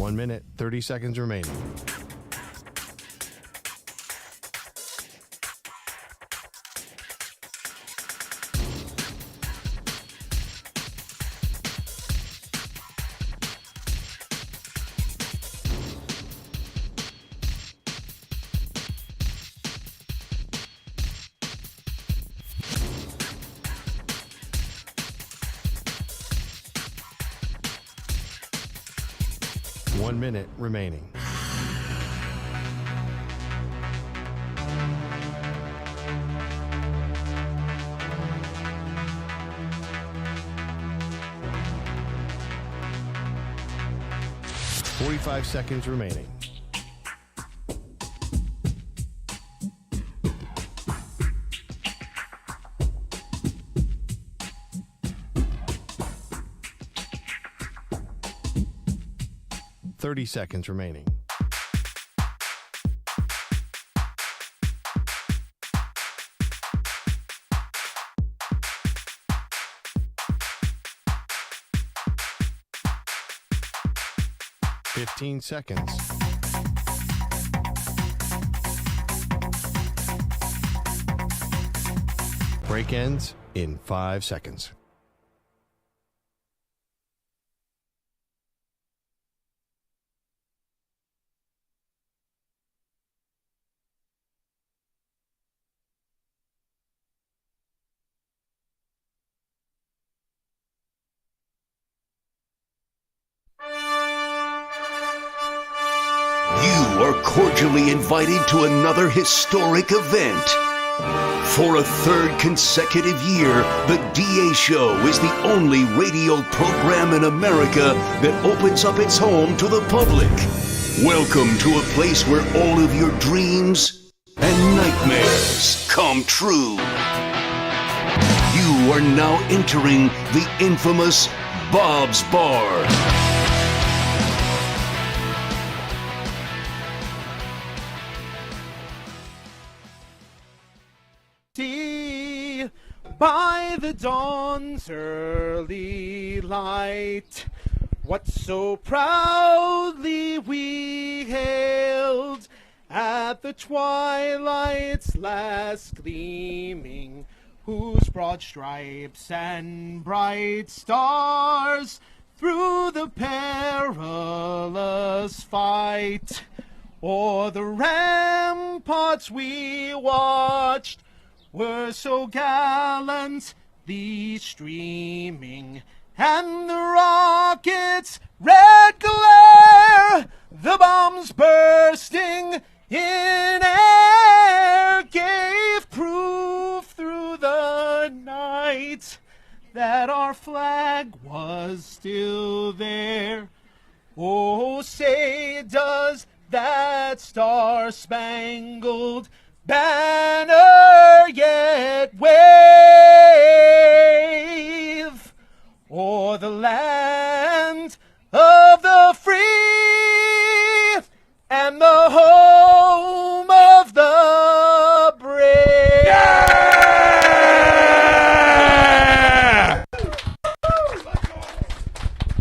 1 minute, 30 seconds remaining. One minute remaining. Forty-five seconds remaining. Thirty seconds remaining. Fifteen seconds. Break ends in 5 seconds. You are cordially invited to another historic event. For a third consecutive year, the DA Show is the only radio program in America that opens up its home to the public. Welcome to a place where all of your dreams and nightmares come true. You are now entering the infamous Bob's Bar. By the dawn's early light, what so proudly we hailed at the twilight's last gleaming, whose broad stripes and bright stars through the perilous fight o'er the ramparts we watched were so gallantly streaming, and the rockets' red glare, the bombs bursting in air, gave proof through the night that our flag was still there. Oh, say does that star-spangled banner yet wave o'er the land of the free and the home of the brave? Yeah!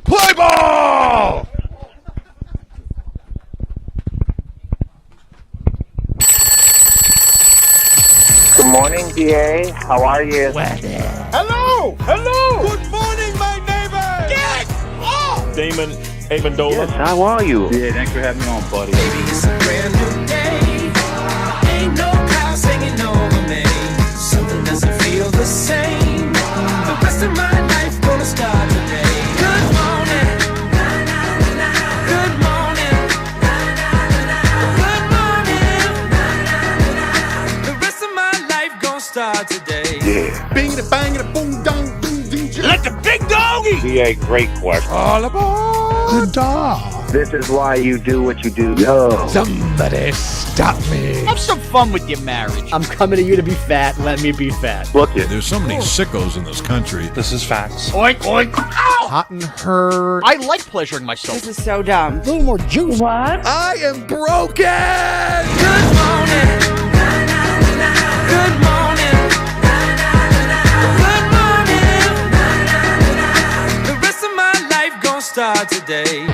Play ball! Good morning, DA. How are you? Hello! Hello! Good morning, my neighbor! Get off! Damon Amendolara. Yes, how are you? Yeah, thanks for having me on, buddy. Baby, it's a brand new day. Ain't no clouds hanging over me. Something doesn't feel the same. The rest of my life gonna start today. Good morning. Good morning. Good morning. The rest of my life gonna start today. Yeah. Bing it, bang it, boom, dong, boom, ding, let the big doggy! DA, great question. All aboard! The dog. This is why you do what you do. Yo. Somebody stop me. Have some fun with your marriage. I'm coming to you to be fat. Let me be fat. Look it. There's so many sickos in this country. This is facts. Oink, oink. Ow! Hot and hurt. I like pleasuring myself. This is so dumb. A little more juice. What? I am broken! Good morning. Good morning. Good morning. 'Cause today.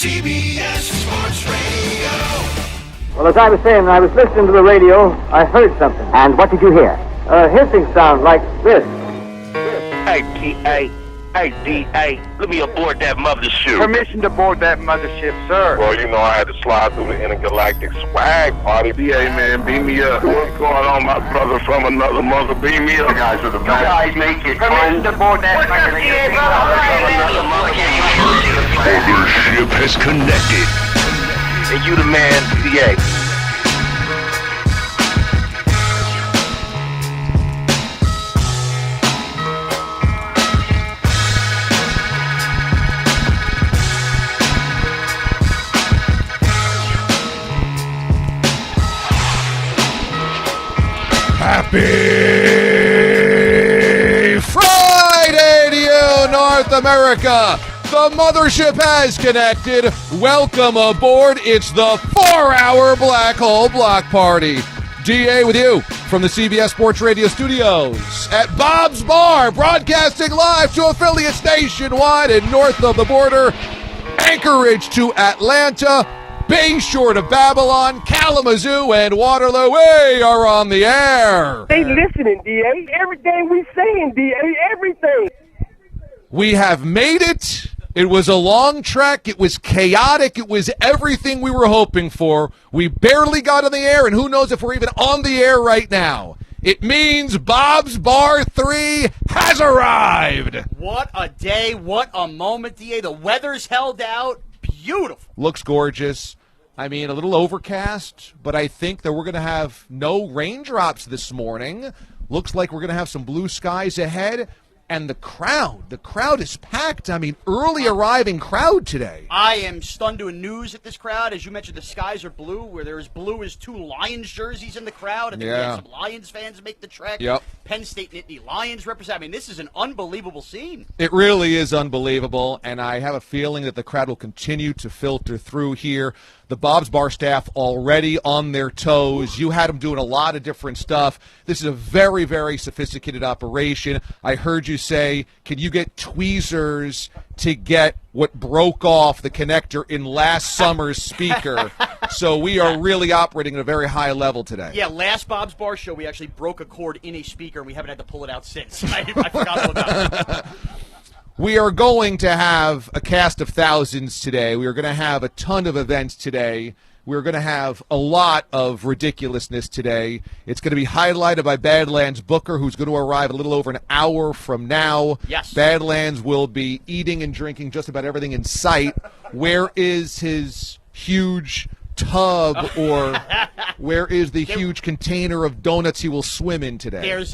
CBS Sports Radio. Well, as I was saying, I was listening to the radio. I heard something. And what did you hear? A hissing sound like this. Hey, T.A. Hey, D.A. Let me aboard that mothership. Permission to board that mothership, sir. Well, you know I had to slide through the intergalactic swag party. D.A., man, beam me up. What's going on, my brother from another mother? Beam me up. You guys are the best. You guys make it Permission to board that mothership. Mothership has connected. And you the man, D.A. Happy Friday to you, North America. The mothership has connected. Welcome aboard. It's the 4-hour Black Hole Block Party. DA with you from the CBS Sports Radio studios at Bob's Bar, broadcasting live to affiliates nationwide and north of the border, Anchorage to Atlanta, Bayshore to Babylon, Kalamazoo, and Waterloo. We are on the air. They listening, D.A. Everything we saying, D.A. Everything. We have made it. It was a long trek. It was chaotic. It was everything we were hoping for. We barely got on the air, and who knows if we're even on the air right now. It means Bob's Bar 3 has arrived. What a day. What a moment, DA. The weather's held out. Beautiful. Looks gorgeous. I mean, a little overcast, but I think that we're going to have no raindrops this morning. Looks like we're going to have some blue skies ahead. And the crowd is packed. I mean, early arriving crowd today. I am stunned to news at this crowd. As you mentioned, the skies are blue, where they're as blue as 2 Lions jerseys in the crowd. And then we have some Lions fans make the trek. Yep. Penn State Nittany Lions represent. I mean, this is an unbelievable scene. It really is unbelievable, and I have a feeling that the crowd will continue to filter through here. The Bob's Bar staff already on their toes. You had them doing a lot of different stuff. This is a very, very sophisticated operation. I heard you say, can you get tweezers to get what broke off the connector in last summer's speaker? So we are really operating at a very high level today. Yeah, last Bob's Bar show, we actually broke a cord in a speaker, and we haven't had to pull it out since. I forgot all about it. We are going to have a cast of thousands today. We are going to have a ton of events today. We're going to have a lot of ridiculousness today. It's going to be highlighted by Badlands Booker, who's going to arrive a little over an hour from now. Yes. Badlands will be eating and drinking just about everything in sight. Where is his huge tub, or where is the huge container of donuts he will swim in today? There's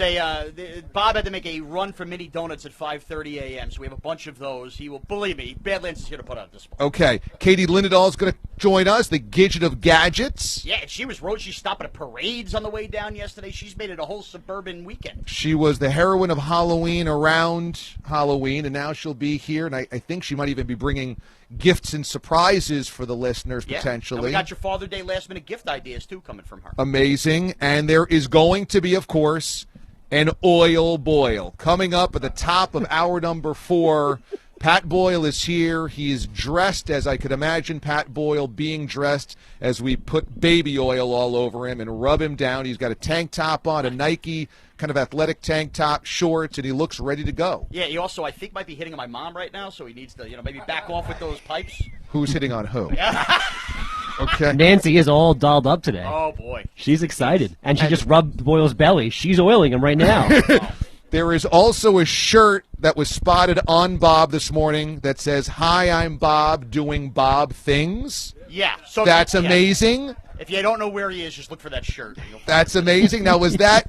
Bob had to make a run for mini donuts at 5:30 a.m., so we have a bunch of those. He will, believe me, Badlands is here to put on a display. Okay. Katie Lindendahl is going to join us, the Gidget of Gadgets. Yeah, and she's stopping at parades on the way down yesterday. She's made it a whole suburban weekend. She was the heroine of Halloween around Halloween, and now she'll be here, and I think she might even be bringing gifts and surprises for the listeners, potentially. And we got your Father's Day last-minute gift ideas, too, coming from her. Amazing. And there is going to be, of course, an oil boil. Coming up at the top of hour number 4, Pat Boyle is here. He is dressed, as I could imagine Pat Boyle being dressed, as we put baby oil all over him and rub him down. He's got a tank top on, a Nike kind of athletic tank top, shorts, and he looks ready to go. Yeah, he also, I think, might be hitting on my mom right now, so he needs to, maybe back off with those pipes. Who's hitting on who? Okay. Nancy is all dolled up today. Oh, boy. She's excited. And she just rubbed Boyle's belly. She's oiling him right now. There is also a shirt that was spotted on Bob this morning that says, "Hi, I'm Bob, doing Bob things." Yeah. So that's amazing. If you don't know where he is, just look for that shirt. That's amazing. Now, was that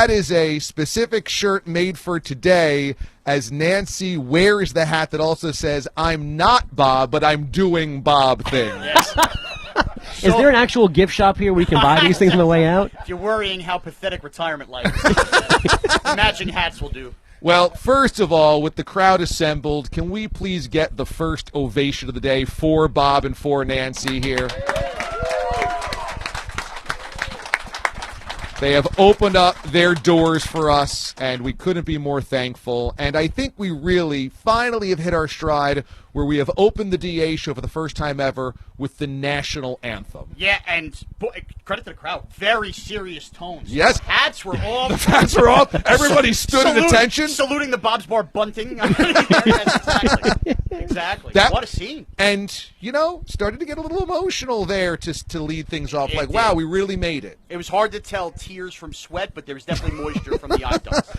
is a specific shirt made for today, as Nancy wears the hat that also says, "I'm not Bob, but I'm doing Bob things." Yes. Is there an actual gift shop here where you can buy these things on the way out? If you're worrying how pathetic retirement life is, matching hats will do. Well, first of all, with the crowd assembled, can we please get the first ovation of the day for Bob and for Nancy here? They have opened up their doors for us, and we couldn't be more thankful. And I think we really finally have hit our stride where we have opened the DA show for the first time ever with the national anthem. Yeah, and credit to the crowd. Very serious tones. Yes. The hats were off. The hats were off. Everybody stood at attention. Saluting the Bob's Bar bunting. Exactly. What a scene. And, started to get a little emotional there to lead things off. Wow, we really made it. It was hard to tell tears from sweat, but there was definitely moisture from the eye ducts.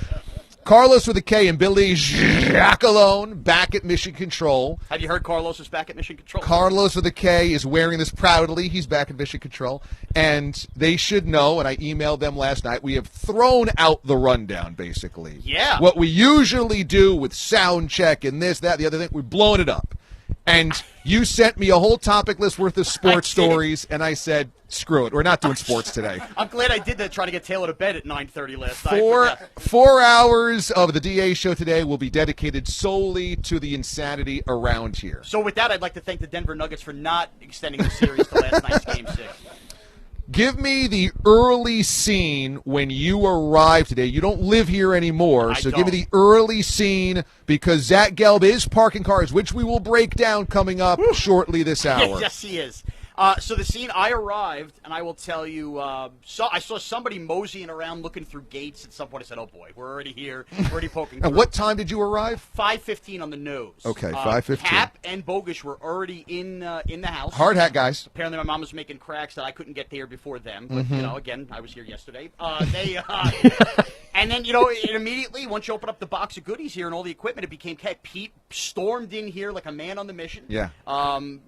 Carlos with a K and Billy Jacalone back at Mission Control. Have you heard Carlos is back at Mission Control? Carlos with a K is wearing this proudly. He's back at Mission Control. And they should know, and I emailed them last night, we have thrown out the rundown, basically. Yeah. What we usually do with sound check and this, that, the other thing, we've blown it up. And you sent me a whole topic list worth of sports stories, and I said, screw it. We're not doing sports today. I'm glad I did that, trying to get Taylor to bed at 9:30 last night. 4 hours of the DA show today will be dedicated solely to the insanity around here. So with that, I'd like to thank the Denver Nuggets for not extending the series to last night's Game 6. Give me the early scene when you arrived today. You don't live here anymore, so give me the early scene because Zach Gelb is parking cars, which we will break down coming up shortly this hour. Yes, he is. So the scene, I arrived, and I will tell you, I saw somebody moseying around looking through gates at some point. I said, oh, boy, we're already here. We're already poking through. And what time did you arrive? 5:15 on the nose. Okay, 5:15. Cap and Bogusch were already in the house. Hard hat guys. Apparently my mom was making cracks that I couldn't get there before them. But, again, I was here yesterday. And then, immediately, once you open up the box of goodies here and all the equipment, it became Pete stormed in here like a man on the mission. Yeah.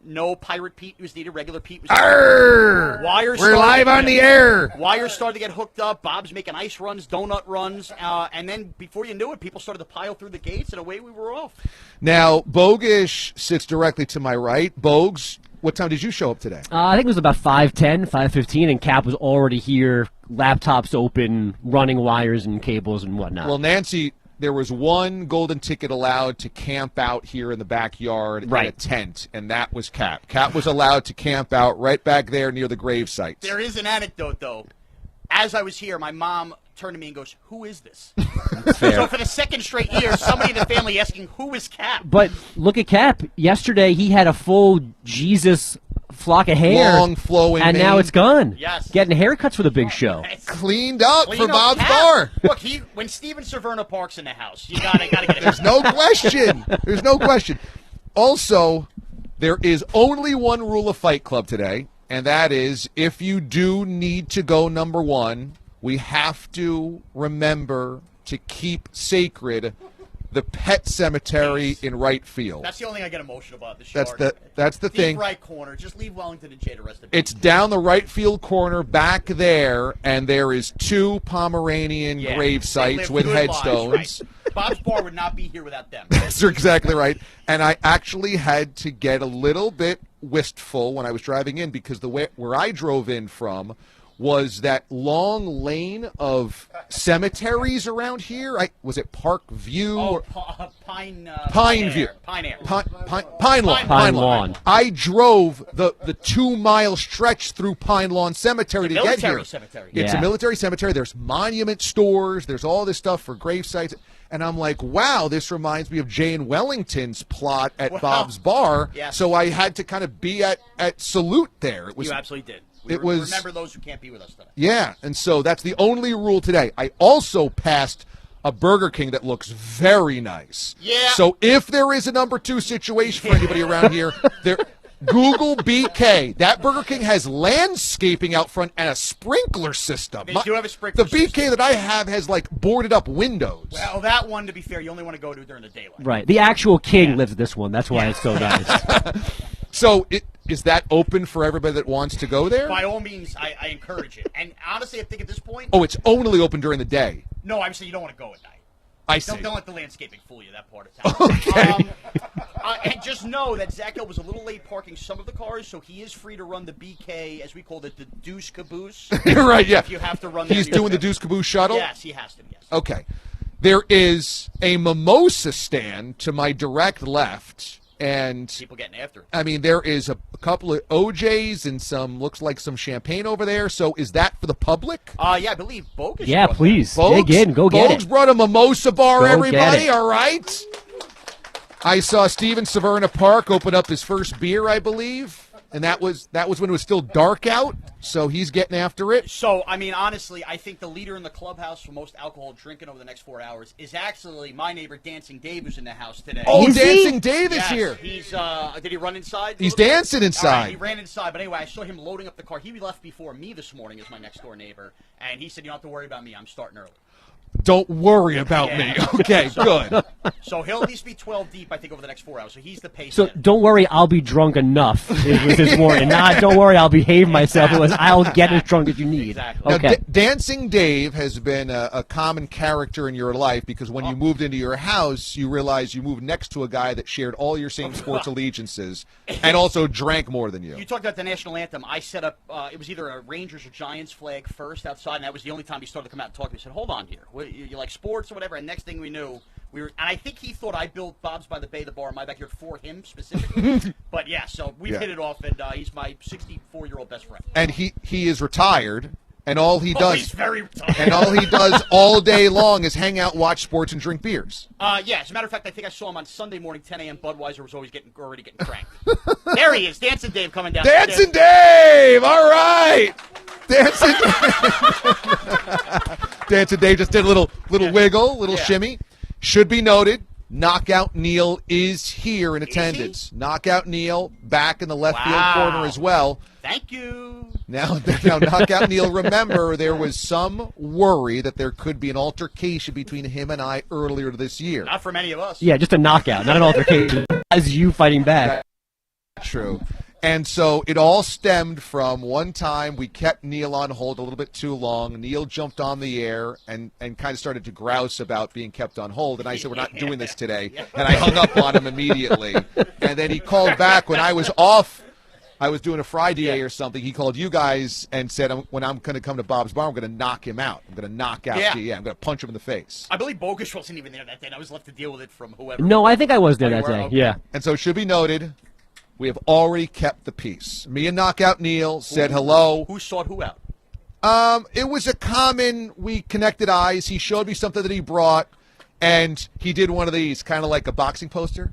No Pirate Pete was needed. Regular Pete was Arr! We're live on the air. Wires started to get hooked up. Bob's making ice runs, donut runs. And then before you knew it, people started to pile through the gates, and away we were off. Now, Bogusch sits directly to my right. Bogues, what time did you show up today? I think it was about 5:10, 5:15, and Cap was already here, laptops open, running wires and cables and whatnot. Well, Nancy, there was one golden ticket allowed to camp out here in the backyard in a tent, and that was Cap. Cap was allowed to camp out right back there near the grave sites. There is an anecdote, though. As I was here, my mom turned to me and goes, who is this? So for the second straight year, somebody in the family asking, who is Cap? But look at Cap. Yesterday, he had a full Jesus flock of hair. Long, flowing and mane. now it's gone. Yes. Getting haircuts for the big show. Cleaned up for Bob's Bar. Look, when Steven Cerverna parks in the house, you gotta get it. There's no question. There's no question. Also, there is only one rule of Fight Club today, and that is if you do need to go number one, we have to remember to keep sacred the pet cemetery in right field. That's the only thing I get emotional about this show. That's the thing. Deep right corner. Just leave Wellington and Jay to rest of it. It's down the right field corner back there, and there is 2 Pomeranian grave sites with headstones. Lives, right. Bob's Bar would not be here without them. That's exactly right. And I actually had to get a little bit wistful when I was driving in because where I drove in from was that long lane of cemeteries around here. Was it Park View? Oh, Pine View. Pine Lawn. I drove the 2-mile stretch through Pine Lawn Cemetery to get here. Cemetery. It's a military cemetery. There's monument stores. There's all this stuff for grave sites. And I'm like, wow, this reminds me of Jay and Wellington's plot at Bob's Bar. Yes. So I had to kind of be at Salute there. You absolutely did. Remember those who can't be with us today. Yeah, and so that's the only rule today. I also passed a Burger King that looks very nice. Yeah. So if there is a number 2 situation for anybody around here, Google BK. That Burger King has landscaping out front and a sprinkler system. They do have a sprinkler system. The BK that I have has, boarded up windows. Well, that one, to be fair, you only want to go to during the daylight. Right. The actual king lives at this one. That's why it's so nice. So is that open for everybody that wants to go there? By all means, I encourage it. And honestly, I think at this point... Oh, it's only open during the day. No, I'm saying you don't want to go at night. I see. Don't let the landscaping fool you, that part of town. Okay. And just know that Zach Hill was a little late parking some of the cars, so he is free to run the BK, as we call it, the Deuce Caboose. You're right, yeah. If you have to run He's doing the Deuce Caboose shuttle? Yes, he has to, yes. Okay. There is a mimosa stand to my direct left, And people getting after it. I mean, there is a couple of OJs and looks like some champagne over there. So is that for the public? Yeah, I believe Bogus. Yeah, please. Bogues, Dig in. Go get it. Bogues brought a mimosa bar, Go everybody. get it. All right. I saw Steven Severna Park open up his first beer, I believe. And that was when it was still dark out, so he's getting after it. So, I mean, honestly, I think the leader in the clubhouse for most alcohol drinking over the next 4 hours is actually my neighbor, Dancing Dave, who's in the house today. Oh, Is he? Dancing Dave is Yes, here. He's, did he run inside? He's dancing inside. All right, he ran inside, but anyway, I saw him loading up the car. He left before me this morning as my next-door neighbor, and he said, you don't have to worry about me. I'm starting early. Don't worry about me. Okay, good. So he'll at least be 12 deep, I think, over the next 4 hours. So he's the pace. So don't worry, I'll be drunk enough. It was this morning. Don't worry, I'll behave myself. It was I'll get as drunk as you need. Exactly. Okay. Now, Dancing Dave has been a common character in your life because when you moved into your house, you realized you moved next to a guy that shared all your same sports allegiances and also drank more than you. You talked about the national anthem. I set up, it was either a Rangers or Giants flag first outside, and that was the only time he started to come out and talk to me. He said, hold on here. You like sports or whatever? And next thing we knew, and I think he thought I built Bob's by the Bay, the bar in my backyard for him specifically. But yeah, so we've hit it off, and he's my 64-year-old best friend. And he is retired, and all he does he's very retired. and all he does all day long is hang out, watch sports, and drink beers. Yeah, as a matter of fact, I think I saw him on Sunday morning, 10 a.m. Budweiser was already getting cranked. There he is, Dancing Dave coming down. Dancing Dave! All right! Dancing Dancing Dave just did a little wiggle, little shimmy. Should be noted, Knockout Neil is here in attendance. Knockout Neil back in the left field corner as well. Thank you. Now, Knockout Neil, remember, there was some worry that there could be an altercation between him and I earlier this year. Not from any of us. Yeah, just a knockout, not an altercation. As you fighting back. True. And so it all stemmed from one time we kept Neil on hold a little bit too long. Neil jumped on the air and kind of started to grouse about being kept on hold. And I said, we're not doing this today. And I hung up on him immediately. And then he called back when I was off. I was doing a Friday or something. He called you guys and said, when I'm going to come to Bob's Bar, I'm going to knock him out. I'm going to knock out DA. I'm going to punch him in the face. I believe Bogus wasn't even there that day. I was left to deal with it from whoever. No, I think I was there that day. Okay. Yeah. And so it should be noted, we have already kept the peace. Me and Knockout Neil said hello. Who sought who out? It was we connected eyes. He showed me something that he brought, and he did one of these, kind of like a boxing poster.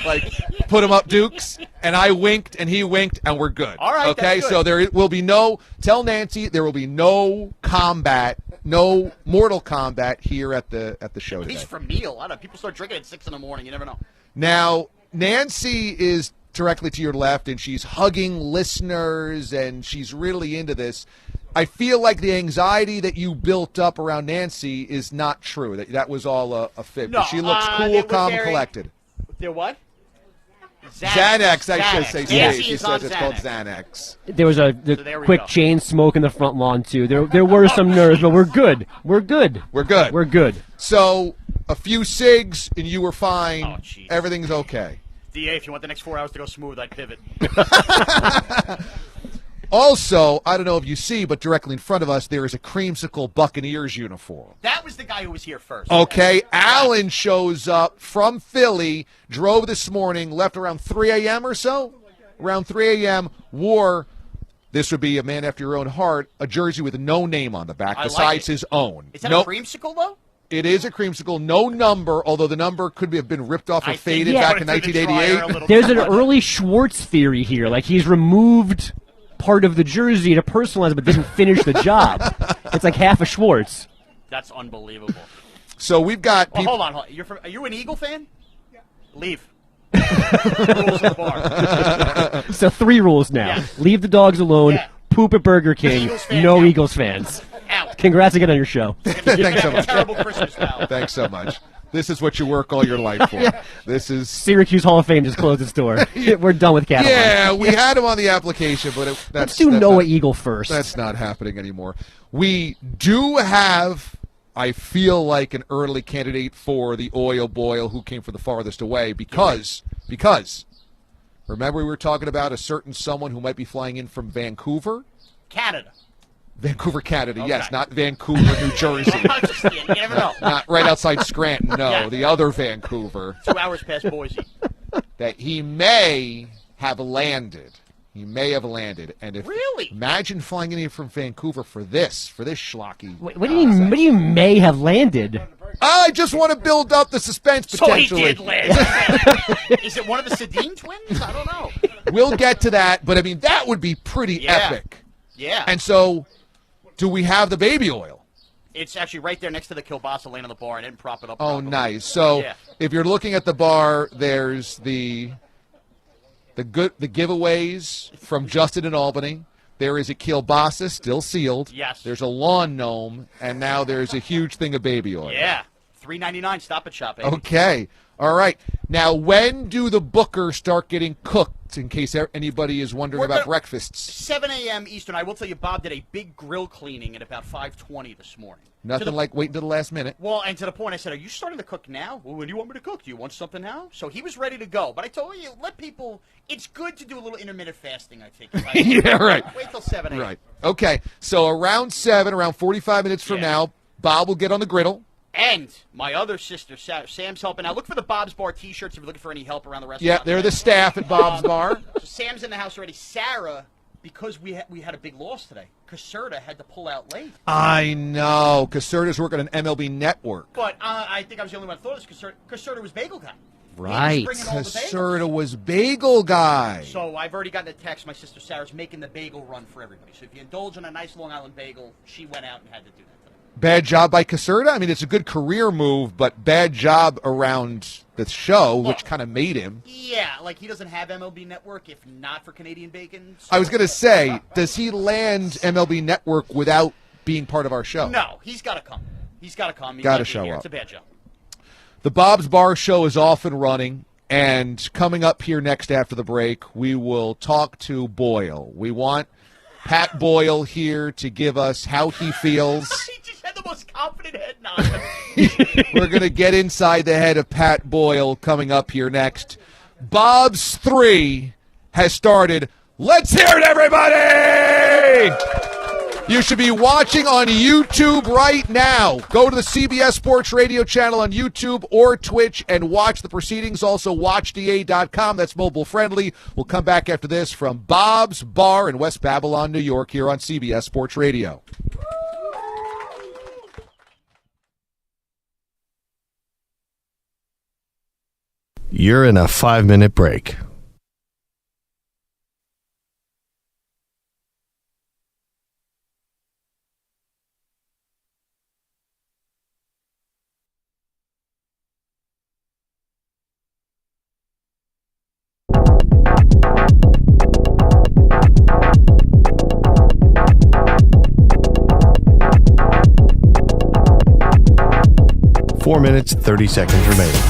Like, put him up, Dukes, and I winked, and he winked, and we're good. All right, okay, that's good. so there will be tell Nancy there will be no combat, no mortal combat here at the show today. He's from Neil. I don't know. People start drinking at 6 in the morning. You never know. Now, Nancy is directly to your left, and she's hugging listeners, and she's really into this. I feel like the anxiety that you built up around Nancy is not true. That was all a fib. No, She looks cool, calm, collected. They're what? Xanax, I should say. Nancy She is says on it's called Xanax. Xanax. There was there we quick go. chain smoke in the front lawn, too. There were some nerves, but we're good. We're good. We're good. We're good. So, a few cigs, and you were fine. Oh, jeez. Everything's okay. DA, if you want the next 4 hours to go smooth, I'd pivot. Also, I don't know if you see, but directly in front of us, there is a creamsicle Buccaneers uniform. That was the guy who was here first. Okay, Alan shows up from Philly, drove this morning, left around 3 a.m. or so. Around 3 a.m., wore, this would be a man after your own heart, a jersey with no name on the back besides his own. Is that a creamsicle, though? It is a creamsicle, no number, although the number could have been ripped off or faded back in 1988. There's an early Schwartz theory here. Like, he's removed part of the jersey to personalize it, but didn't finish the job. It's like half a Schwartz. That's unbelievable. So we've got people. Hold on. Are you an Eagle fan? Yeah. Leave. Rules of the bar. So 3 rules now. Yeah. Leave the dogs alone. Yeah. Poop at Burger King. No Eagles fans. Out. Congrats again on your show. Thanks so much. Terrible Christmas, pal. Thanks so much. This is what you work all your life for. Yeah. This is Syracuse Hall of Fame just closed its door. We're done with Catalan. Yeah, we had him on the application, but let's do Noah Eagle first. That's not happening anymore. We do have, I feel like, an early candidate for the oil boil who came from the farthest away because remember we were talking about a certain someone who might be flying in from Vancouver? Canada. Vancouver, Canada, Okay. yes, not Vancouver, New Jersey. You never know. Not right outside Scranton, no, Yeah. the other Vancouver. 2 hours past Boise. that he may have landed. He may have landed. And if Really? Imagine flying in here from Vancouver for this schlocky. What do you mean? What do you may have landed? I just want to build up the suspense potentially. So he did land. Is it one of the Sedin twins? I don't know. We'll get to that, but I mean, that would be pretty epic. Yeah. And so, do we have the baby oil? It's actually right there next to the kielbasa laying on the bar. I didn't prop it up. Oh, properly. nice. So, Yeah. if you're looking at the bar, there's the giveaways from Justin in Albany. There is a kielbasa still sealed. Yes. There's a lawn gnome, and now there's a huge thing of baby oil. Yeah. $3.99 Stop and Shop, baby. Okay. All right. Now, when do the bookers start getting cooked, in case anybody is wondering about breakfasts? 7 a.m. Eastern. I will tell you, Bob did a big grill cleaning at about 5:20 this morning. Nothing like waiting to the last minute. Well, and to the point, I said, are you starting to cook now? Well, when do you want me to cook? Do you want something now? So he was ready to go. But I told you, let people, it's good to do a little intermittent fasting, I think. Yeah, right. Wait till 7 a.m. Right. Okay. So around 7, around 45 minutes from now, Bob will get on the griddle. And my other sister, Sam's helping out. Look for the Bob's Bar T-shirts if you're looking for any help around the restaurant. Yeah, they're the staff at Bob's Bar. So Sam's in the house already. Sarah, because we had a big loss today, Caserta had to pull out late. I know. Caserta's working on MLB Network. But I think I was the only one that thought this. Caserta was bagel guy. Right. Caserta was bagel guy. So I've already gotten a text. My sister Sarah's making the bagel run for everybody. So if you indulge in a nice Long Island bagel, she went out and had to do that. Bad job by Caserta. I mean, it's a good career move, but bad job around the show, which kind of made him. Yeah, like he doesn't have MLB Network if not for Canadian Bacon. So I was going to say, does he land MLB Network without being part of our show? No, he's got to come. He's got to come. Got to show up. It's a bad job. The Bob's Bar Show is off and running, and coming up here next after the break, we will talk to Boyle. We want Pat Boyle here to give us how he feels. He just had the most confident head nod. We're going to get inside the head of Pat Boyle coming up here next. Bob's 3 has started. Let's hear it, everybody! You should be watching on YouTube right now. Go to the CBS Sports Radio channel on YouTube or Twitch and watch the proceedings. Also, watchda.com. That's mobile friendly. We'll come back after this from Bob's Bar in West Babylon, New York, here on CBS Sports Radio. You're in a 5-minute break. Four minutes, 30 seconds remaining.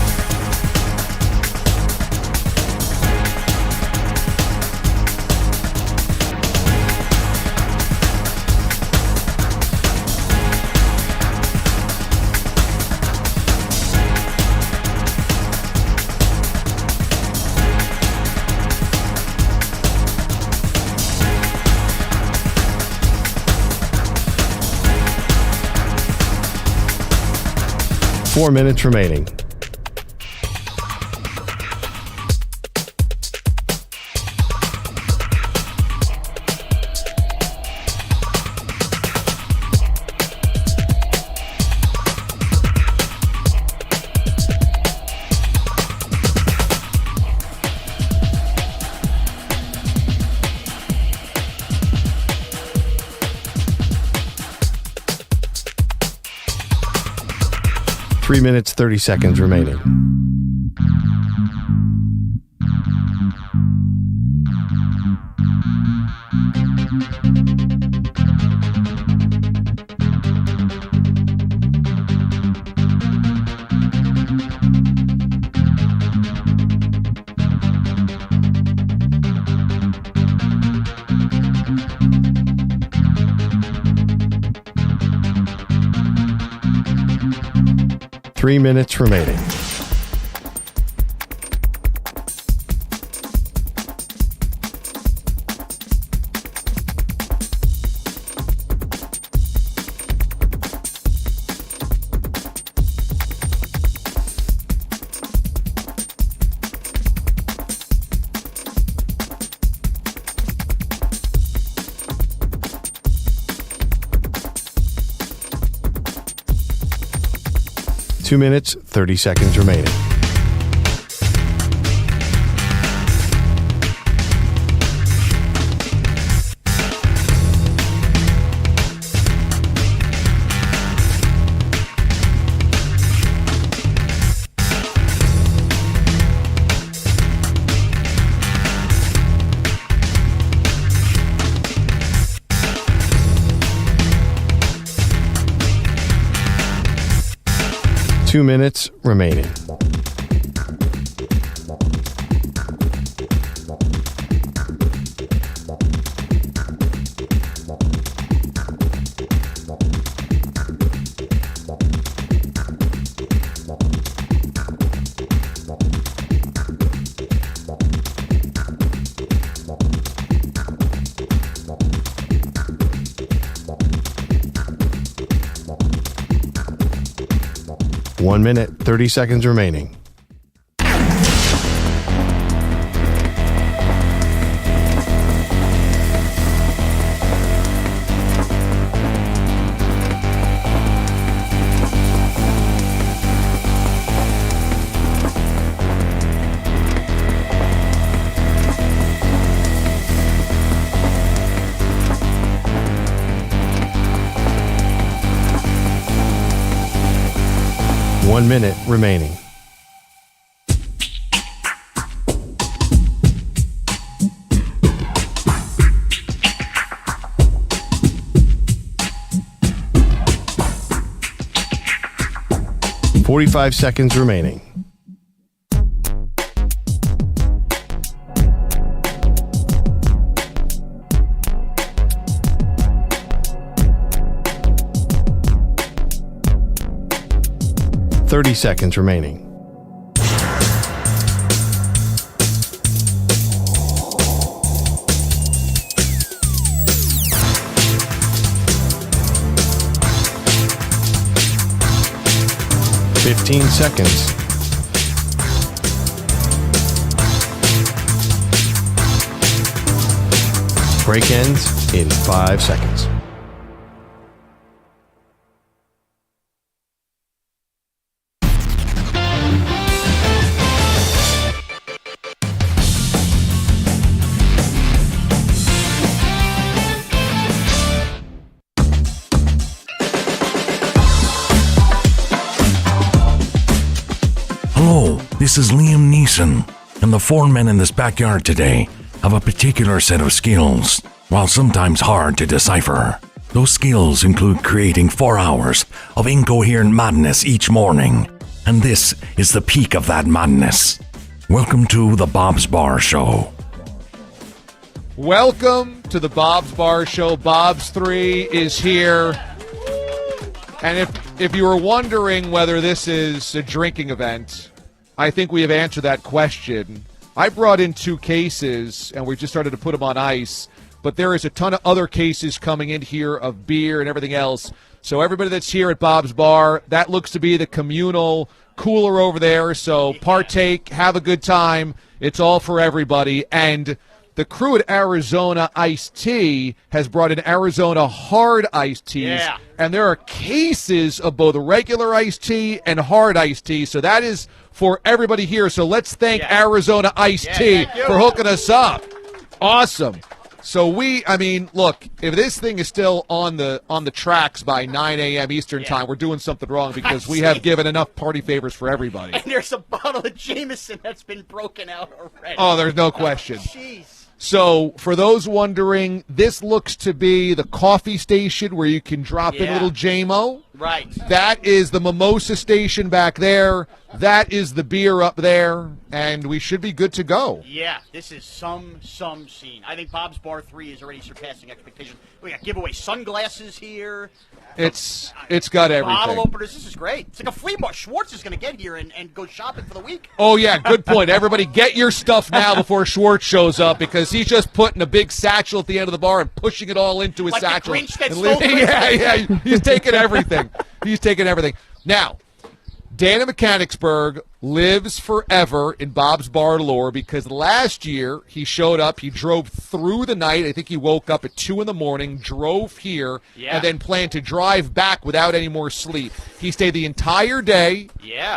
Four minutes remaining. Three minutes, 30 seconds remaining. Three minutes remaining. 2 minutes, 30 seconds remaining. Two minutes remaining. One minute, 30 seconds remaining. One minute remaining. $45 seconds remaining. $30 seconds remaining. $15 seconds. Break ends in 5 seconds. Hello, this is Liam Neeson, and the four men in this backyard today have a particular set of skills, while sometimes hard to decipher. Those skills include creating 4 hours of incoherent madness each morning, and this is the peak of that madness. Welcome to the Bob's Bar Show. Welcome to the Bob's Bar Show. Bob's 3 is here. And if you were wondering whether this is a drinking event, I think we have answered that question. I brought in 2 cases, and we've just started to put them on ice, but there is a ton of other cases coming in here of beer and everything else. So everybody that's here at Bob's Bar, that looks to be the communal cooler over there. So partake, have a good time. It's all for everybody. And the crew at Arizona Iced Tea has brought in Arizona Hard Iced Teas. Yeah. And there are cases of both regular iced tea and hard iced tea. So that is for everybody here. So let's thank Arizona Iced Tea for hooking us up. Awesome. So look, if this thing is still on the tracks by 9 a.m. Eastern time, we're doing something wrong because we have given enough party favors for everybody. And there's a bottle of Jameson that's been broken out already. Oh, there's no question. Jeez. So, for those wondering, this looks to be the coffee station where you can drop in a little JMO. Right. That is the mimosa station back there. That is the beer up there. And we should be good to go. Yeah, this is some scene. I think Bob's Bar 3 is already surpassing expectations. We got giveaway sunglasses here. It's got everything. Bottle openers. This is great. It's like a flea market. Schwartz is going to get here and go shopping for the week. Oh, yeah, good point. Everybody get your stuff now before Schwartz shows up because he's just putting a big satchel at the end of the bar and pushing it all into his like satchel. The Grinch that And stole yeah, he's taking everything. He's taking everything. Now, Dan in Mechanicsburg, lives forever in Bob's Bar lore because last year he showed up, he drove through the night. I think he woke up at 2 in the morning, drove here, and then planned to drive back without any more sleep. He stayed the entire day,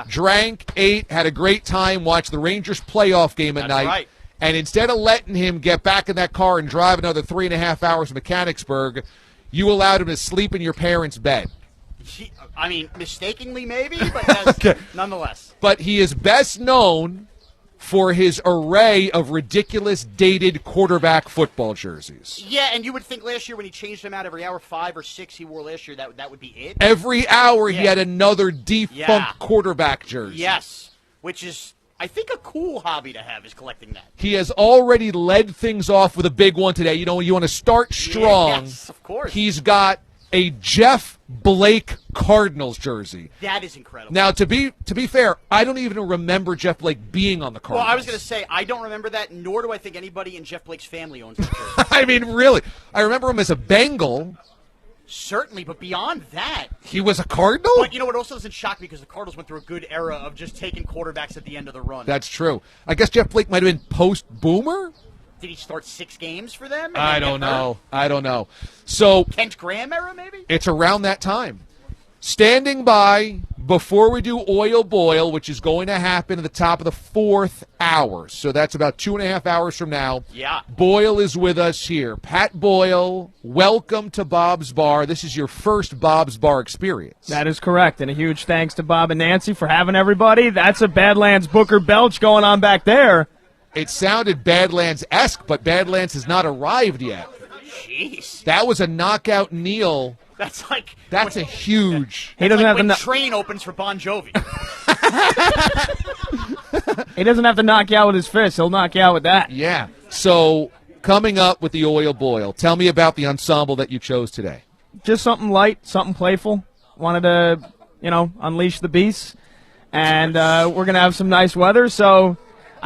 drank, ate, had a great time, watched the Rangers playoff game at night. Right. And instead of letting him get back in that car and drive another 3.5 hours to Mechanicsburg, you allowed him to sleep in your parents' bed. I mean, mistakenly maybe, but nonetheless. But he is best known for his array of ridiculous dated quarterback football jerseys. Yeah, and you would think last year when he changed them out every hour, 5 or 6 he wore last year, that would be it. Every hour he had another defunct quarterback jersey. Yes, which is, I think, a cool hobby to have is collecting that. He has already led things off with a big one today. You know, you want to start strong. Yes, of course. He's got a Jeff Blake Cardinals jersey. That is incredible. Now, to be fair, I don't even remember Jeff Blake being on the Cardinals. Well, I was going to say, I don't remember that, nor do I think anybody in Jeff Blake's family owns that jersey. I mean, really. I remember him as a Bengal. Certainly, but beyond that... He was a Cardinal? But you know what also doesn't shock me because the Cardinals went through a good era of just taking quarterbacks at the end of the run. That's true. I guess Jeff Blake might have been post-Boomer? Did he start 6 games for them? I don't know. So Kent Graham era, maybe? It's around that time. Standing by before we do Oil Boil, which is going to happen at the top of the 4th hour. So that's about 2.5 hours from now. Yeah. Boyle is with us here. Pat Boyle, welcome to Bob's Bar. This is your first Bob's Bar experience. That is correct, and a huge thanks to Bob and Nancy for having everybody. That's a Badlands Booker Belch going on back there. It sounded Badlands-esque, but Badlands has not arrived yet. Jeez. That was a knockout kneel. That's like... That's a huge... He doesn't have when to... Train opens for Bon Jovi. He doesn't have to knock you out with his fist. He'll knock you out with that. Yeah. So, coming up with the Oil Boil, tell me about the ensemble that you chose today. Just something light, something playful. Wanted to, unleash the beast. And we're going to have some nice weather, so...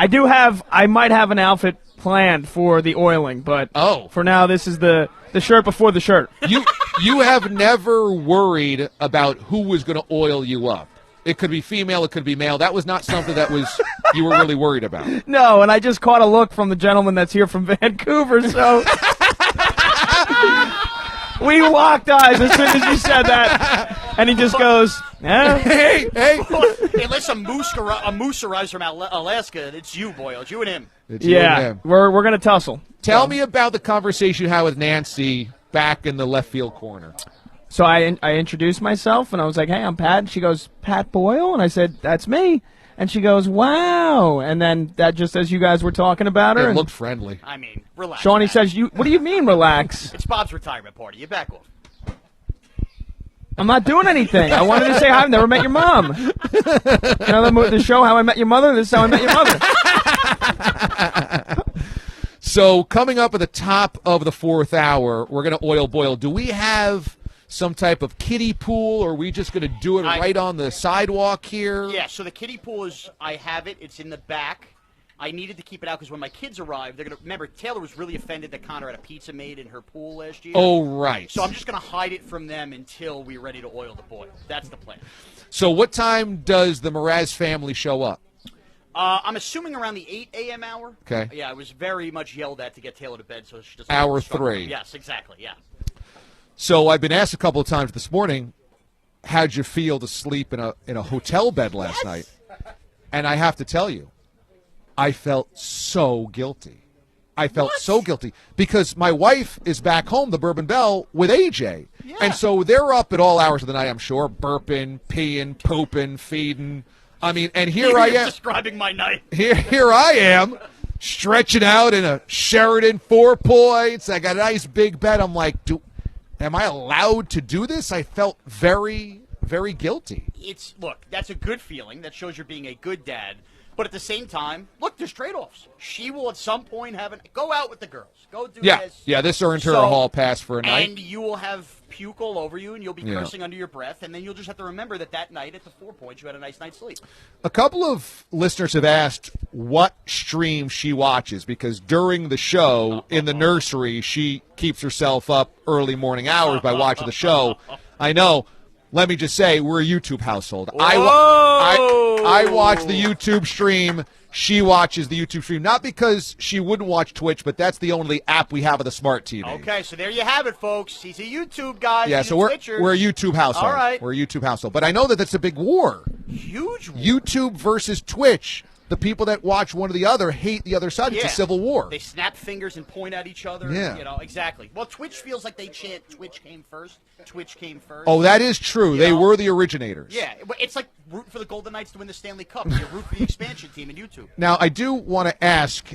I might have an outfit planned for the oiling, but for now, this is the shirt before the shirt. You have never worried about who was going to oil you up. It could be female, it could be male. That was not something that you were really worried about. No, and I just caught a look from the gentleman that's here from Vancouver, so we locked eyes as soon as you said that, and he just goes, Hey. Unless a moose arrives from Alaska, it's you, Boyle. It's you and him. We're going to tussle. Tell me about the conversation you had with Nancy back in the left field corner. So I introduced myself, and I was like, hey, I'm Pat. And she goes, Pat Boyle? And I said, that's me. And she goes, wow. And then that just as you guys were talking about her. It looked friendly. I mean, relax. Shawnee says, what do you mean, relax? It's Bob's retirement party. You back off. I'm not doing anything. I wanted to say hi. I've never met your mom. The show How I Met Your Mother? This is How I Met Your Mother. So coming up at the top of the 4th hour, we're going to Oil Boil. Do we have some type of kiddie pool, or are we just going to do it right on the sidewalk here? Yeah, so the kiddie pool is, I have it. It's in the back. I needed to keep it out because when my kids arrived, they're going to remember. Taylor was really offended that Connor had a pizza made in her pool last year. Oh, right. So I'm just going to hide it from them until we're ready to oil the boil. That's the plan. So what time does the Mraz family show up? I'm assuming around the 8 a.m. hour. Okay. Yeah, I was very much yelled at to get Taylor to bed, so she doesn't. Hour 3. Yes, exactly. Yeah. So I've been asked a couple of times this morning, how'd you feel to sleep in a hotel bed last night? And I have to tell you, I felt so guilty. So guilty because my wife is back home, the Bourbon Bell, with AJ. Yeah. And so they're up at all hours of the night, I'm sure, burping, peeing, pooping, feeding. I mean, and here I am. Describing my night. Here I am, stretching out in a Sheridan 4 points. I got a nice big bed. I'm like, am I allowed to do this? I felt very, very guilty. Look, that's a good feeling. That shows you're being a good dad. But at the same time, look, there's trade-offs. She will at some point go out with the girls. Go do this. Yeah, this earned her a hall pass for a night. And you will have puke all over you, and you'll be cursing under your breath, and then you'll just have to remember that night at the 4 points you had a nice night's sleep. A couple of listeners have asked what stream she watches, because during the show in the nursery, she keeps herself up early morning hours by watching the show. I know. let me just say, we're a YouTube household. Whoa! I watch the YouTube stream. She watches the YouTube stream, not because she wouldn't watch Twitch, but that's the only app we have on the smart TV. Okay, so there you have it, folks. He's a YouTube guy. Yeah, so we're a YouTube household. All right. We're a YouTube household. But I know that that's a big war. Huge war. YouTube versus Twitch. The people that watch one or the other hate the other side. It's a civil war. They snap fingers and point at each other. Yeah. You know, exactly. Well, Twitch feels like they chant Twitch came first. Twitch came first. Oh, that is true. They were the originators. Yeah, it's like rooting for the Golden Knights to win the Stanley Cup. You root for the expansion team in YouTube. Now, I do want to ask,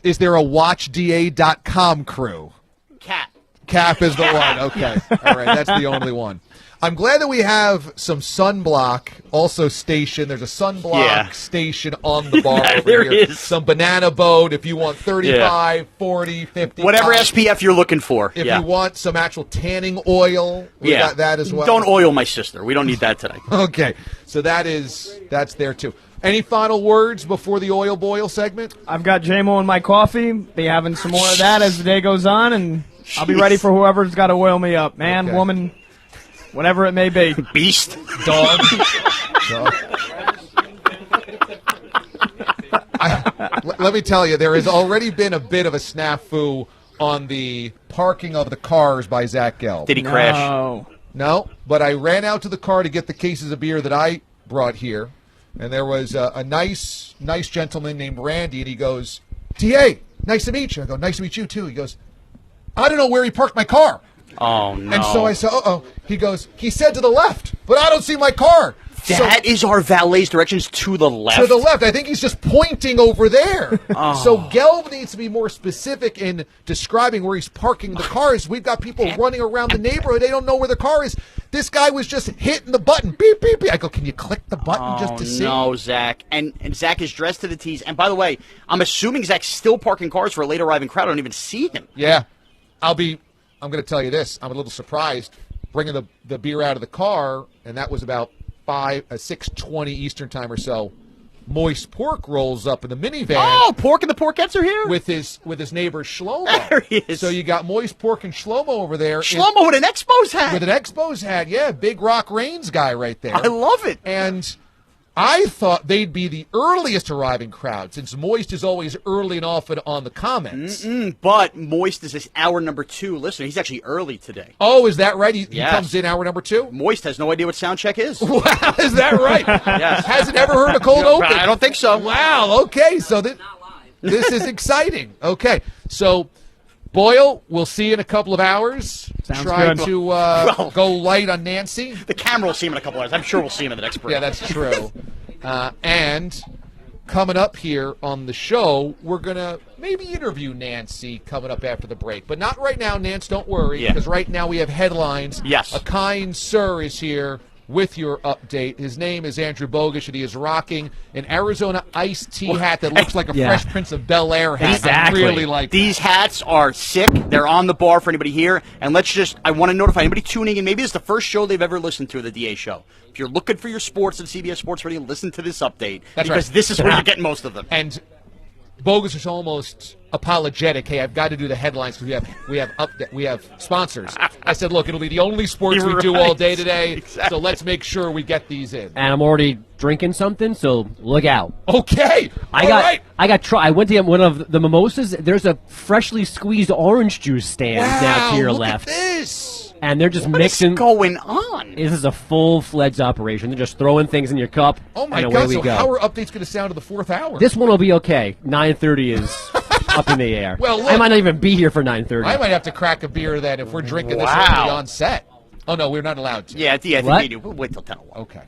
is there a WatchDA.com crew? Cap is the one. Okay. All right. That's the only one. I'm glad that we have some sunblock also stationed. There's a sunblock station on the bar over there here. is. Some banana boat if you want 35, 40, 50. Whatever SPF you're looking for. If you want some actual tanning oil, we got that as well. Don't oil my sister. We don't need that today. Okay. So that's there too. Any final words before the oil boil segment? I've got JMO in my coffee. Be having some more of that as the day goes on, and I'll be ready for whoever's got to oil me up. Man, woman, whatever it may be. Beast. Dog. Let me tell you, there has already been a bit of a snafu on the parking of the cars by Zach Gelb. Did he crash? No, but I ran out to the car to get the cases of beer that I brought here, and there was a nice gentleman named Randy, and he goes, "T.A., nice to meet you." I go, "Nice to meet you, too." He goes, "I don't know where he parked my car." Oh, no. And so I said, uh-oh. He goes, "He said to the left, but I don't see my car." That is our valet's directions to the left? To the left. I think he's just pointing over there. So Gelb needs to be more specific in describing where he's parking the cars. We've got people running around the neighborhood. They don't know where the car is. This guy was just hitting the button. Beep, beep, beep. I go, "Can you click the button just to see?" No, Zach. And Zach is dressed to the T's. And by the way, I'm assuming Zach's still parking cars for a late arriving crowd. I don't even see him. Yeah. I'm going to tell you this. I'm a little surprised bringing the beer out of the car, and that was about 6:20 Eastern time or so. Moist Pork rolls up in the minivan. Oh, Pork and the Porkettes are here? With his neighbor Shlomo. There he is. So you got Moist Pork and Shlomo over there. Shlomo with an Expos hat. With an Expos hat, yeah. Big Rock Reigns guy right there. I love it. And I thought they'd be the earliest arriving crowd, since Moist is always early and often on the comments. But Moist is this hour number 2 listener. He's actually early today. Oh, is that right? He comes in hour number 2? Moist has no idea what sound check is. Wow, is that right? Yes. Hasn't ever heard a cold open? I don't think so. Wow, okay. So this is exciting. Okay, so Boyle, we'll see you in a couple of hours. Sounds Try good. to go light on Nancy. The camera will see him in a couple of hours. I'm sure we'll see him in the next break. Yeah, that's true. And coming up here on the show, we're going to maybe interview Nancy coming up after the break. But not right now, Nance, don't worry, because right now we have headlines. Yes. A kind sir is here with your update. His name is Andrew Bogusch, and he is rocking an Arizona iced tea hat that looks like a Fresh Prince of Bel-Air hat. Exactly. I really like These hats are sick. They're on the bar for anybody here. And I want to notify anybody tuning in. Maybe it's the first show they've ever listened to, the DA show. If you're looking for your sports on CBS Sports Radio, listen to this update. Because this is where you're getting most of them. And Bogusch is almost apologetic. Hey, I've got to do the headlines because we have sponsors. I said, look, it'll be the only sports we do all day today, so let's make sure we get these in. And I'm already drinking something, so look out. Okay, I went to get one of the mimosas. There's a freshly squeezed orange juice stand down to your left. Look at this. And they're just What mixing. is going on? This is a full-fledged operation. They're just throwing things in your cup. Oh my and God! away we So go. how are updates going to sound to the 4th hour? This one will be okay. 9:30 is up in the air. Well, look, I might not even be here for 9:30. I might have to crack a beer then if we're drinking this early on set. Oh no, we're not allowed to. Yeah, I think What? they do. We'll wait till 10 o'clock. Okay.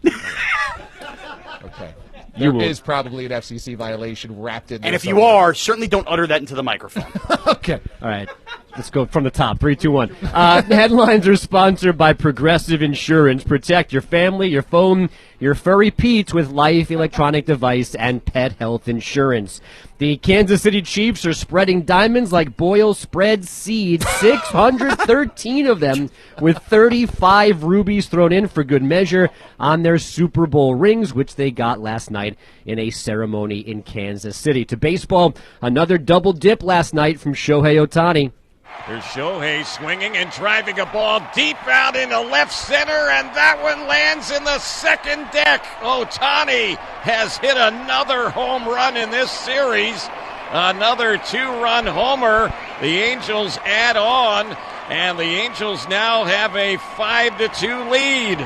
Okay. There is probably an FCC violation wrapped in there. And if you are, certainly don't utter that into the microphone. Okay. All right. Let's go from the top. 3, 2, 1. Headlines are sponsored by Progressive Insurance. Protect your family, your phone, your furry Pete's with life, electronic device, and pet health insurance. The Kansas City Chiefs are spreading diamonds like Boyle spread seed, 613 of them, with 35 rubies thrown in for good measure on their Super Bowl rings, which they got last night in a ceremony in Kansas City. To baseball, another double dip last night from Shohei Ohtani. Here's Shohei swinging and driving a ball deep out into left center, and that one lands in the second deck. Ohtani has hit another home run in this series. Another 2-run homer. The Angels add on, and the Angels now have a 5-2 lead.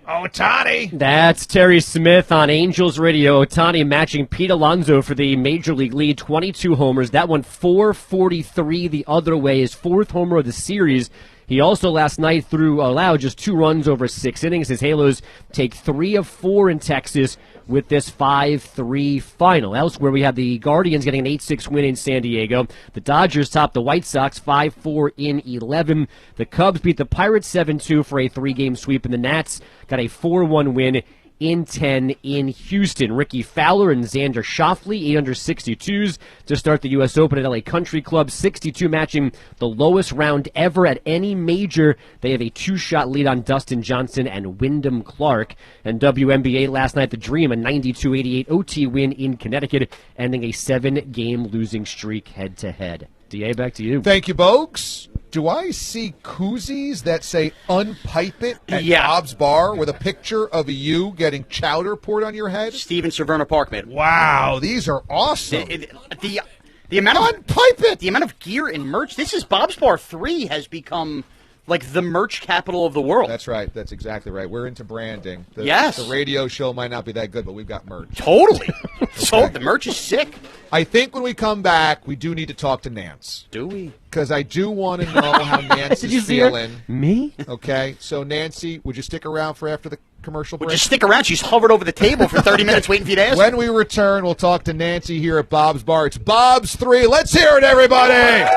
Ohtani. That's Terry Smith on Angels Radio. Ohtani matching Pete Alonso for the Major League lead, 22 homers. That one 443 the other way, his 4th homer of the series. He also last night allowed just 2 runs over 6 innings. His Halos take 3 of 4 in Texas with this 5-3 final. Elsewhere, we have the Guardians getting an 8-6 win in San Diego. The Dodgers top the White Sox 5-4 in 11. The Cubs beat the Pirates 7-2 for a 3-game sweep, and the Nats got a 4-1 win in 10 in Houston. Ricky Fowler and Xander Schauffele, 862s to start the U.S. Open at LA Country Club, 62 matching the lowest round ever at any major. They have a 2-shot lead on Dustin Johnson and Wyndham Clark. And WNBA last night, the Dream, a 92-88 OT win in Connecticut, ending a 7-game losing streak head-to-head. DA, back to you. Thank you, Bogues. Do I see koozies that say unpipe it at Bob's Bar with a picture of you getting chowder poured on your head? Steven Cerverna Park, man. Wow, these are awesome. The amount of unpipe it. The amount of gear and merch. This is Bob's Bar 3 has become like the merch capital of the world. That's right. That's exactly right. We're into branding. Yes. The radio show might not be that good, but we've got merch. Totally. So the merch is sick. I think when we come back, we do need to talk to Nance. Do we? Because I do want to know how Nance Did you is see her? feeling. Me? Okay. So, Nancy, would you stick around for after the commercial break? Just stick around. She's hovered over the table for 30 minutes waiting for you to ask. When we return, we'll talk to Nancy here at Bob's Bar. It's Bob's 3. Let's hear it, everybody!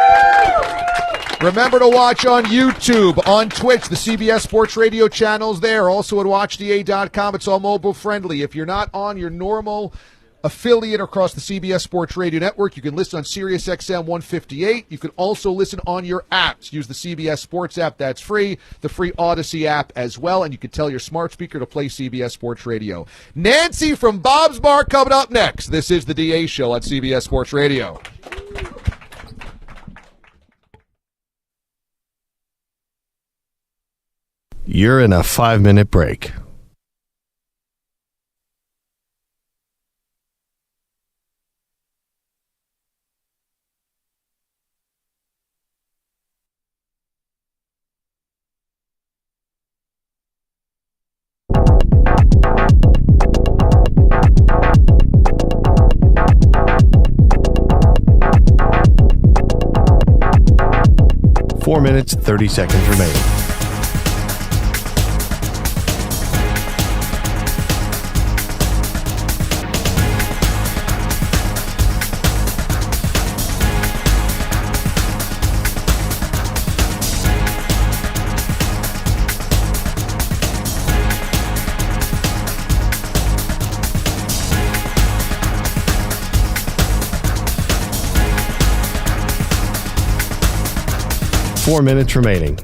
Remember to watch on YouTube, on Twitch, the CBS Sports Radio channels there. Also at WatchDA.com. It's all mobile friendly. If you're not on your normal affiliate across the CBS Sports Radio network, you can listen on Sirius XM 158. You can also listen on your apps. Use the CBS Sports app. That's free. The free Odyssey app as well. And you can tell your smart speaker to play CBS Sports Radio. Nancy from Bob's Bar coming up next. This is the DA Show on CBS Sports Radio. You're in a 5-minute break. Four minutes, 30 seconds remaining. Four minutes remaining.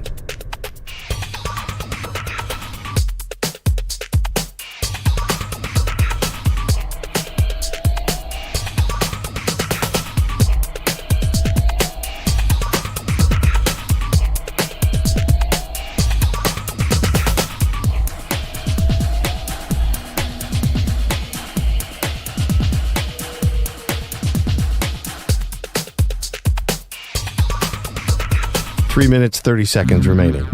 Three minutes, 30 seconds remaining.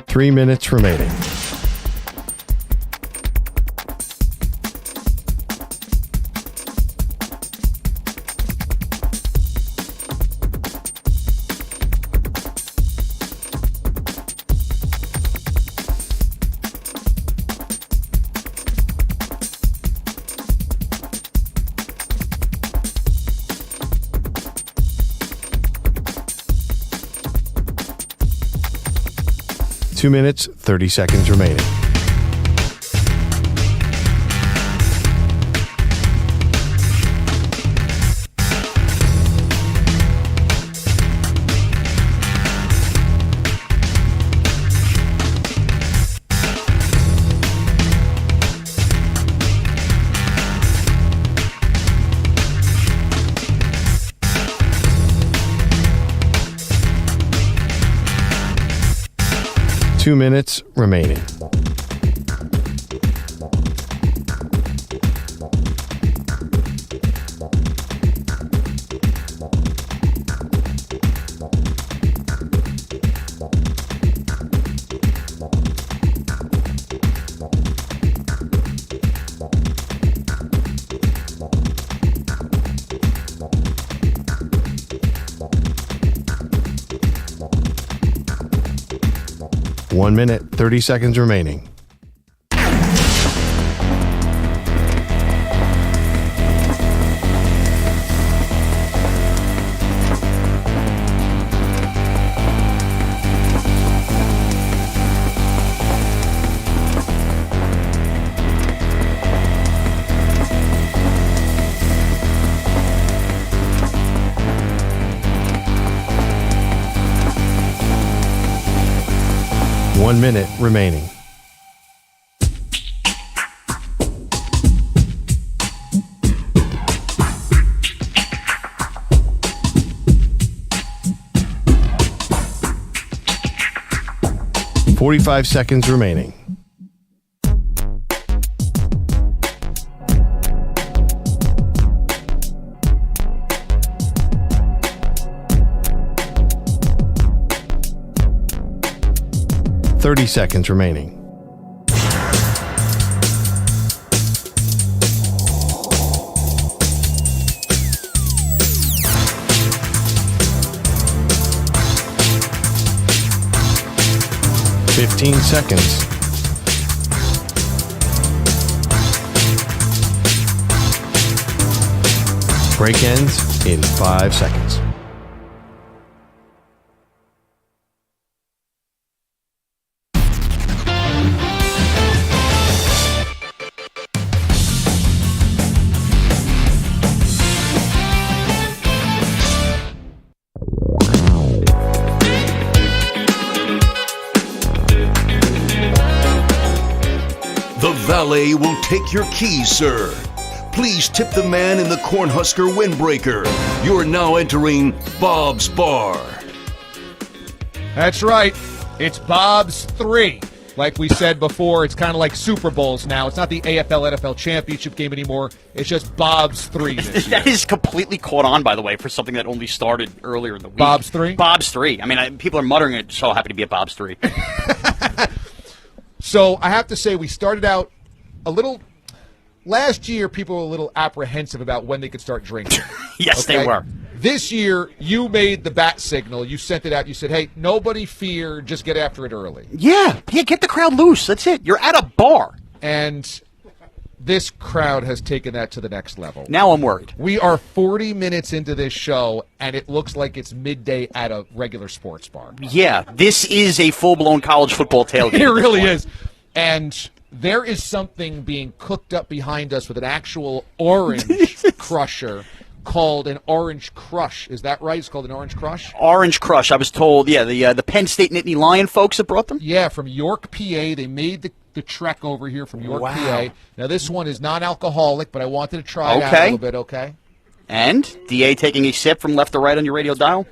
Three minutes remaining. 2 minutes, 30 seconds remaining. Two minutes remaining. One minute, 30 seconds remaining. One minute remaining. .45 seconds remaining. .30 seconds remaining. .15 seconds. Break ends in 5 seconds. The valet will take your keys, sir. Please tip the man in the Cornhusker windbreaker. You're now entering Bob's Bar. That's right. It's Bob's 3. Like we said before, it's kind of like Super Bowls now. It's not the AFL NFL championship game anymore. It's just Bob's 3 this year. That is completely caught on, by the way, for something that only started earlier in the week. Bob's 3? Bob's 3. I mean, people are muttering it, so happy to be at Bob's 3. So I have to say, we started out a little. Last year, people were a little apprehensive about when they could start drinking. Yes, they were. This year, you made the bat signal. You sent it out. You said, hey, nobody fear. Just get after it early. Yeah, get the crowd loose. That's it. You're at a bar. And this crowd has taken that to the next level. Now I'm worried. We are 40 minutes into this show, and it looks like it's midday at a regular sports bar. Yeah, this is a full-blown college football tailgate. It really is. And there is something being cooked up behind us with an actual orange crusher called an Orange Crush. Is that right? It's called an Orange Crush? Orange Crush. I was told, yeah, the Penn State Nittany Lion folks that brought them? Yeah, from York, PA. They made the trek over here from York, PA. Now, this one is non-alcoholic, but I wanted to try it out a little bit, okay? And? DA taking a sip from left to right on your radio dial?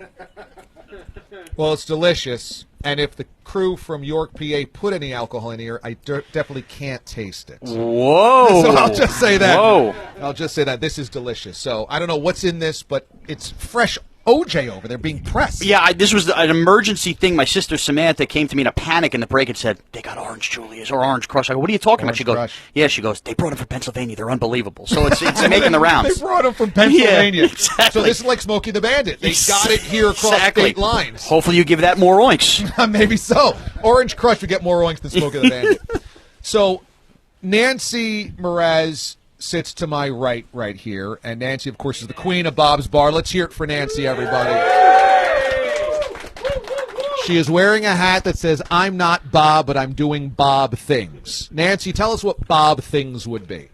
Well, it's delicious. And if the crew from York, PA put any alcohol in here, I definitely can't taste it. Whoa. So I'll just say that. Whoa. I'll just say that. This is delicious. So I don't know what's in this, but it's fresh OJ over there being pressed. Yeah, this was an emergency thing. My sister Samantha came to me in a panic in the break and said, they got Orange Julius or Orange Crush. I go, what are you talking about? She goes, she goes, they brought them from Pennsylvania. They're unbelievable. So it's making the rounds. They brought them from Pennsylvania. Yeah, exactly. So this is like Smokey the Bandit. They got it here across state lines. Hopefully you give that more oinks. Maybe so. Orange Crush would get more oinks than Smokey the Bandit. So Nancy Mraz sits to my right here, and Nancy, of course, is the queen of Bob's Bar. Let's hear it for Nancy, everybody. She is wearing a hat that says, "I'm not Bob, but I'm doing Bob things." Nancy, tell us what Bob things would be.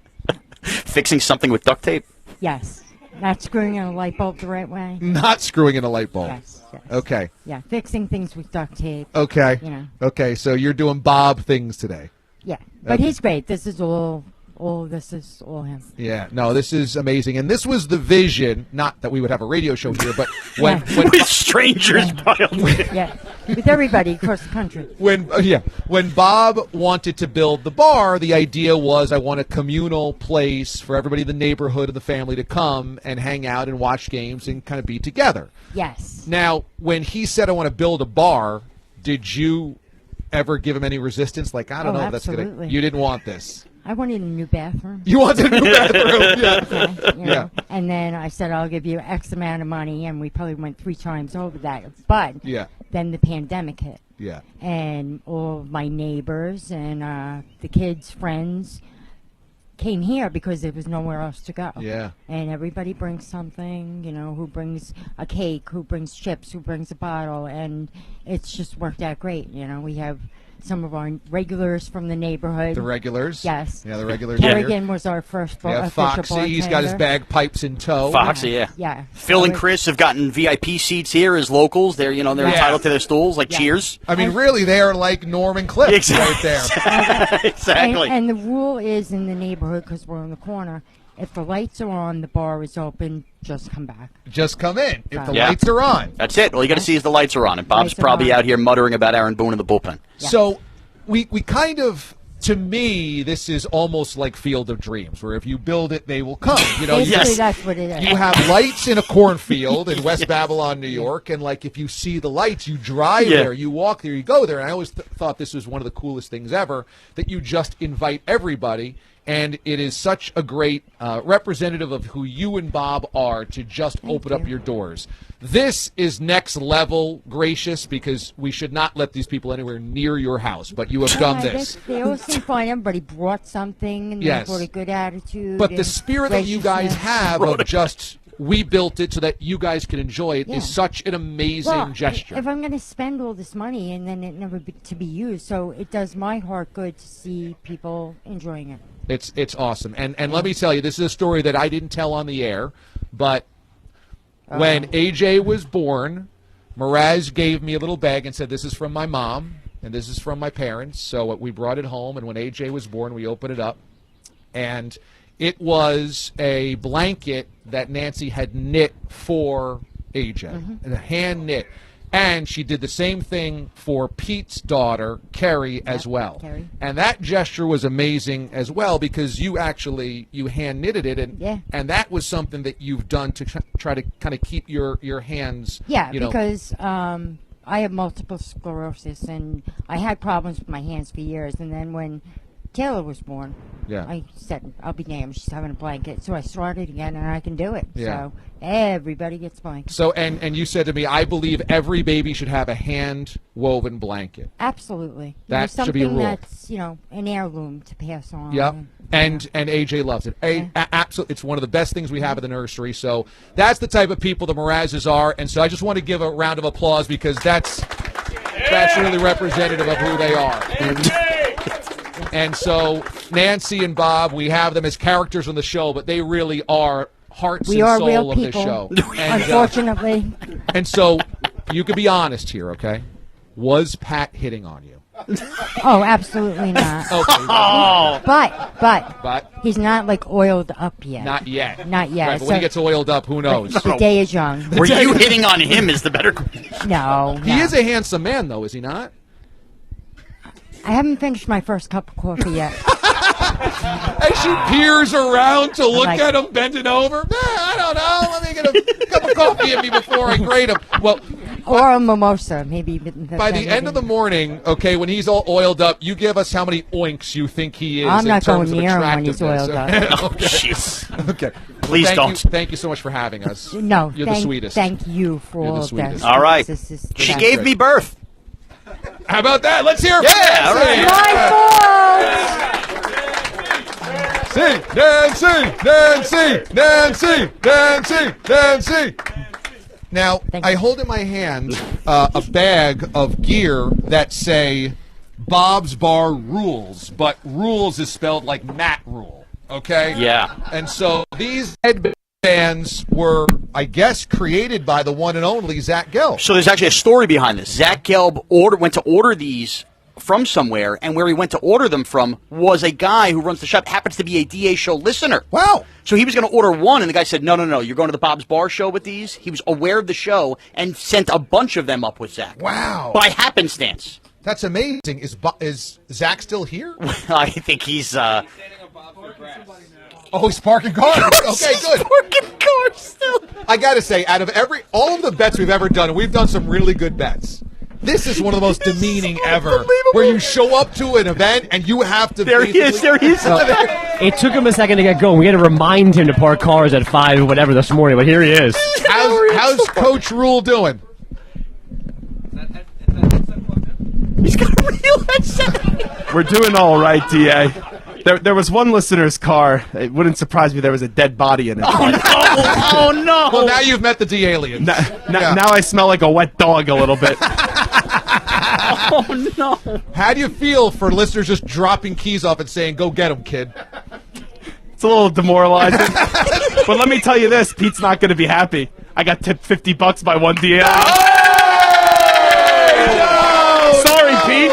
Fixing something with duct tape? Yes. Not screwing in a light bulb the right way. Not screwing in a light bulb. Yes. Okay. Yeah, fixing things with duct tape. Okay. You know. Okay, so you're doing Bob things today. Yeah, but he's great. This is all him. Yeah, no, this is amazing. And this was the vision, not that we would have a radio show here, but when with strangers piled in. Yeah, with everybody across the country. When Bob wanted to build the bar, the idea was I want a communal place for everybody in the neighborhood and the family to come and hang out and watch games and kind of be together. Yes. Now, when he said I want to build a bar, did you ever give him any resistance? Like, I don't know if that's absolutely. going to... You didn't want this. I wanted a new bathroom. You wanted a new bathroom, yeah. Okay, you know? And then I said, I'll give you X amount of money, and we probably went 3 times over that. But then the pandemic hit. Yeah. And all of my neighbors and the kids' friends came here because there was nowhere else to go. Yeah. And everybody brings something, you know, who brings a cake, who brings chips, who brings a bottle, and it's just worked out great. You know, we have some of our regulars from the neighborhood. The regulars? Yes. Yeah, the regulars. Kerrigan was our first official bartender. Foxy, he's got his bagpipes in tow. Foxy, yeah. Yeah. Phil and Chris have gotten VIP seats here as locals. They're, they're entitled to their stools, like Cheers. I mean, really, they are like Norm and Cliff right there. Exactly. And the rule is in the neighborhood, because we're on the corner, if the lights are on, the bar is open, just come back. Just come in if the lights are on. That's it. All you got to see is the lights are on. And Bob's probably out here muttering about Aaron Boone in the bullpen. Yeah. So we kind of, to me, this is almost like Field of Dreams, where if you build it, they will come. You know, Basically, that's what it is. You have lights in a cornfield in West Babylon, New York, and like if you see the lights, you drive there, you walk there, you go there. And I always thought this was one of the coolest things ever, that you just invite everybody. And it is such a great representative of who you and Bob are to just open up your doors. This is next level gracious, because we should not let these people anywhere near your house, but you have done this. They always seem fine. Everybody brought something, and they brought a good attitude. But the spirit that you guys have of just, we built it so that you guys can enjoy it is such an amazing gesture. If I'm going to spend all this money and then it never to be used, so it does my heart good to see people enjoying it. It's awesome. And let me tell you, this is a story that I didn't tell on the air, but when AJ was born, Mraz gave me a little bag and said, this is from my mom and this is from my parents. So we brought it home, and when AJ was born, we opened it up. And it was a blanket that Nancy had knit for AJ, and hand knit. And she did the same thing for Pete's daughter, Carrie, as well. Carrie. And that gesture was amazing as well, because you hand knitted it, and that was something that you've done to try to kind of keep your hands. Yeah, because I have multiple sclerosis, and I had problems with my hands for years. And then when Taylor was born, I said, I'll be damned, she's having a blanket. So I started again, and I can do it. Yeah. So everybody gets blankets. So, and you said to me, I believe every baby should have a hand-woven blanket. Absolutely. That should be a rule. Something that's, an heirloom to pass on. Yep. And AJ loves it. Absolutely, it's one of the best things we have at the nursery. So that's the type of people the Mrazes are. And so I just want to give a round of applause, because that's really representative of who they are. And so Nancy and Bob, we have them as characters on the show, but they really are hearts and soul of the show. And, unfortunately. And so you could be honest here, okay? Was Pat hitting on you? Oh, absolutely not. Okay. But he's not oiled up yet. Not yet. Not yet. Right, but when he gets oiled up, who knows? The day is young. Were you hitting on him is the better question. No. He is a handsome man, though, is he not? I haven't finished my first cup of coffee yet. As she peers around to look at him bending over, I don't know. Let me get a cup of coffee in me before I grade him. Well, or a mimosa, maybe. By the end of the morning, okay, when he's all oiled up, you give us how many oinks you think he is. I'm not in terms going of near him when he's oiled up. Okay. Jeez. Okay. Please don't. Thank you so much for having us. No, you're the sweetest. Thank you for You're the all of sweetest. this. All right. She gave me birth. How about that? Let's hear it. Yeah, all right. My fault. Nancy. Now, I hold in my hand a bag of gear that say Bob's Bar Rules, but rules is spelled like Matt Rule, okay? Yeah. And so these headbands were, I guess, created by the one and only Zach Gelb. So there's actually a story behind this. Zach Gelb went to order these from somewhere, and where he went to order them from was a guy who runs the shop, happens to be a DA show listener. Wow. So he was going to order one, and the guy said, no, you're going to the Bob's Bar show with these? He was aware of the show and sent a bunch of them up with Zach. Wow. By happenstance. That's amazing. Is Zach still here? I think he's... Oh, he's parking cars. Okay, good. Parking cars still. I got to say, out of all of the bets we've ever done, and we've done some really good bets, this is one of the most demeaning ever, where you show up to an event and you have to... There he is. It took him a second to get going. We had to remind him to park cars at 5 whatever this morning, but here he is. How's Coach Rule doing? He's got a real headset. We're doing all right, DA. There was one listener's car. It wouldn't surprise me there was a dead body in it. Oh, no. Well, now you've met the aliens. Now I smell like a wet dog a little bit. Oh, no. How do you feel for listeners just dropping keys off and saying, go get them, kid? It's a little demoralizing. But let me tell you this, Pete's not going to be happy. I got tipped $50 by one DA. Sorry, Pete.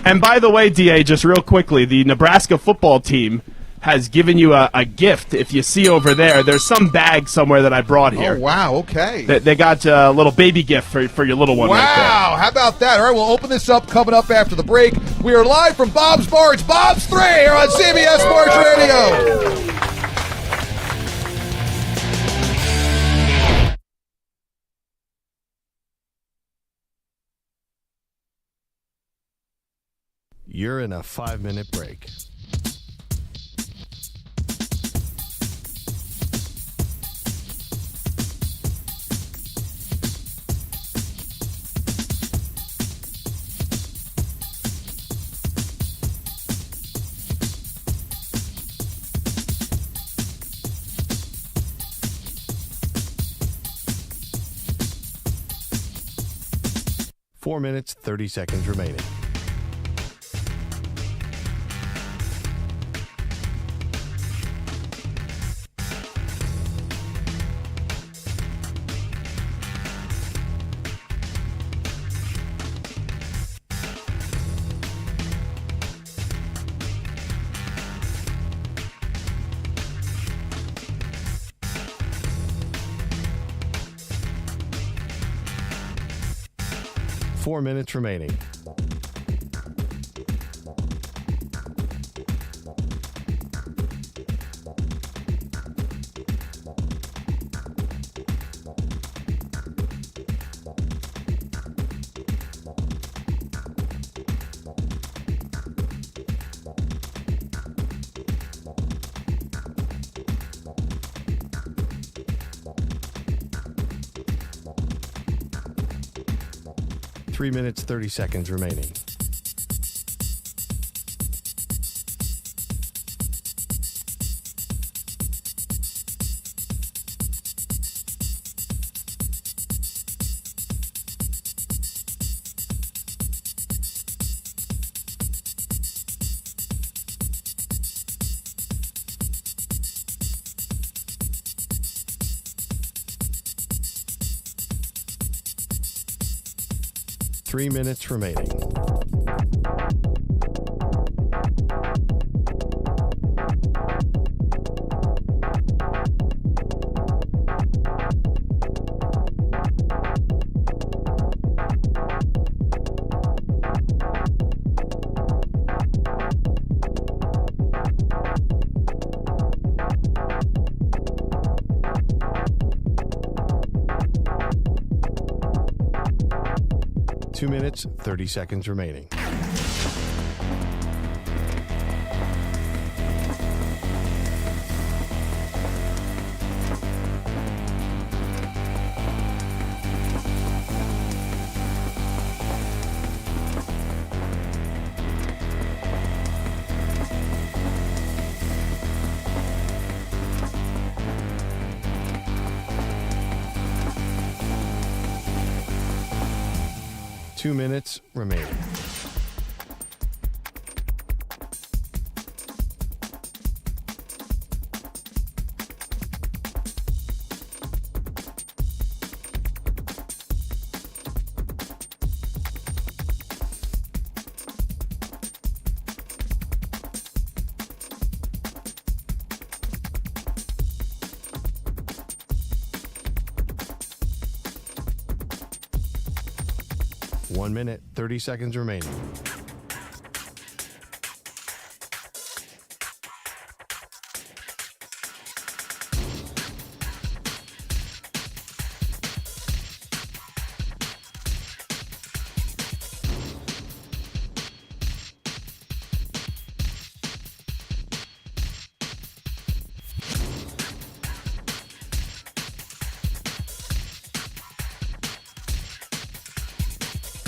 And by the way, DA, just real quickly, the Nebraska football team has given you a gift. If you see over there, there's some bag somewhere that I brought here. Oh, wow, okay. They got a little baby gift for your little one right there. Wow, how about that? All right, we'll open this up coming up after the break. We are live from Bob's Bar. It's Bob's 3 here on CBS Sports Radio. You're in a 5-minute break. Four minutes, 30 seconds remaining. Four minutes remaining. Three minutes, 30 seconds remaining. Three minutes remaining. Two minutes, 30 seconds remaining. 2 minutes remaining. One minute, 30 seconds remaining.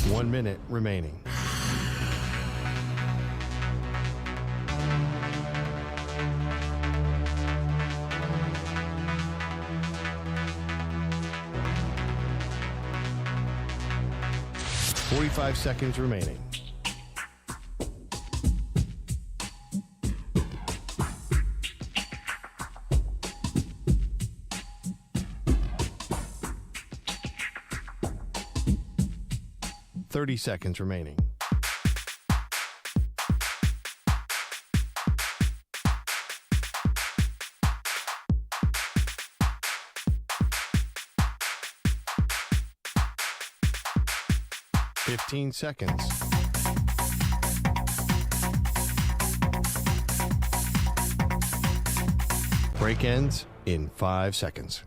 One minute remaining. $45 seconds remaining. $30 seconds remaining. $15 seconds. Break ends in 5 seconds.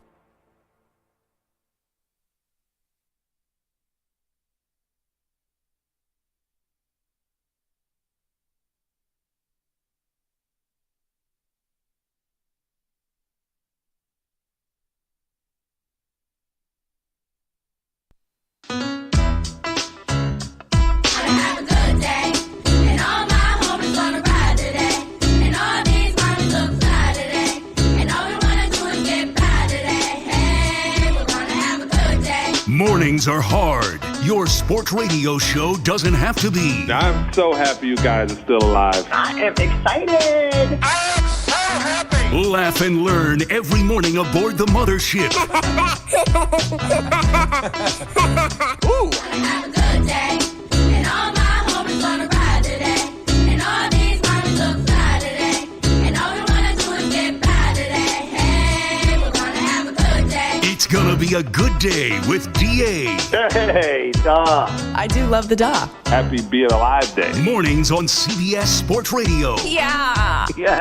Mornings are hard. Your sports radio show doesn't have to be. I'm so happy you guys are still alive. I am excited. I am so happy. Laugh and learn every morning aboard the mothership. Ooh. Have a good day. And all my homies gonna ride today. And all these mommies look fly today. And all we wanna do is get by today. Hey, we're gonna have a good day. It's gonna be a good day with DA. Hey, duh. I do love the duh. Happy being alive day. Mornings on CBS Sports Radio. Yeah. Yeah.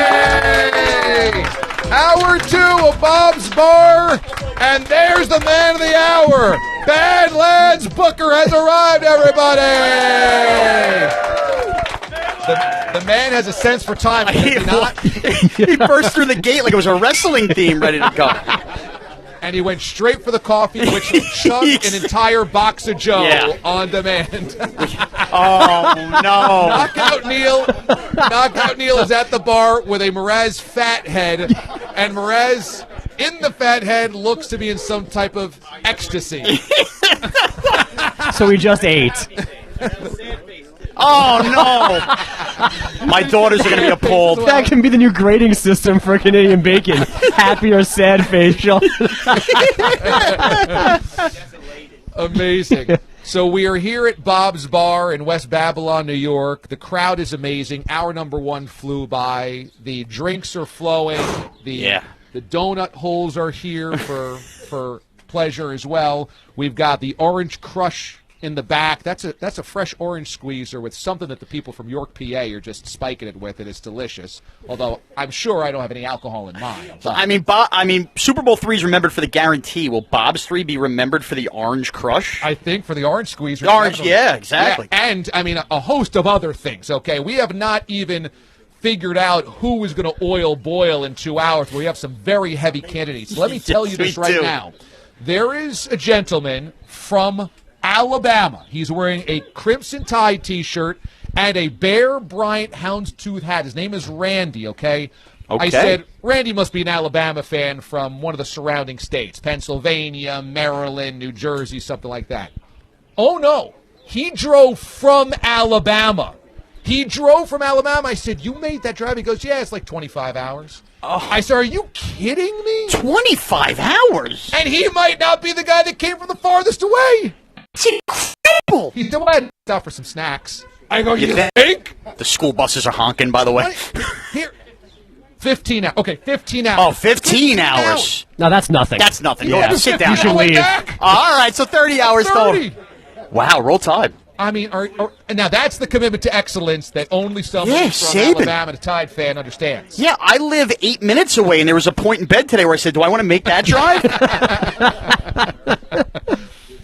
Hey! Hour 2 of Bob's Bar, and there's the man of the hour. Badlands Booker has arrived, everybody! The man has a sense for time. Does he not? He burst through the gate like it was a wrestling theme ready to go. And he went straight for the coffee, which chugged an entire box of Joe on demand. Oh, no. Knockout Neil is at the bar with a Mraz fat head, and Mraz, in the fat head, looks to be in some type of ecstasy. So he just ate. Oh, no. My daughters are going to be appalled. That can be the new grading system for Canadian bacon. Happy or sad facial. Amazing. So we are here at Bob's Bar in West Babylon, New York. The crowd is amazing. Hour number 1 flew by. The drinks are flowing. The donut holes are here for pleasure as well. We've got the Orange Crush in the back. That's a fresh orange squeezer with something that the people from York, PA are just spiking it with, and it's delicious. Although I'm sure I don't have any alcohol in mine. I mean, Super Bowl III is remembered for the guarantee. Will Bob's 3 be remembered for the Orange Crush? I think for the orange squeezer. The orange, yeah, exactly. Yeah, and I mean a host of other things. Okay, we have not even figured out who is going to oil boil in 2 hours. We have some very heavy candidates. Let me tell you this right now. There is a gentleman from Alabama. He's wearing a Crimson Tide t-shirt and a Bear Bryant houndstooth hat. His name is Randy, okay? Okay. I said, Randy must be an Alabama fan from one of the surrounding states, Pennsylvania, Maryland, New Jersey, something like that. Oh, no. He drove from Alabama. I said, you made that drive? He goes, yeah, it's like 25 hours. Oh. I said, are you kidding me? 25 hours? And he might not be the guy that came from the farthest away. It's incredible. He still had out for some snacks. I go, you think? The school buses are honking, by the way. Here. 15 hours. Okay, 15 hours. Oh, 15 hours. No, that's nothing. That's nothing. Yeah. Go sit down. You should leave. All right, so 30 hours 30. total. Wow, roll Tide. I mean, now that's the commitment to excellence that only someone from Alabama, a Tide fan, understands. Yeah, I live 8 minutes away, and there was a point in bed today where I said, do I want to make that drive?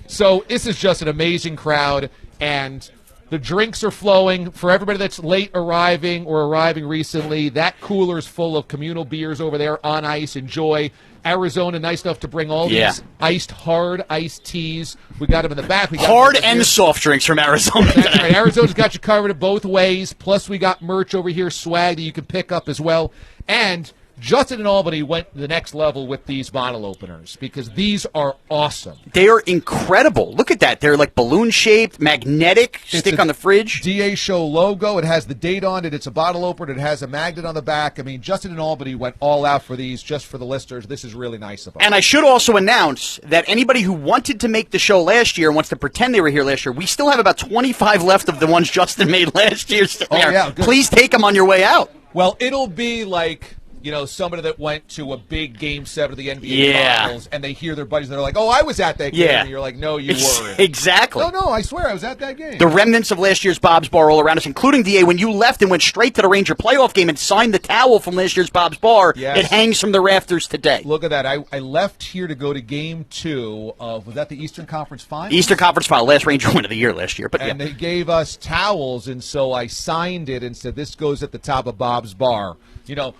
So this is just an amazing crowd, and the drinks are flowing. For everybody that's late arriving or arriving recently, that cooler is full of communal beers over there on ice. Enjoy. Arizona, nice enough to bring all these hard iced teas. We got them in the back. We got hard and soft drinks from Arizona. That's right. Arizona's got you covered both ways. Plus, we got merch over here, swag that you can pick up as well. And Justin and Albany went to the next level with these bottle openers because these are awesome. They are incredible. Look at that. They're like balloon-shaped, magnetic, stick on the fridge. DA Show logo. It has the date on it. It's a bottle opener. It has a magnet on the back. I mean, Justin and Albany went all out for these just for the listeners. This is really nice of them. And I should also announce that anybody who wanted to make the show last year and wants to pretend they were here last year, we still have about 25 left of the ones Justin made last year. Yeah, good. Please take them on your way out. Well, it'll be like, you know, somebody that went to a big Game 7 of the NBA Finals, and they hear their buddies, and they're like, oh, I was at that game. Yeah. And you're like, no, you weren't. Exactly. No, I swear I was at that game. The remnants of last year's Bob's Bar all around us, including DA, when you left and went straight to the Ranger playoff game and signed the towel from last year's Bob's Bar, it hangs from the rafters today. Look at that. I left here to go to Game 2 of, was that the Eastern Conference Final? Eastern Conference Final, last Ranger win of the year last year. But and they gave us towels, and so I signed it and said, this goes at the top of Bob's Bar. You know,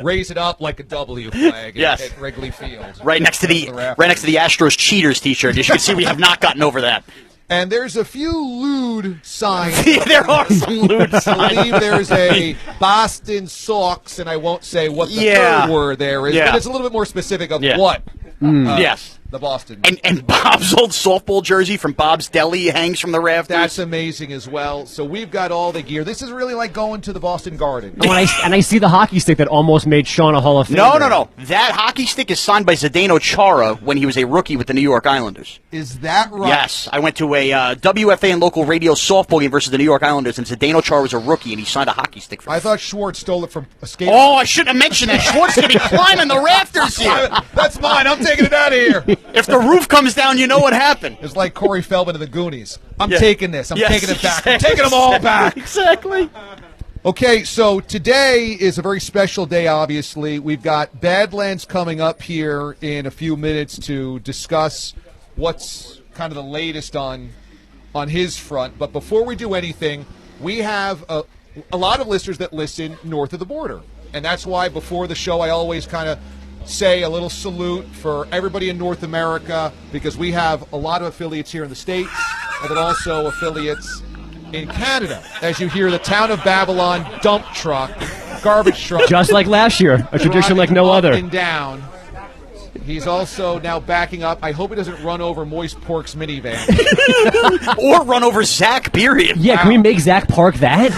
raise it up like a W flag at Wrigley Field. Right next to the Astros Cheaters T-shirt. As you can see, we have not gotten over that. And there's a few lewd signs. There are some lewd signs. I believe there's a Boston Sox, and I won't say what the third word there is, but it's a little bit more specific of what. Yes. The Boston. And Bob's old softball jersey from Bob's Deli hangs from the rafters. That's amazing as well. So we've got all the gear. This is really like going to the Boston Garden. Oh, and I see the hockey stick that almost made Sean a Hall of Famer. No. That hockey stick is signed by Zdeno Chara when he was a rookie with the New York Islanders. Is that right? Yes. I went to a WFA and local radio softball game versus the New York Islanders, and Zdeno Chara was a rookie, and he signed a hockey stick for me. I thought Schwartz stole it from a skate. Oh, I shouldn't have mentioned that. Schwartz going to be climbing the rafters here. That's mine. I'm taking it out of here. If the roof comes down, you know what happened. It's like Corey Feldman of the Goonies. I'm taking this. I'm taking it back. Exactly. I'm taking them all back. Exactly. Okay, so today is a very special day, obviously. We've got Badlands coming up here in a few minutes to discuss what's kind of the latest on his front. But before we do anything, we have a lot of listeners that listen north of the border. And that's why before the show I always kind of say a little salute for everybody in North America, because we have a lot of affiliates here in the States and then also affiliates in Canada. As you hear the Town of Babylon dump truck, garbage truck. Just like last year, a tradition like no other. Up and down. He's also now backing up. I hope he doesn't run over Moist Pork's minivan. Or run over Zach, period. Yeah, can we make Zach park that?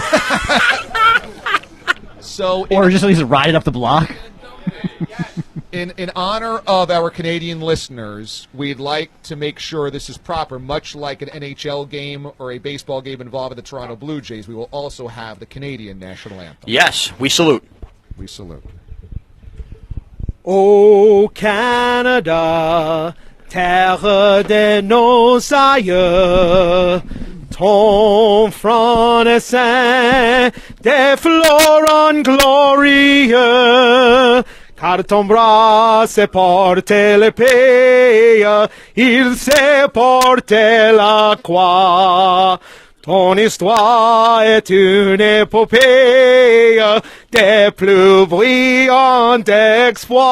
Or just at least ride it up the block? In honor of our Canadian listeners, we'd like to make sure this is proper, much like an NHL game or a baseball game involving the Toronto Blue Jays. We will also have the Canadian national anthem. Yes, we salute. We salute. Ô Canada, terre de nos aïeux, ton front est saint, des florons glorieux, car ton bras s'est porté l'épée, il s'est porté la croix. Ton histoire est une épopée des plus brillants exploits.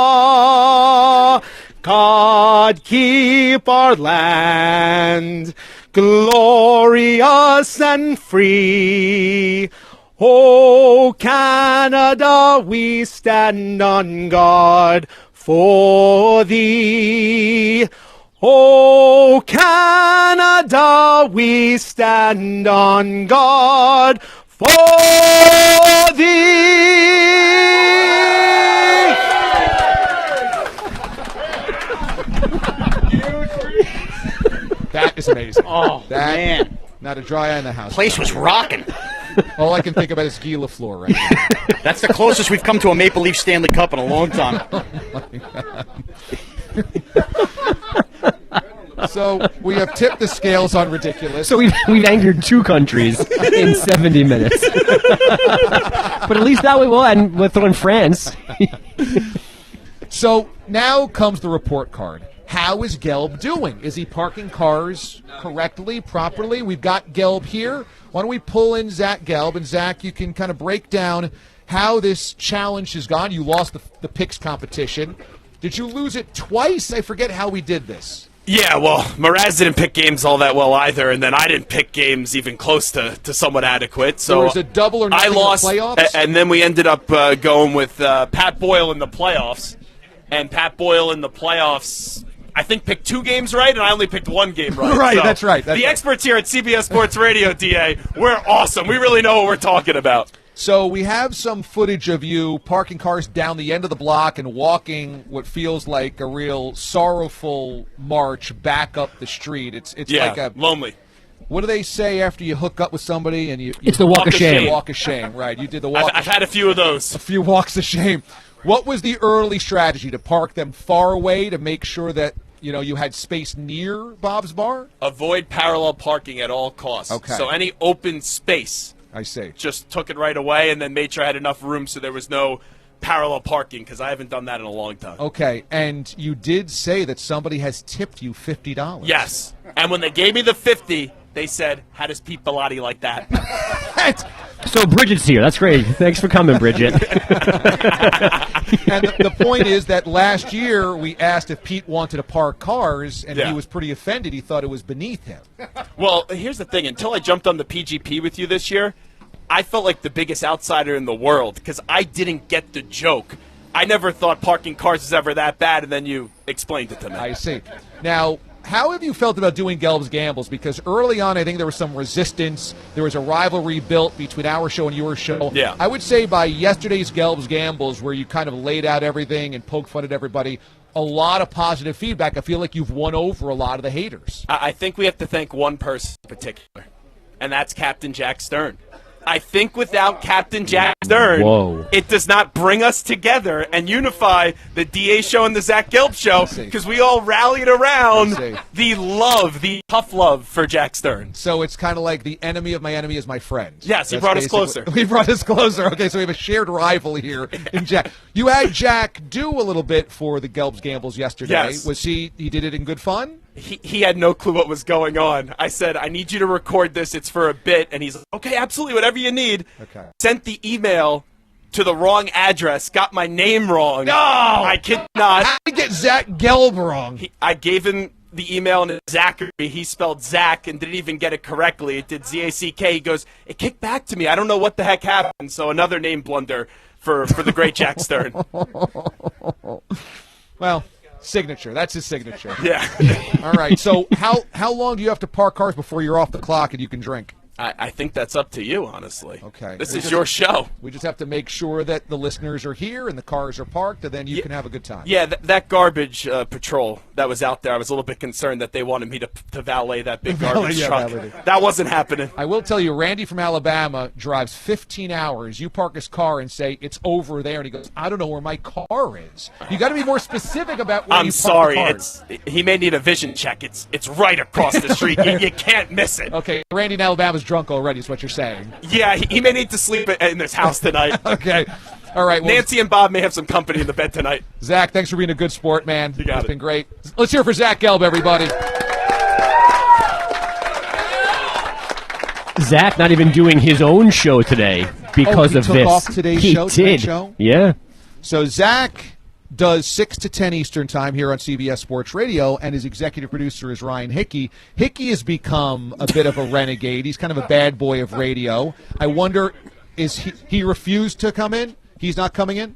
God keep our land glorious and free. Oh, Canada, we stand on guard for thee. Oh, Canada, we stand on guard for thee. That is amazing. Oh, man. Not a dry eye in the house. Place was rocking. All I can think about is Guy Lafleur right now. That's the closest we've come to a Maple Leaf Stanley Cup in a long time. So we have tipped the scales on ridiculous. So we've angered two countries in 70 minutes. But at least that way we'll end with on France. So now comes the report card. How is Gelb doing? Is he parking cars correctly, properly? We've got Gelb here. Why don't we pull in Zach Gelb? And Zach, you can kind of break down how this challenge has gone. You lost the picks competition. Did you lose it twice? I forget how we did this. Yeah, well, Mraz didn't pick games all that well either, and then I didn't pick games even close to somewhat adequate. So there was a double or nothing I lost, in the playoffs? And then we ended up going with Pat Boyle in the playoffs. And Pat Boyle in the playoffs, I think, picked 2 games right, and I only picked 1 game right. Right, So that's right. The experts here at CBS Sports Radio, DA, we're awesome. We really know what we're talking about. So we have some footage of you parking cars down the end of the block and walking what feels like a real sorrowful march back up the street. It's like a lonely. What do they say after you hook up with somebody and you It's the walk of shame. Walk of shame, right? You did the walk. I've had a few of those. A few walks of shame. What was the early strategy to park them far away to make sure that you had space near Bob's Bar? Avoid parallel parking at all costs. Okay. So any open space, I see, just took it right away and then made sure I had enough room so there was no parallel parking because I haven't done that in a long time. Okay, and you did say that somebody has tipped you $50. Yes, and when they gave me the 50, they said, "How does Pete Bellotti like that?" So Bridget's here. That's great. Thanks for coming, Bridget. And the point is that last year we asked if Pete wanted to park cars, and he was pretty offended. He thought it was beneath him. Well, here's the thing. Until I jumped on the PGP with you this year, I felt like the biggest outsider in the world because I didn't get the joke. I never thought parking cars was ever that bad, and then you explained it to me. I see. Now, how have you felt about doing Gelb's Gambles? Because early on, I think there was some resistance. There was a rivalry built between our show and your show. Yeah. I would say by yesterday's Gelb's Gambles, where you kind of laid out everything and poked fun at everybody, a lot of positive feedback. I feel like you've won over a lot of the haters. I think we have to thank one person in particular, and that's Captain Jack Stern. I think without Captain Jack Stern, it does not bring us together and unify the DA show and the Zach Gelb show because we all rallied around the tough love for Jack Stern. So it's kind of like the enemy of my enemy is my friend. Yes, he brought us closer. He brought us closer. Okay, so we have a shared rival here in Jack. You had Jack do a little bit for the Gelb's Gambles yesterday. Yes. Was he did it in good fun? He had no clue what was going on. I said, I need you to record this. It's for a bit. And he's like, okay, absolutely, whatever you need. Okay. Sent the email to the wrong address, got my name wrong. No! I kid not. How did you get Zach Gelb wrong? I gave him the email in Zachary. He spelled Zach and didn't even get it correctly. It did Z-A-C-K. He goes, it kicked back to me. I don't know what the heck happened. So another name blunder for the great Jack Stern. Well, signature. That's his signature. Yeah. All right. So how long do you have to park cars before you're off the clock and you can drink? I think that's up to you, honestly. Okay. This is your show. We just have to make sure that the listeners are here and the cars are parked, and then you can have a good time. Yeah, that garbage patrol that was out there, I was a little bit concerned that they wanted me to valet that big garbage truck. That wasn't happening. I will tell you, Randy from Alabama drives 15 hours. You park his car and say, it's over there, and he goes, I don't know where my car is. You got to be more specific about where you park the cars. He may need a vision check. It's right across the street. You can't miss it. Okay, Randy in Alabama's drunk already is what you're saying. Yeah, he may need to sleep in this house tonight. Okay. All right. Well, Nancy and Bob may have some company in the bed tonight. Zach, thanks for being a good sport, man. You got It's been great. Let's hear it for Zach Gelb, everybody. Zach not even doing his own show today because he of took this. Off today's he show, did. Show? Yeah. So Zach does 6 to 10 Eastern time here on CBS Sports Radio, and his executive producer is Ryan Hickey. Hickey has become a bit of a renegade. He's kind of a bad boy of radio. I wonder, is he refused to come in? He's not coming in?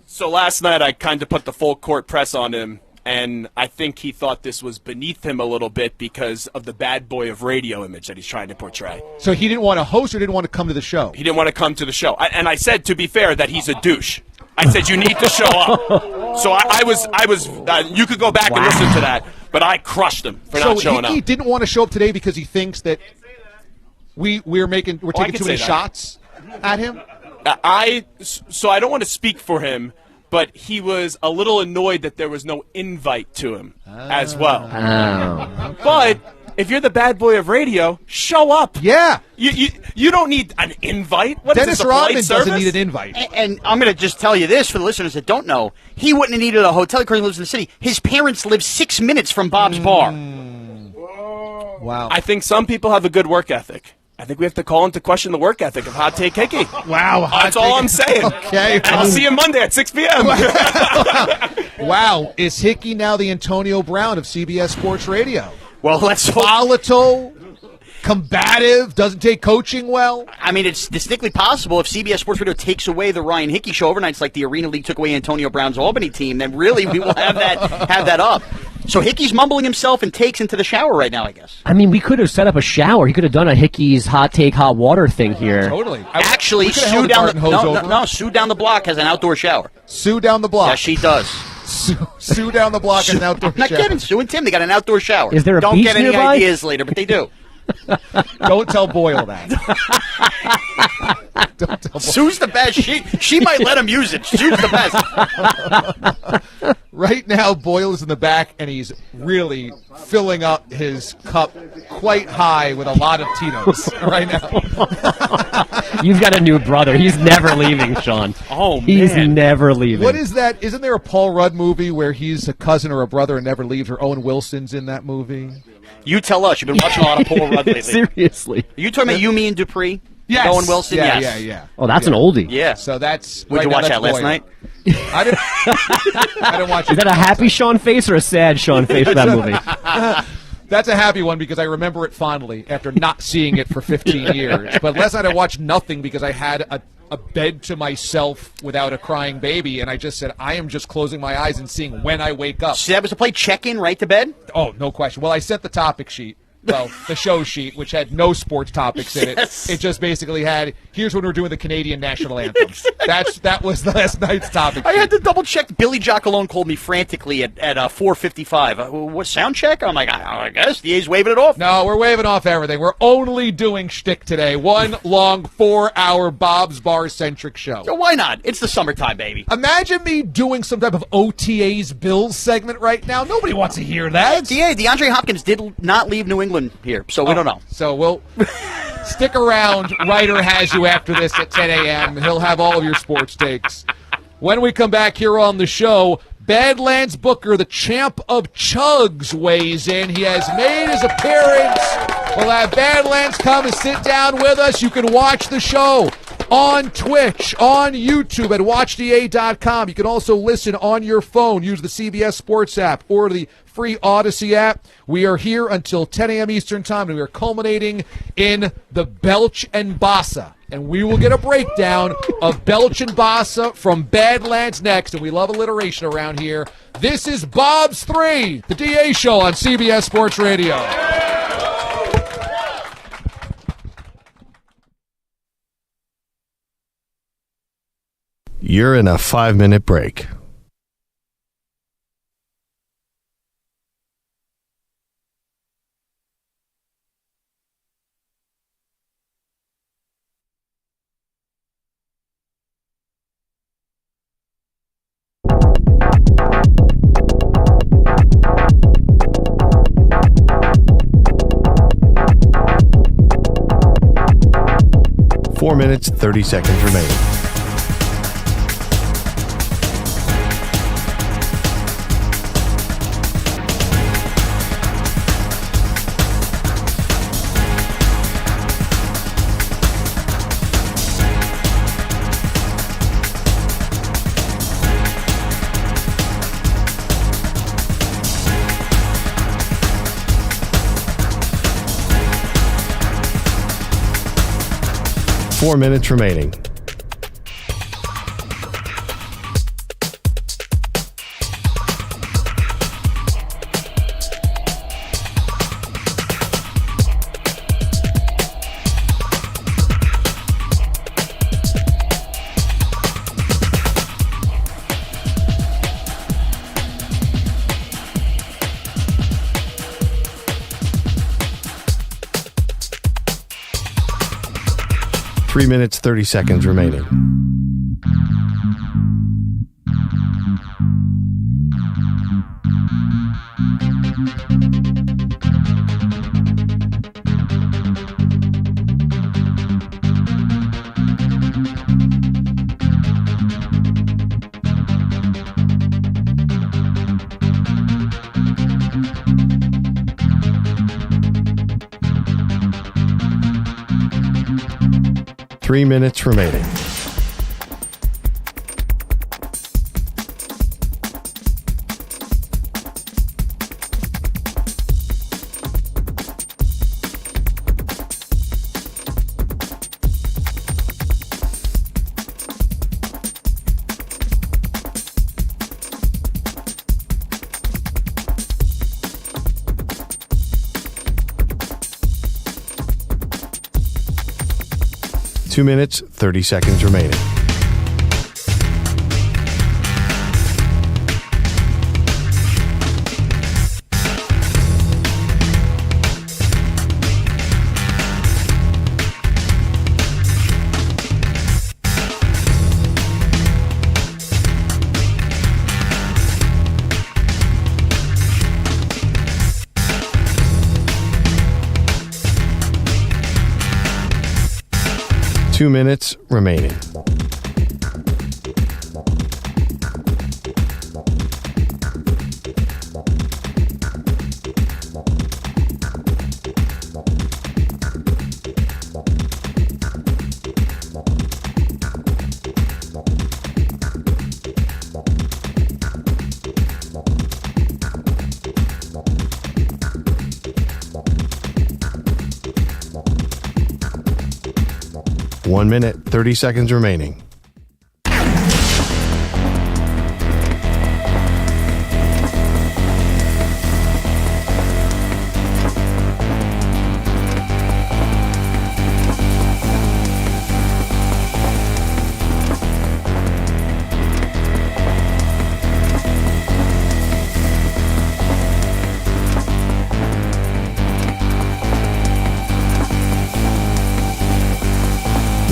So last night I kind of put the full court press on him, and I think he thought this was beneath him a little bit because of the bad boy of radio image that he's trying to portray. So he didn't want to host or didn't want to come to the show? He didn't want to come to the show. And I said, to be fair, that he's a douche. I said, you need to show up. So I was. You could go back and listen to that, but I crushed him for not showing up. So he didn't want to show up today because he thinks that we're taking too many shots at him? So I don't want to speak for him, but he was a little annoyed that there was no invite to him as well. Oh. But if you're the bad boy of radio, show up. Yeah. You don't need an invite. What Dennis is this, Rodman service? doesn't need an invite. And I'm going to just tell you this for the listeners that don't know. He wouldn't have needed a hotel because he lives in the city. His parents live 6 minutes from Bob's Bar. Wow. I think some people have a good work ethic. I think we have to call into question the work ethic of Hot Take Hickey. Wow. That's all I'm saying. Okay. And I'll see you Monday at 6 p.m. Wow. Is Hickey now the Antonio Brown of CBS Sports Radio? Well, let's volatile, combative, doesn't take coaching well. I mean, it's distinctly possible if CBS Sports Radio takes away the Ryan Hickey show overnights like the Arena League took away Antonio Brown's Albany team, then really we will have that up. So Hickey's mumbling himself and takes into the shower right now, I guess. I mean, we could have set up a shower. He could have done a Hickey's hot take, hot water thing here. Totally. Actually, Sue down the block has an outdoor shower. Sue down the block. Yeah, she does. Sue down the block has an outdoor shower. I'm not kidding. Sue and Tim, they got an outdoor shower. Is there a Don't beach get any nearby? ideas later, but they do. Don't tell Boyle that. Don't tell Boyle. Sue's the best. She might let him use it. Sue's the best. Right now, Boyle is in the back, and he's really filling up his cup quite high with a lot of Tito's right now. You've got a new brother. He's never leaving, Sean. Oh, He's man. never leaving. What is that? Isn't there a Paul Rudd movie where he's a cousin or a brother and never leaves, or Owen Wilson's in that movie? You tell us. You've been watching a lot of Paul Rudd lately. Seriously. Are you talking about You, Me, and Dupree? Yes. Owen Wilson? Yeah. Oh, that's an oldie. Yeah. So that's. Would right you now, watch that's that last Boyle. night? I didn't watch it. Is that a happy Sean face or a sad Sean face for that movie? That's a happy one because I remember it fondly after not seeing it for 15 years. But last night I watched nothing because I had a bed to myself without a crying baby, and I just said, I am just closing my eyes and seeing when I wake up. So that was to play check-in right to bed? Oh, no question. Well, I sent the topic sheet. Well, the show sheet, which had no sports topics in it. Yes. It just basically had, here's when we're doing the Canadian national anthem. Exactly. That was last night's topic I sheet. had to double check. Billy Jockalone called me frantically at 4:55. What sound check? I'm like, I guess the A's waving it off. No, we're waving off everything. We're only doing shtick today. One long 4-hour Bob's Bar-centric show. So why not? It's the summertime, baby. Imagine me doing some type of OTA's Bills segment right now. Nobody wants to hear that. DeAndre Hopkins did not leave New England here, so we don't know. So we'll stick around. Ryder has you after this at 10 a.m. He'll have all of your sports takes. When we come back here on the show, Badlands Booker, the champ of chugs, weighs in. He has made his appearance. We'll have Badlands come and sit down with us. You can watch the show on Twitch, on YouTube at watchda.com. You can also listen on your phone. Use the CBS Sports app or the free Odyssey app. We are here until 10 a.m. Eastern Time, and we are culminating in the Belch and Bassa. And we will get a breakdown of Belch and Bassa from Badlands next, and we love alliteration around here. This is Bob's 3, the DA Show on CBS Sports Radio. You're in a 5-minute break. Four minutes, 30 seconds remaining. 4 minutes remaining. Three minutes, 30 seconds remaining. Three minutes remaining. Two minutes, 30 seconds remaining. Two minutes remaining. One minute, 30 seconds remaining.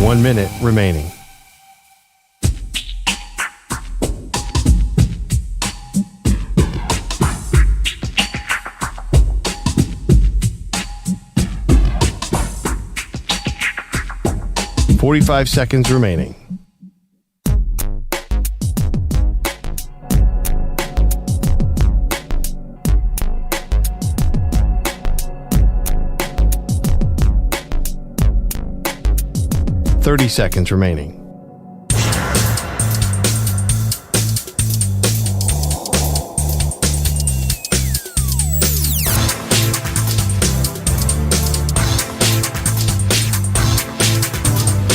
One minute remaining. .45 seconds remaining. .30 seconds remaining.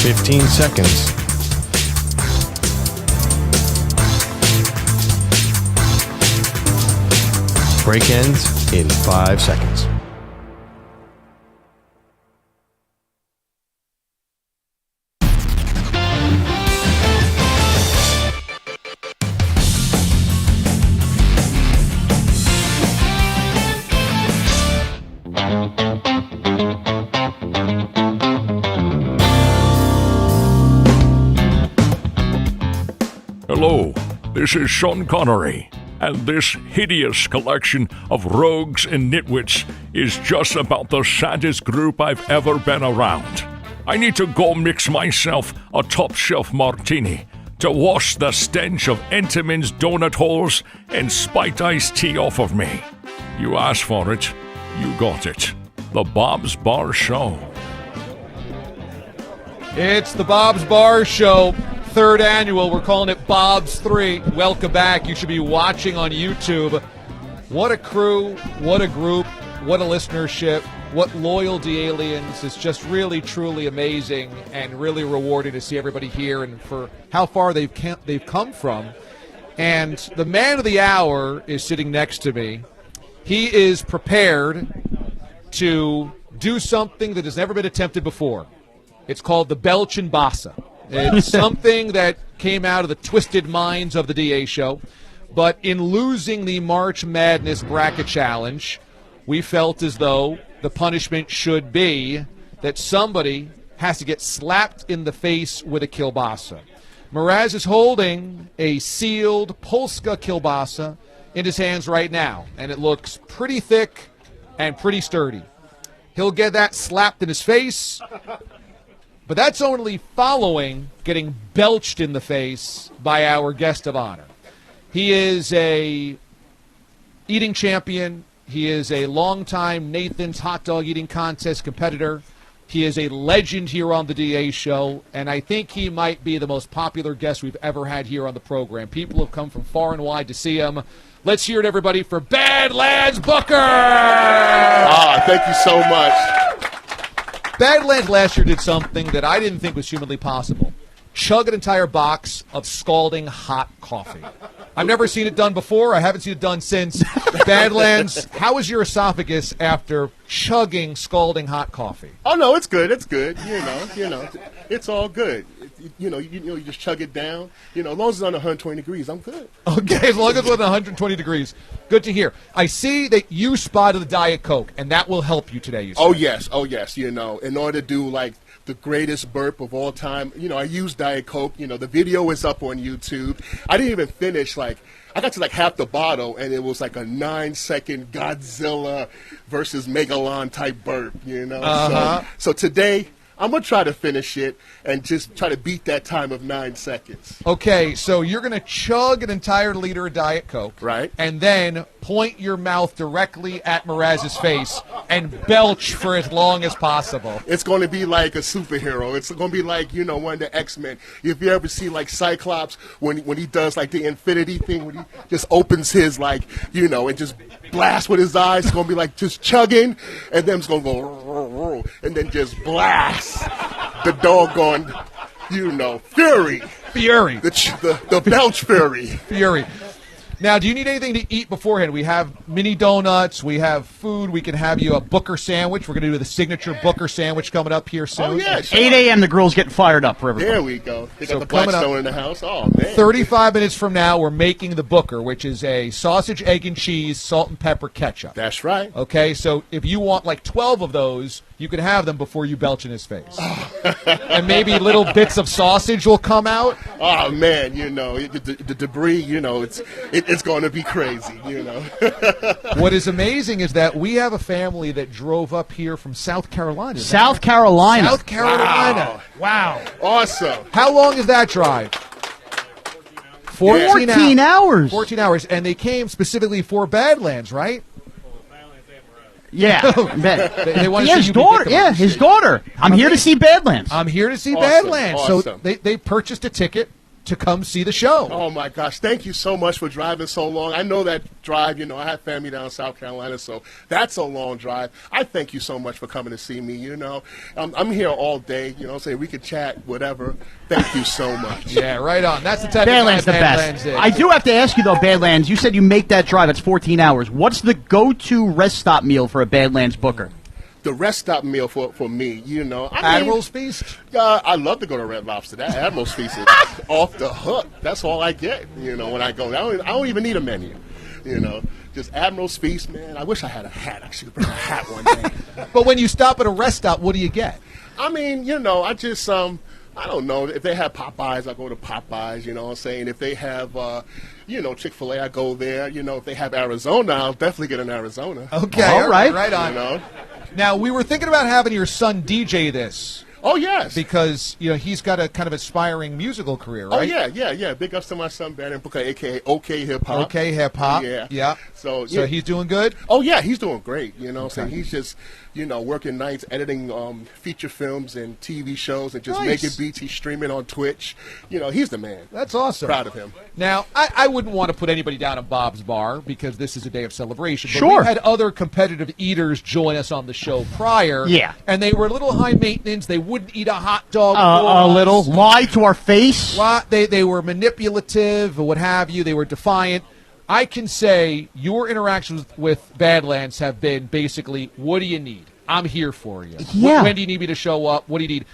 .15 seconds. Break ends in 5 seconds. Hello, this is Sean Connery, and this hideous collection of rogues and nitwits is just about the saddest group I've ever been around. I need to go mix myself a top-shelf martini to wash the stench of Entenmann's donut holes and spiked iced tea off of me. You asked for it, you got it. The Bob's Bar Show. It's the Bob's Bar Show. Third annual. We're calling it Bob's 3. Welcome back. You should be watching on YouTube. What a crew, what a group, what a listenership. what loyal D-aliens is just really, truly amazing and really rewarding to see everybody here and for how far they've come from. And the man of the hour is sitting next to me. He is prepared to do something that has never been attempted before. It's called the Belch and Bassa. It's something that came out of the twisted minds of the DA show. But in losing the March Madness Bracket Challenge, we felt as though the punishment should be that somebody has to get slapped in the face with a kielbasa. Mraz is holding a sealed Polska kielbasa in his hands right now, and it looks pretty thick and pretty sturdy. He'll get that slapped in his face, but that's only following getting belched in the face by our guest of honor. He is a eating champion. He is a longtime Nathan's Hot Dog Eating Contest competitor. He is a legend here on the DA show, and I think he might be the most popular guest we've ever had here on the program. People have come from far and wide to see him. Let's hear it, everybody, for Badlands Booker! Thank you so much. Badlands last year did something that I didn't think was humanly possible. Chug an entire box of scalding hot coffee. I've never seen it done before. I haven't seen it done since. Badlands, how is your esophagus after chugging scalding hot coffee? Oh no, it's good. It's good. You know, it's all good. You just chug it down. As long as it's under 120 degrees, I'm good. Okay, as long as it's under 120 degrees. Good to hear. I see that you spotted the Diet Coke, and that will help you today, you said. Oh yes. In order to do the greatest burp of all time. I use Diet Coke. The video is up on YouTube. I didn't even finish, I got to half the bottle, and it was a 9-second Godzilla versus Megalon type burp, So today, I'm going to try to finish it and just try to beat that time of 9 seconds. Okay, so you're going to chug an entire liter of Diet Coke. Right. And then point your mouth directly at Mraz's face and belch for as long as possible. It's going to be like a superhero. It's going to be like, one of the X-Men. If you ever see, Cyclops, when he does, the infinity thing, when he just opens his, and just blasts with his eyes, it's going to be just chugging, and then it's going to go, and then just blast the doggone, fury. Fury. The belch fury. Fury. Now, do you need anything to eat beforehand? We have mini donuts. We have food. We can have you a Booker sandwich. We're going to do the signature Booker sandwich coming up here soon. Oh, yeah. 8 a.m. The grill's getting fired up for everybody. There we go. They got the Blackstone in the house. Oh, man. 35 minutes from now, we're making the Booker, which is a sausage, egg, and cheese, salt and pepper ketchup. That's right. Okay, so if you want 12 of those, you can have them before you belch in his face. And maybe little bits of sausage will come out. Oh, man, the debris, it's going to be crazy, What is amazing is that we have a family that drove up here from South Carolina. South Carolina. South Carolina. Wow. Awesome. How long is that drive? 14 hours. 14 hours. And they came specifically for Badlands, right? Yeah. They want to his daughter. Yeah, his daughter. I'm here to see Badlands. I'm here to see Awesome. Badlands. Awesome. So they purchased a ticket to come see the show. Oh, my gosh. Thank you so much for driving so long. I know that drive, I have family down in South Carolina, so that's a long drive. I thank you so much for coming to see me, I'm here all day, saying we could chat, whatever. Thank you so much. Yeah, right on. That's the type Badlands of the Badlands best. is. I do have to ask you, though, Badlands, you said you make that drive. It's 14 hours. What's the go-to rest stop meal for a Badlands Booker? The rest stop meal for me, Admiral's Feast? I love to go to Red Lobster. That Admiral's Feast is off the hook. That's all I get, when I go. I don't even need a menu, Just Admiral's Feast, man. I wish I had a hat. I should bring a hat one day. But when you stop at a rest stop, what do you get? I mean, I just, I don't know. If they have Popeyes, I go to Popeyes, you know what I'm saying? If they have, Chick-fil-A, I go there. If they have Arizona, I'll definitely get an Arizona. Okay, all right on. Now, we were thinking about having your son DJ this. Oh, yes. Because, he's got a kind of aspiring musical career, right? Oh, yeah. Big ups to my son, Bannon Booker, a.k.a. OK Hip Hop. OK Hip Hop. Yeah. So he's doing good? Oh, yeah, he's doing great. So he's just, working nights, editing feature films and TV shows and just making beats. He's streaming on Twitch. He's the man. That's awesome. Proud of him. Now, I wouldn't want to put anybody down at Bob's Bar because this is a day of celebration. But Sure. we've had other competitive eaters join us on the show prior. Yeah. And they were a little high maintenance. They wouldn't eat a hot dog. A little. Lie to our face. They were manipulative or what have you. They were defiant. I can say your interactions with Badlands have been basically, what do you need? I'm here for you. Yeah. When do you need me to show up? What do you need?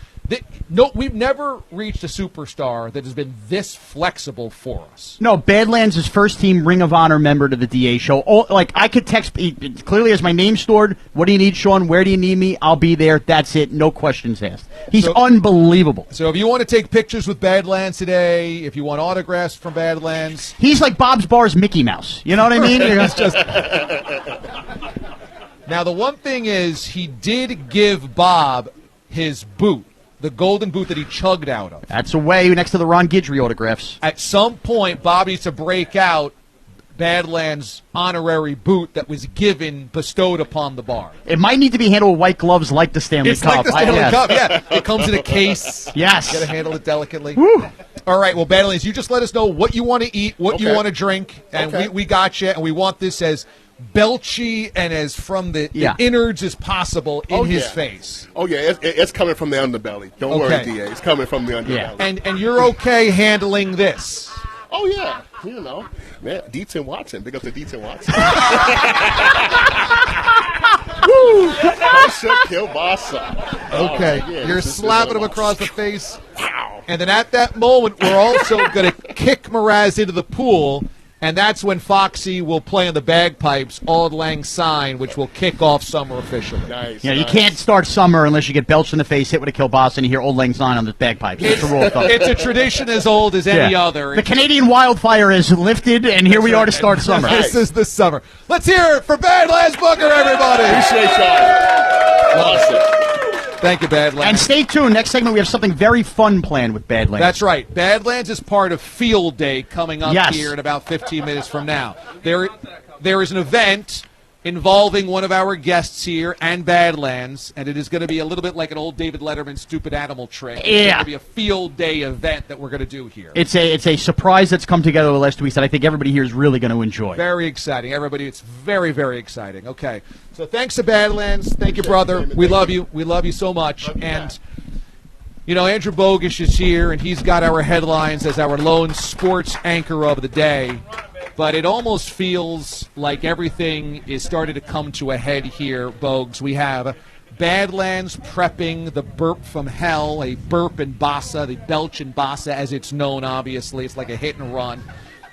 We've never reached a superstar that has been this flexible for us. No, Badlands is first team Ring of Honor member to the DA show. Oh, I could text, it clearly has my name stored. What do you need, Sean? Where do you need me? I'll be there. That's it. No questions asked. He's unbelievable. So if you want to take pictures with Badlands today, if you want autographs from Badlands. He's like Bob's Bar's Mickey Mouse. You know what I mean? It's just... Now, the one thing is he did give Bob his boot. The golden boot that he chugged out of. That's away next to the Ron Guidry autographs. At some point, Bob needs to break out Badlands' honorary boot that was bestowed upon the bar. It might need to be handled with white gloves like the Stanley Cup. Like the Stanley Cup, yeah. It comes in a case. Yes. You got to handle it delicately. Woo. All right, well, Badlands, you just let us know what you want to eat, what you want to drink, and we got you, and we want this as belchy and as from the innards as possible in his face. Oh, yeah, it's coming from the underbelly. Don't worry, DA. It's coming from the underbelly. Yeah. And you're okay handling this? Oh, yeah. Man, D10 Watson. Big up to D10 Watson. Woo! Kielbasa. Okay. You're slapping him across the face. Wow. And then at that moment, we're also going to kick Mraz into the pool. And that's when Foxy will play on the bagpipes, Auld Lang Syne, which will kick off summer officially. Nice. You can't start summer unless you get belched in the face, hit with a kielbasa, and you hear Auld Lang Syne on the bagpipes. It's a rule of thumb. It's a tradition as old as any other. The Canadian wildfire is lifted, and here we are to start summer. This is the summer. Let's hear it for Badlands Booker, everybody. Appreciate y'all. Awesome. Thank you, Badlands. And stay tuned. Next segment, we have something very fun planned with Badlands. That's right. Badlands is part of Field Day coming up here in about 15 minutes from now. There is an event involving one of our guests here and Badlands, and it is going to be a little bit like an old David Letterman stupid animal trick. It's going to be a Field Day event that we're going to do here. It's a surprise that's come together the last 2 weeks that I think everybody here is really going to enjoy. Very exciting. Everybody, it's very, very exciting. Okay. So thanks to Badlands. Thank you, brother. We love you. We love you so much. And, Andrew Bogish is here, and he's got our headlines as our lone sports anchor of the day. But it almost feels like everything is starting to come to a head here, Bogues. We have Badlands prepping the burp from hell, a burp in Bassa, the belch in Bassa as it's known, obviously. It's like a hit and run.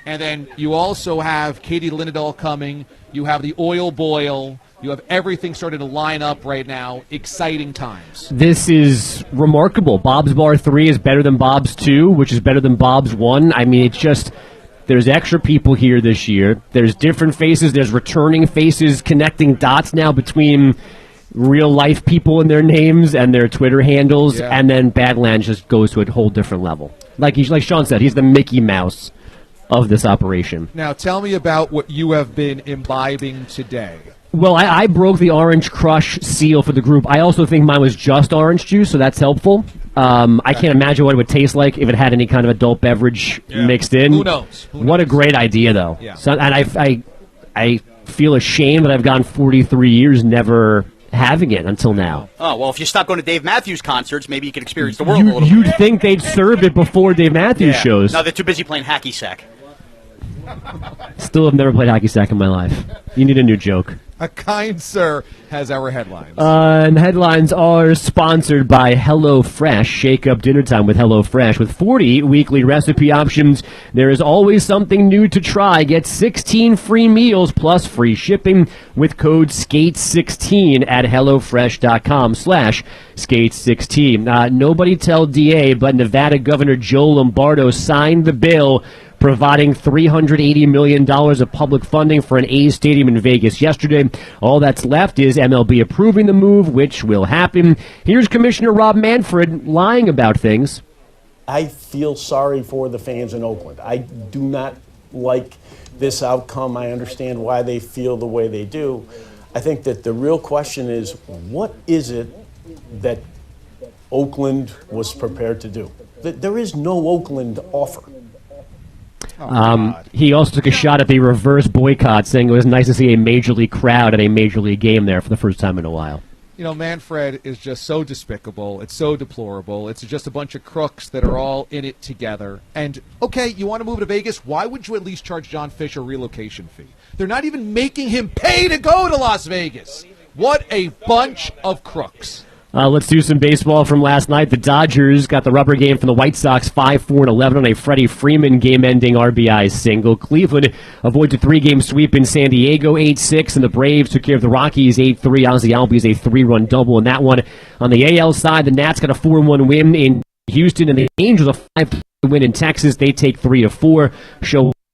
And then you also have Katie Linendahl coming. You have the oil boil. You have everything starting to line up right now. Exciting times. This is remarkable. Bob's Bar 3 is better than Bob's 2, which is better than Bob's 1. I mean, it's just... There's extra people here this year. There's different faces. There's returning faces, connecting dots now between real-life people and their names and their Twitter handles, and then Badlands just goes to a whole different level. Like Sean said, he's the Mickey Mouse of this operation. Now, tell me about what you have been imbibing today. Well, I broke the Orange Crush seal for the group. I also think mine was just orange juice, so that's helpful. I can't imagine what it would taste like if it had any kind of adult beverage mixed in. Who knows? What a great idea, though. Yeah. So, and I feel ashamed that I've gone 43 years never having it until now. Oh, well, if you stop going to Dave Matthews concerts, maybe you could experience the world a little bit. You'd think they'd serve it before Dave Matthews shows. No, they're too busy playing hacky sack. Still have never played hacky sack in my life. You need a new joke. A kind sir has our headlines. And the headlines are sponsored by HelloFresh. Shake up dinner time with HelloFresh. With 40 weekly recipe options, there is always something new to try. Get 16 free meals plus free shipping with code SKATE16 at HelloFresh.com/SKATE16. Nobody tell DA, but Nevada Governor Joe Lombardo signed the bill providing $380 million of public funding for an A's stadium in Vegas yesterday. All that's left is MLB approving the move, which will happen. Here's Commissioner Rob Manfred lying about things. I feel sorry for the fans in Oakland. I do not like this outcome. I understand why they feel the way they do. I think that the real question is, what is it that Oakland was prepared to do? There is no Oakland offer. He also took a shot at the reverse boycott, saying it was nice to see a Major League crowd at a Major League game there for the first time in a while. You know, Manfred is just so despicable. It's so deplorable. It's just a bunch of crooks that are all in it together. And, okay, you want to move to Vegas? Why would you at least charge John Fish a relocation fee? They're not even making him pay to go to Las Vegas. What a bunch of crooks. Let's do some baseball from last night. The Dodgers got the rubber game from the White Sox 5-4-11 on a Freddie Freeman game-ending RBI single. Cleveland avoids a 3-game sweep in San Diego 8-6, and the Braves took care of the Rockies 8-3. Ozzie Albies a 3-run double in that one. On the AL side, the Nats got a 4-1 win in Houston, and the Angels a 5-3 win in Texas. They take 3-4.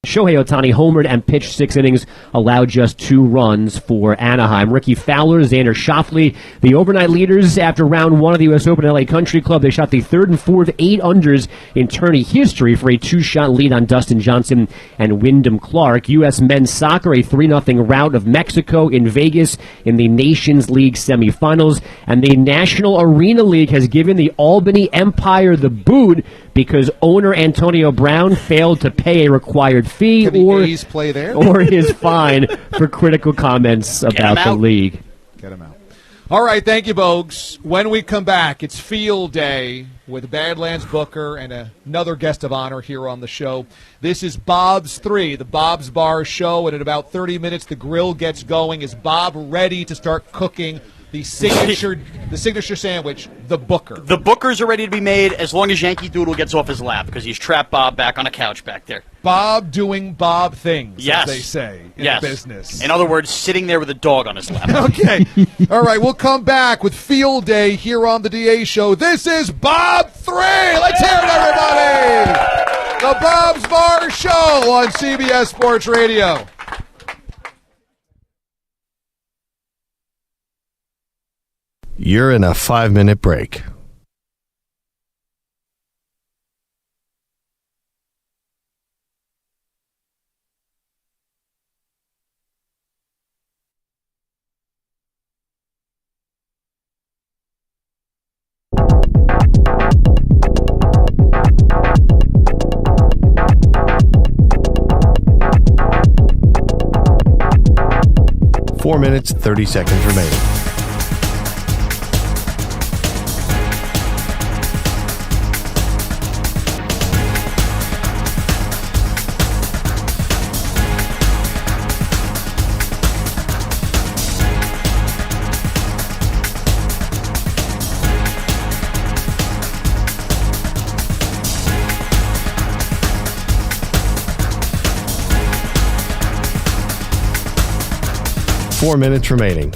Shohei Ohtani homered and pitched 6 innings, allowed just 2 runs for Anaheim. Ricky Fowler, Xander Schauffele, the overnight leaders after round 1 of the U.S. Open at LA Country Club. They shot the 3rd and 4th 8-unders in tourney history for a 2-shot lead on Dustin Johnson and Wyndham Clark. U.S. men's soccer, a 3-0 rout of Mexico in Vegas in the Nations League semifinals. And the National Arena League has given the Albany Empire the boot because owner Antonio Brown failed to pay a required fee or A's play there? or his fine for critical comments about the league. Get him out. All right, thank you, Bogues. When we come back, it's Field Day with Badlands Booker and another guest of honor here on the show. This is Bob's 3, the Bob's Bar Show, and in about 30 minutes the grill gets going. Is Bob ready to start cooking the signature sandwich, the Booker? The Bookers are ready to be made as long as Yankee Doodle gets off his lap, because he's trapped Bob back on a couch back there. Bob doing Bob things, yes, as they say in yes. the business. In other words, sitting there with a dog on his lap. Okay. All right, we'll come back with Field Day here on the DA Show. This is Bob 3. Let's hear it, everybody. The Bob's Bar Show on CBS Sports Radio. You're in a 5-minute break. Four minutes, 30 seconds remaining. Four minutes remaining.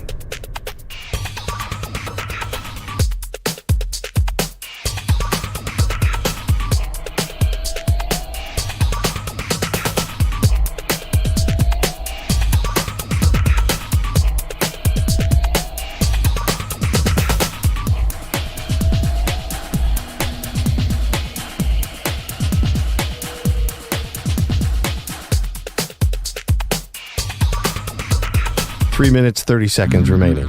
Three minutes, 30 seconds remaining.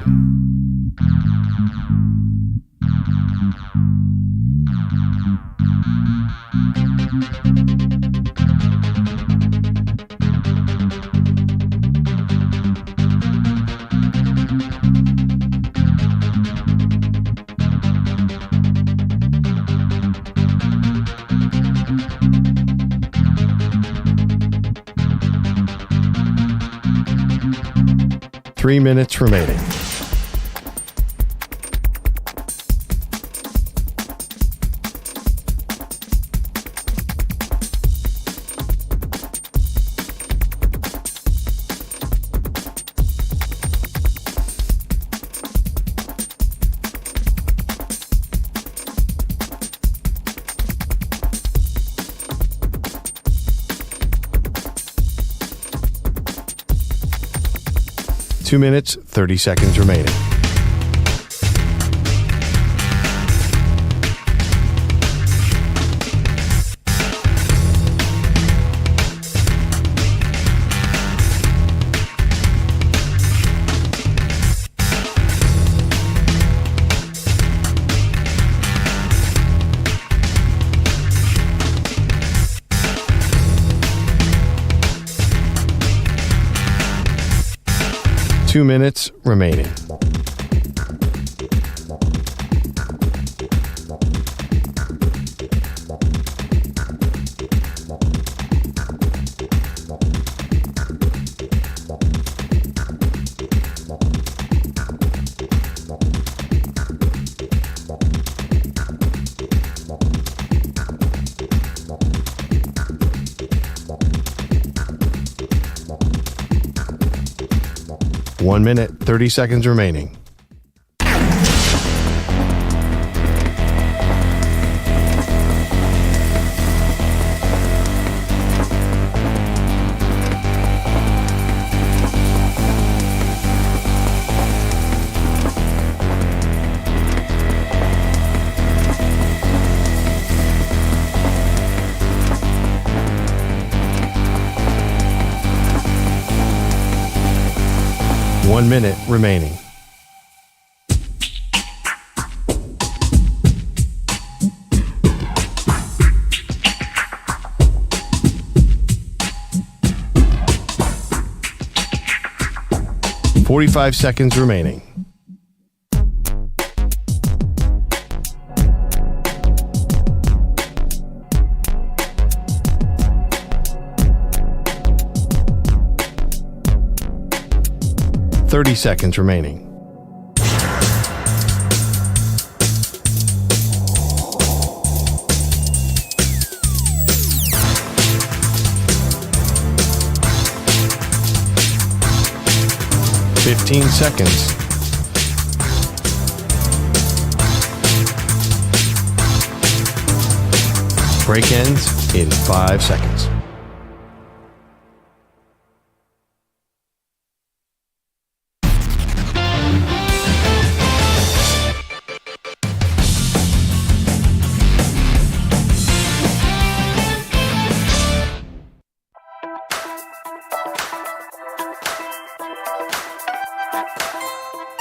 Three minutes remaining. 2 minutes, 30 seconds remaining. Two minutes remaining. One minute, 30 seconds remaining. One minute remaining. .45 seconds remaining. .30 seconds remaining. .15 seconds. Break ends in 5 seconds.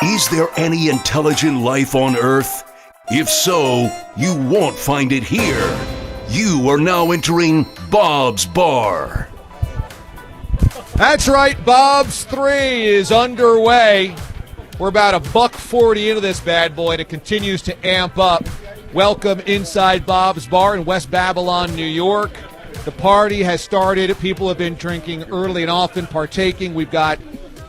Is there any intelligent life on Earth? If so, you won't find it here. You are now entering Bob's Bar. That's right, Bob's 3 is underway. We're about $1.40 into this bad boy, and it continues to amp up. Welcome inside Bob's Bar in West Babylon, New York. The party has started. People have been drinking early and often, partaking. We've got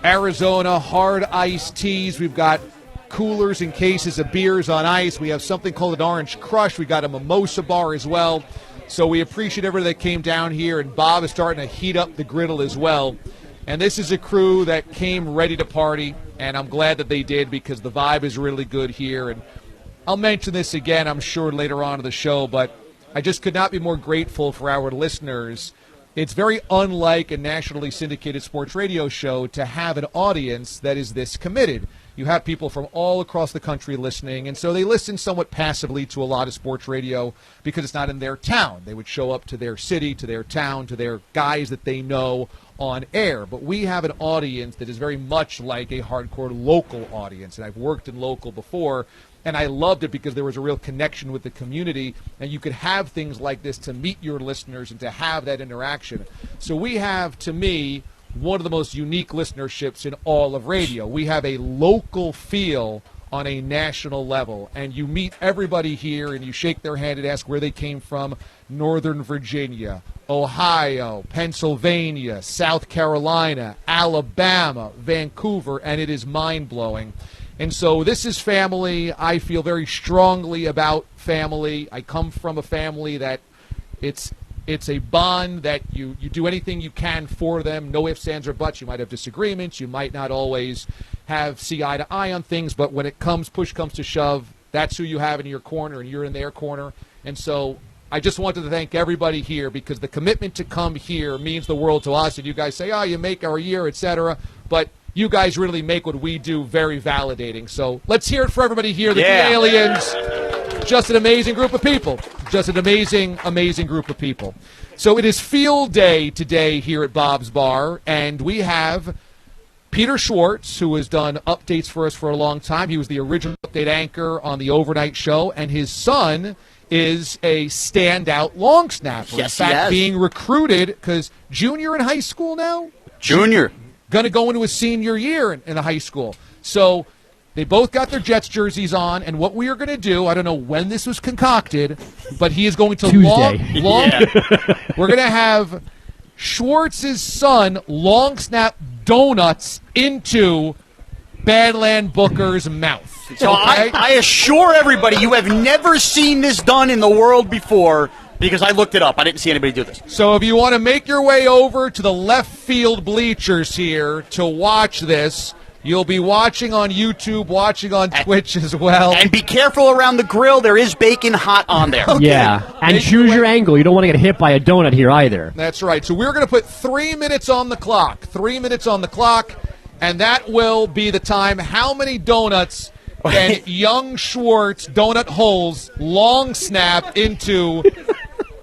Arizona hard iced teas. We've got coolers and cases of beers on ice. We have something called an Orange Crush. We got a mimosa bar as well. So we appreciate everybody that came down here, and Bob is starting to heat up the griddle as well. And this is a crew that came ready to party, and I'm glad that they did because the vibe is really good here. And I'll mention this again, I'm sure, later on in the show, but I just could not be more grateful for our listeners. It's very unlike a nationally syndicated sports radio show to have an audience that is this committed. You have people from all across the country listening, and so they listen somewhat passively to a lot of sports radio because it's not in their town. They would show up to their city, to their town, to their guys that they know on air. But we have an audience that is very much like a hardcore local audience, and I've worked in local before, and I loved it because there was a real connection with the community, and you could have things like this to meet your listeners and to have that interaction. So we have, to me, one of the most unique listenerships in all of radio. We have a local feel on a national level, and you meet everybody here and you shake their hand and ask where they came from. Northern Virginia, Ohio, Pennsylvania, South Carolina, Alabama, Vancouver, and it is mind-blowing. And so this is family. I feel very strongly about family. I come from a family that it's a bond that you do anything you can for them. No ifs, ands, or buts. You might have disagreements. You might not always see eye to eye on things. But when push comes to shove, that's who you have in your corner, and you're in their corner. And so I just wanted to thank everybody here because the commitment to come here means the world to us. And you guys say, oh, you make our year, etc. But you guys really make what we do very validating. So let's hear it for everybody here. The aliens, just an amazing group of people. Just an amazing, amazing group of people. So it is field day today here at Bob's Bar, and we have Peter Schwartz, who has done updates for us for a long time. He was the original update anchor on the overnight show, and his son is a standout long snapper. Yes, in fact, he is. being recruited, because junior in high school now? Junior. Going to go into his senior year in the high school. So they both got their Jets jerseys on, and what we are going to do, I don't know when this was concocted, but he is going to Tuesday. we're going to have Schwartz's son long snap donuts into Badland Booker's mouth. So I assure everybody you have never seen this done in the world before because I looked it up. I didn't see anybody do this. So if you want to make your way over to the left field bleachers here to watch this, you'll be watching on YouTube, watching on Twitch as well. And be careful around the grill. There is bacon hot on there. Okay. Yeah, and choose your angle. You don't want to get hit by a donut here either. That's right. So we're going to put 3 minutes on the clock. 3 minutes on the clock, and that will be the time. How many donuts can young Schwartz donut holes long snap into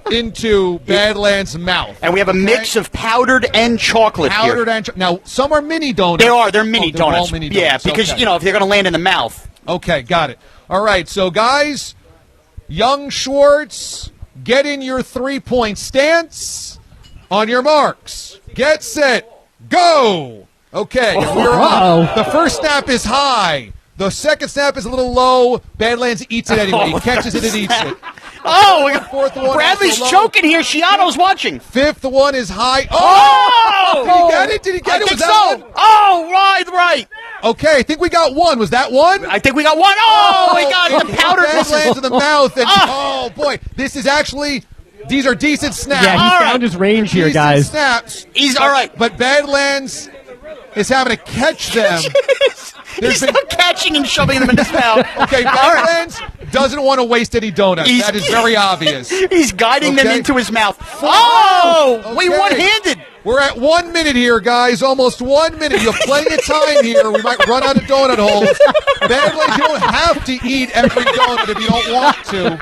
Badland's mouth? And we have a mix of powdered and chocolate Powdered here. and now some are mini donuts. They're mini they're all donuts. mini Yeah, donuts. because Okay. if they're going to land in the mouth. Okay, got it. All right, so guys, young Schwartz, get in your 3-point stance. On your marks, get set, go. Okay, we're up. The first snap is high. The second snap is a little low. Badlands eats it anyway. He catches it and eats it. Oh, Fourth one Bradley's also low. choking here. Shiano's watching. Fifth one is high. Oh! Did he get it? Did he get I it? think Was that so. one? Oh, right. Okay, I think we got one. Was that one? I think we got one. Oh, we got it the powdered. lands in the mouth. And, oh, boy. This is actually, these are decent snaps. Yeah, he found his range here, Decent guys. snaps. He's all right. But Badlands is having to catch them. He's not catching and shoving them in his mouth. Okay, Badlands doesn't want to waste any donuts. He's- That is very obvious. He's guiding them Okay. into his mouth. Oh, we Okay. one-handed. We're at 1 minute here, guys. Almost 1 minute. You have plenty of time here. We might run out of donut holes. Badlands, you don't have to eat every donut if you don't want to.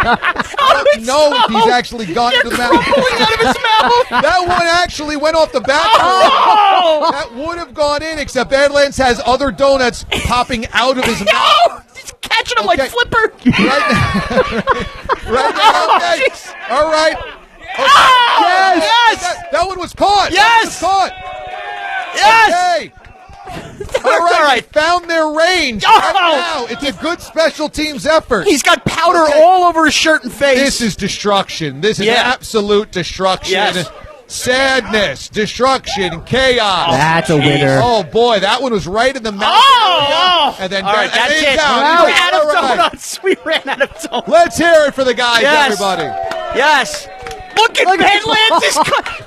I don't know if he's actually gotten to the mouth. Out of his mouth. That one actually went off the back. Oh! That would have gone in, except Badlands has other donuts popping out of his mouth. No! He's catching them like Flipper. Right now, okay. All right. Okay. Oh, yes! That one was caught. Yes! That one was caught. Yes! Okay. All right. Found their range. Oh! Right now. It's a good special teams effort. He's got powder all over his shirt and face. This is destruction. This is Yeah. absolute destruction. Yes. Sadness, destruction, chaos. That's a winner. Oh, boy. That one was right in the mouth. Oh! And then All right, that's he's it. out. We ran out of All right. donuts. We ran out of donuts. Let's hear it for the guys, Yes. everybody. Yes. Look at Badlands.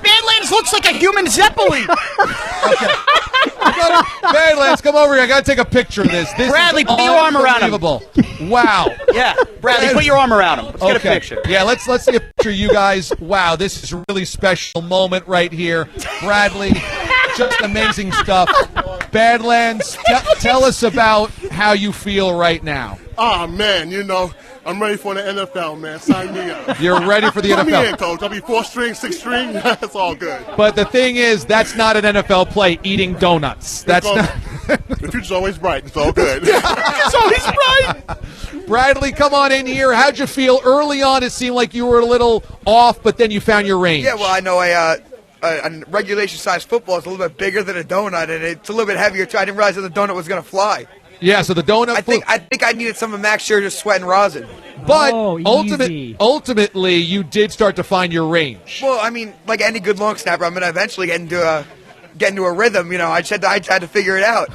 Badlands looks like a human Zeppelin. Badlands, come over here. I got to take a picture of this. This Bradley, is put your arm around him. unbelievable. Wow. Yeah, Bradley, put your arm around him. Let's get a picture. Yeah, let's see a picture, you guys. Wow, this is a really special moment right here. Bradley, just amazing stuff. Badlands, tell us about how you feel right now. Ah, man, I'm ready for the NFL, man. Sign me up. You're ready for the Put me NFL. in, coach. I'll be 4 string, 6 string. That's all good. But the thing is, that's not an NFL play, eating donuts. That's not. The future's always bright. It's all good. It's always right. Bradley, come on in here. How'd you feel? Early on, it seemed like you were a little off, but then you found your range. Yeah, well, I know a regulation-sized football is a little bit bigger than a donut, and it's a little bit heavier, too. I didn't realize that the donut was going to fly. Yeah, so the donut. I think I needed some of Max Scherzer's sweat and rosin. But easy. ultimately, you did start to find your range. Well, I mean, like any good long snapper, I'm going to eventually get into a rhythm. I just had to figure it out.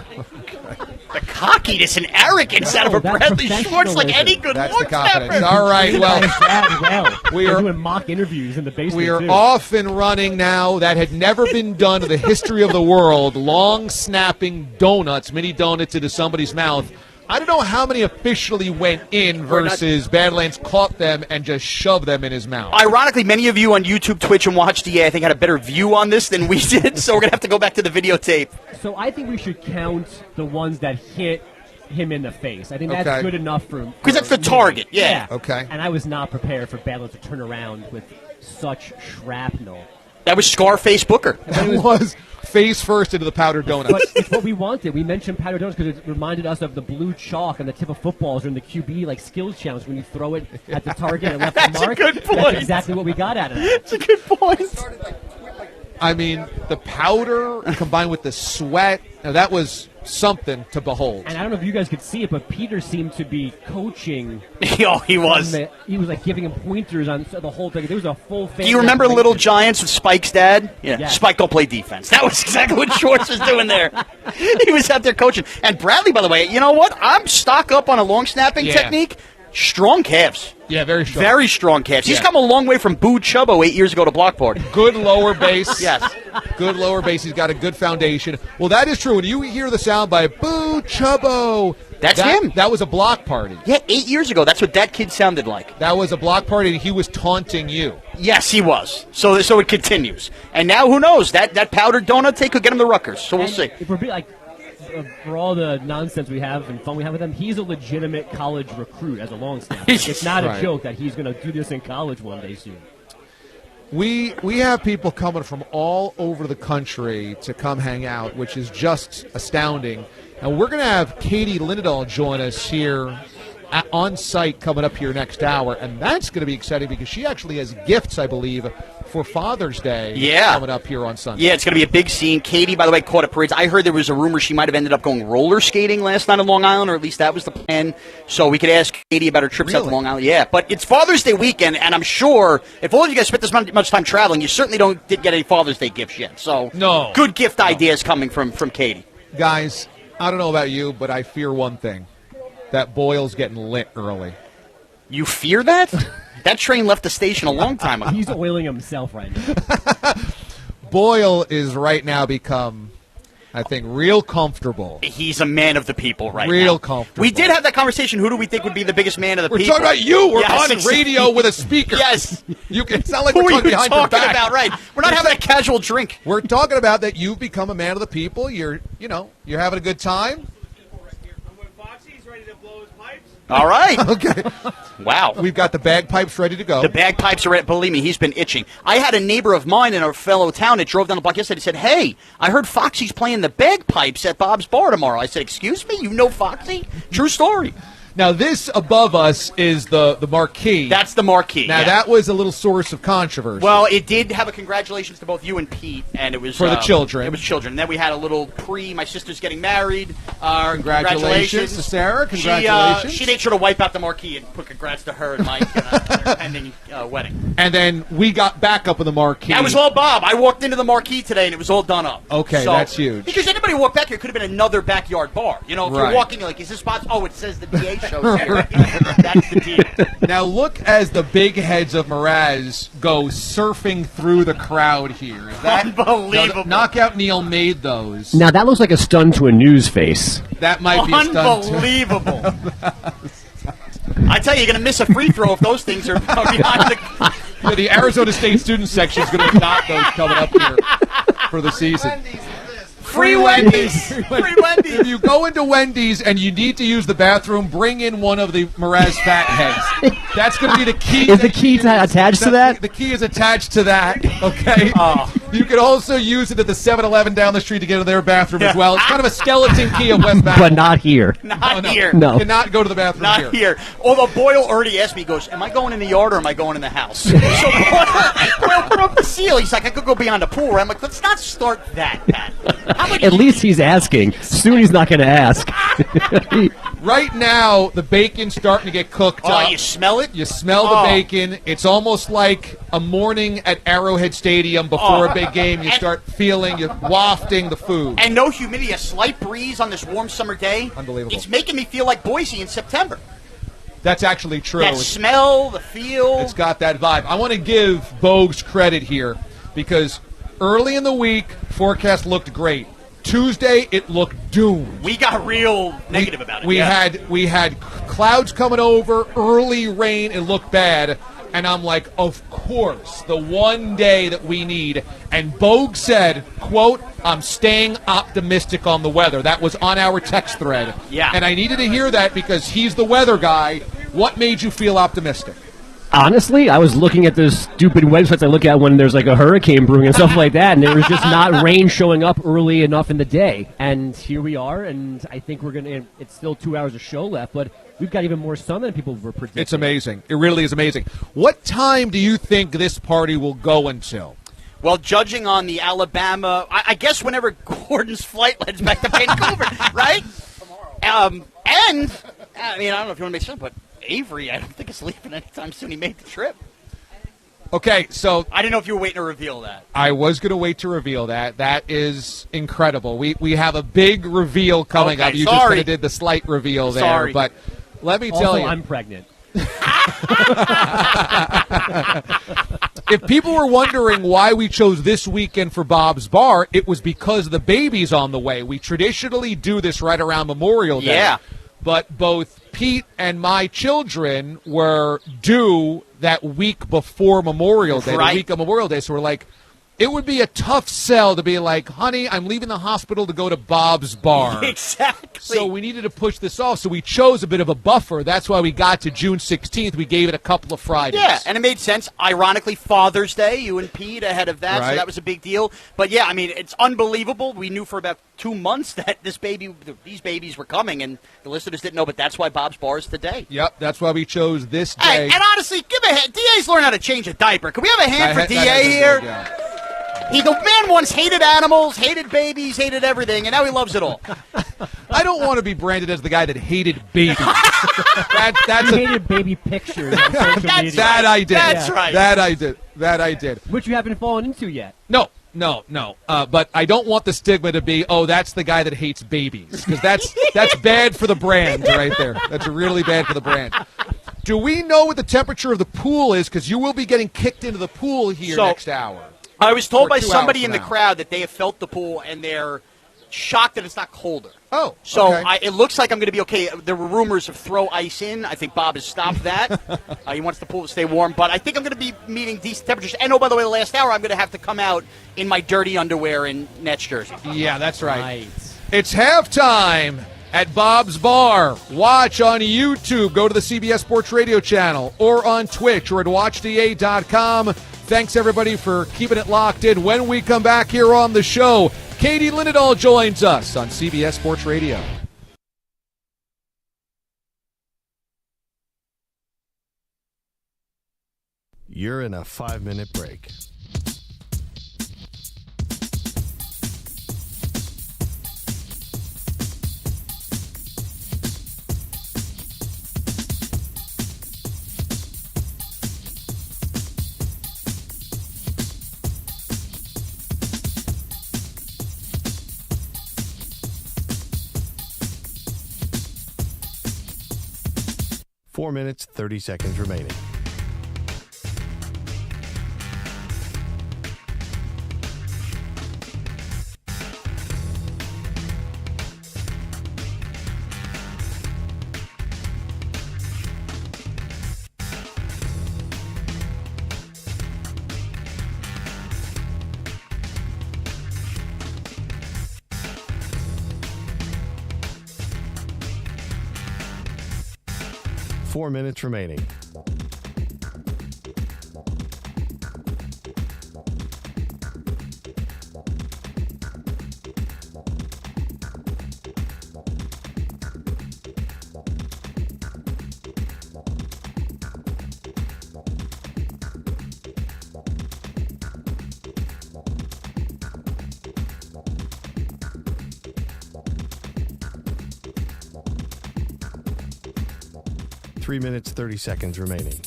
The cockiness and arrogance out of a Bradley Schwartz, like any good That's long the confidence. snapper. All right, well, we are doing mock interviews in the basement. we are too. off and running now. That had never been done in the history of the world. Long snapping donuts, mini donuts into somebody's mouth. I don't know how many officially went in versus Badlands caught them and just shoved them in his mouth. Ironically, many of you on YouTube, Twitch, and Watch DA, I think, had a better view on this than we did, so we're going to have to go back to the videotape. So I think we should count the ones that hit him in the face. I think that's good enough for him. Because that's the target, yeah. Okay. And I was not prepared for Badlands to turn around with such shrapnel. That was Scarface Booker. That was face first into the powdered donuts. But it's what we wanted. We mentioned powdered donuts because it reminded us of the blue chalk on the tip of footballs or in the QB skills challenge when you throw it at the target and left the mark. That's a good point. That's exactly what we got out of that. That's a good point. I mean, the powder combined with the sweat, that was something to behold. And I don't know if you guys could see it, but Peter seemed to be coaching. Oh, he was. He was giving him pointers on the whole thing. There was a full fan. Do you remember Little Giants with Spike's dad? Yeah. Yes. Spike don't play defense. That was exactly what Shorts was doing there. He was out there coaching. And Bradley, by the way, you know what? I'm stock up on a long snapping technique. Strong calves. Yeah, very strong. Very strong calves. He's come a long way from Boo Chubbo 8 years ago to Blockboard. Good lower base. Yes. Good lower base. He's got a good foundation. Well, that is true. When you hear the sound by Boo Chubbo, that's him. That was a block party. Yeah, 8 years ago. That's what that kid sounded like. That was a block party, and he was taunting you. Yes, he was. So it continues. And now, who knows? That powdered donut take could get him to Rutgers. So we'll see. If we're for all the nonsense we have and fun we have with him, he's a legitimate college recruit as a long snapper. It's not a joke that he's going to do this in college one day soon. We have people coming from all over the country to come hang out, which is just astounding. And we're going to have Katie Lindahl join us here on site coming up here next hour, and that's going to be exciting because she actually has gifts, I believe, for Father's Day coming up here on Sunday. Yeah, it's going to be a big scene. Katie, by the way, caught at parades. I heard there was a rumor she might have ended up going roller skating last night in Long Island, or at least that was the plan. So we could ask Katie about her trips out to Long Island. Yeah, but it's Father's Day weekend, and I'm sure if all of you guys spent this much time traveling, you certainly did get any Father's Day gifts yet. So good gift ideas coming from Katie. Guys, I don't know about you, but I fear one thing. That Boyle's getting lit early. You fear that? That train left the station a long time ago. He's oiling himself right now. Boyle is right now become, I think, real comfortable. He's a man of the people right now. Real comfortable. We did have that conversation. Who do we think would be the biggest man of the people? We're talking about you. We're on radio with a speaker. Yes. It's not like Who we're are talking you behind your talking back. about? Right. We're not having a casual drink. We're talking about that you've become a man of the people. You're having a good time. All right. Okay. Wow. We've got the bagpipes ready to go. The bagpipes are ready. Believe me, he's been itching. I had a neighbor of mine in a fellow town that drove down the block yesterday and said, "Hey, I heard Foxy's playing the bagpipes at Bob's Bar tomorrow." I said, "Excuse me? You know Foxy?" True story. Now, this above us is the marquee. That's the marquee. Now, that was a little source of controversy. Well, it did have a congratulations to both you and Pete, and it was for the children. It was children. And then we had a little my sister's getting married. Congratulations to Sarah. Congratulations. She made sure to wipe out the marquee and put congrats to her and Mike on their pending wedding. And then we got back up in the marquee. That was all Bob. I walked into the marquee today, and it was all done up. Okay, so, that's huge. Because anybody who walked back here could have been another backyard bar. You know, if you're walking, you're like, is this spot? Oh, it says the DA show's here. That's the deal. Now look as the big heads of Mraz go surfing through the crowd here. Is that unbelievable? Knockout Neil made those. Now that looks like a stun to a news face. That might be a stun. Unbelievable. I tell you, you're going to miss a free throw if those things are behind the... The Arizona State student section is going to adopt those coming up here for the season. Free Wendy's. Free Wendy's. If you go into Wendy's and you need to use the bathroom, bring in one of the Mraz fat heads. That's going to be the key. Is the key attached to that? The key is attached to that, okay? You could also use it at the 7-Eleven down the street to get into their bathroom as well. It's kind of a skeleton key of West Baton. But not here. Not here. No. You cannot go to the bathroom Not here. Although Boyle already asked me, he goes, am I going in the yard or am I going in the house? So Boyle put up the seal. He's like, I could go beyond the pool. I'm like, let's not start that, Pat. At least he's asking. Soon he's not going to ask. Right now, the bacon's starting to get cooked up. Oh, you smell it? You smell the bacon. It's almost like a morning at Arrowhead Stadium before a big game. You start feeling, you're wafting the food. And no humidity, a slight breeze on this warm summer day. Unbelievable. It's making me feel like Boise in September. That's actually true. That smell, the feel. It's got that vibe. I want to give Bogues credit here because early in the week, forecast looked great. Tuesday, it looked doomed. We got real negative about it. We had clouds coming over, early rain. It looked bad. And I'm like, of course, the one day that we need. And Bogue said, quote, I'm staying optimistic on the weather. That was on our text thread. Yeah. And I needed to hear that because he's the weather guy. What made you feel optimistic? Honestly, I was looking at those stupid websites I look at when there's like a hurricane brewing and stuff like that, and there was just not rain showing up early enough in the day. And here we are, and I think it's still 2 hours of show left, but we've got even more sun than people were predicting. It's amazing. It really is amazing. What time do you think this party will go until? Well, judging on the Alabama, I guess whenever Gordon's flight heads back to Vancouver, right? And, I mean, I don't know if you want to make sense, but Avery, I don't think is leaving anytime soon. He made the trip. Okay, so I didn't know if you were waiting to reveal that. I was going to wait to reveal that. That is incredible. We have a big reveal coming up. You just kind of did the slight reveal there, but let me tell you, I'm pregnant. If people were wondering why we chose this weekend for Bob's Bar, it was because the baby's on the way. We traditionally do this right around Memorial Day. Yeah. But both Pete and my children were due that week before Memorial Day, the week of Memorial Day. So we're like, it would be a tough sell to be like, honey, I'm leaving the hospital to go to Bob's Bar. Exactly. So we needed to push this off. So we chose a bit of a buffer. That's why we got to June 16th. We gave it a couple of Fridays. Yeah, and it made sense. Ironically, Father's Day, you and Pete ahead of that, so that was a big deal. But, yeah, I mean, it's unbelievable. We knew for about 2 months that these babies were coming, and the listeners didn't know, but that's why Bob's Bar is today. Yep, that's why we chose this day. Hey, and honestly, give a hand. DA's learned how to change a diaper. Can we have a hand for DA here? The man once hated animals, hated babies, hated everything, and now he loves it all. I don't want to be branded as the guy that hated babies. That's hated baby pictures on social media. That I did. That's right. That I did. Which you haven't fallen into yet. No. But I don't want the stigma to be, that's the guy that hates babies. Because that's bad for the brand right there. That's really bad for the brand. Do we know what the temperature of the pool is? Because you will be getting kicked into the pool here next hour. I was told by somebody in the crowd that they have felt the pool and they're shocked that it's not colder. Oh, so it looks like I'm going to be okay. There were rumors of throw ice in. I think Bob has stopped that. He wants the pool to stay warm, but I think I'm going to be meeting decent temperatures. And by the way, the last hour I'm going to have to come out in my dirty underwear and Nets jersey. Yeah, that's right. It's halftime at Bob's Bar. Watch on YouTube. Go to the CBS Sports Radio channel or on Twitch or at watchda.com. Thanks, everybody, for keeping it locked in. When we come back here on the show, Katie Linendoll joins us on CBS Sports Radio. You're in a 5-minute break. Four minutes, 30 seconds remaining. Four minutes remaining. Three minutes, 30 seconds remaining.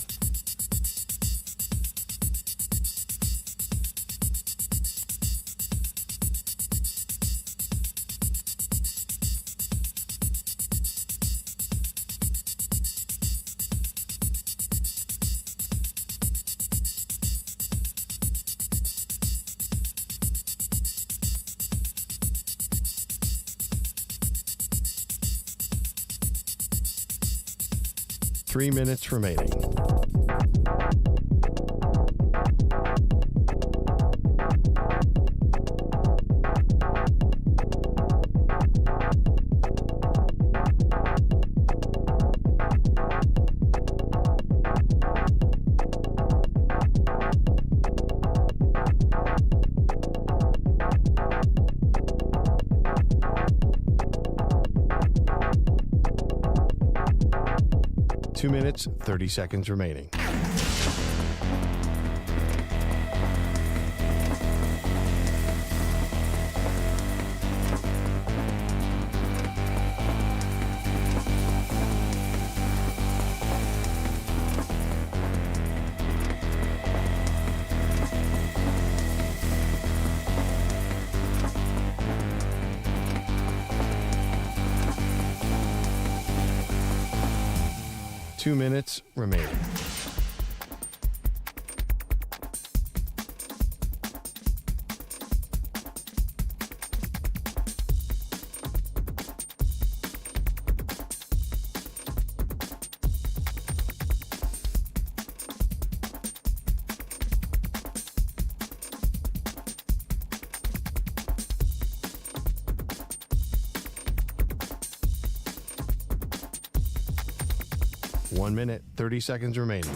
3 minutes remaining. Two minutes, 30 seconds remaining. Two minutes remaining. One minute, 30 seconds remaining.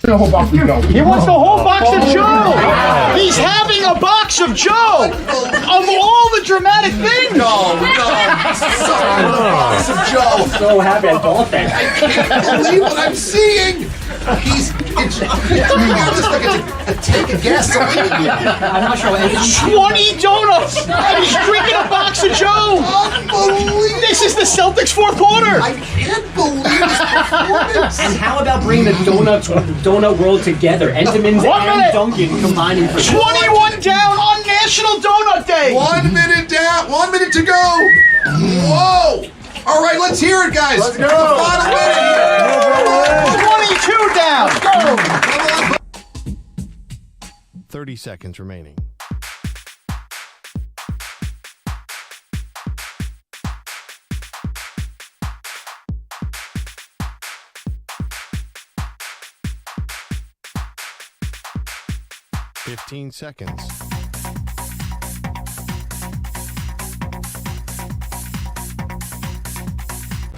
He wants the whole box of Joe. He's having a box of Joe. Of all the dramatic things. No. Box of Joe. So happy I bought that. I can't believe what I'm seeing. Take a guess. I'm not sure. 20 donuts. And he's drinking a box of Joe. Unbelievable. This is the Celtics fourth quarter. I can't believe this performance. And how about bringing the donut world together? Entenmann's and Dunkin' combining for 21 down on National Donut Day. 1 minute down. 1 minute to go. Whoa. All right, let's hear it, guys. Let's go. The final minute here. 22 down. Come on. 30 seconds remaining. Fifteen seconds.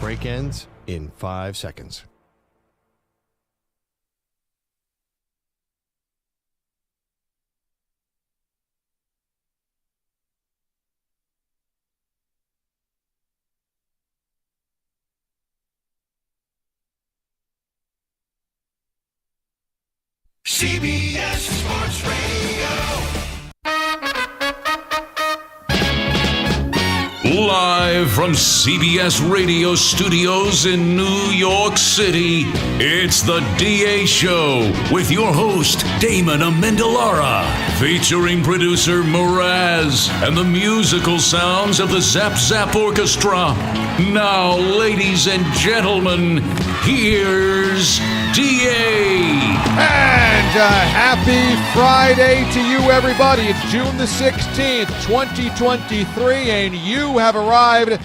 Break ends in 5 seconds. CBS Sports Radio. Live from CBS Radio Studios in New York City, it's the DA Show with your host, Damon Amendolara, featuring producer Mraz and the musical sounds of the Zap Zap Orchestra. Now, ladies and gentlemen, here's DA. And happy Friday to you, everybody. It's June the 16th, 2023, and you have arrived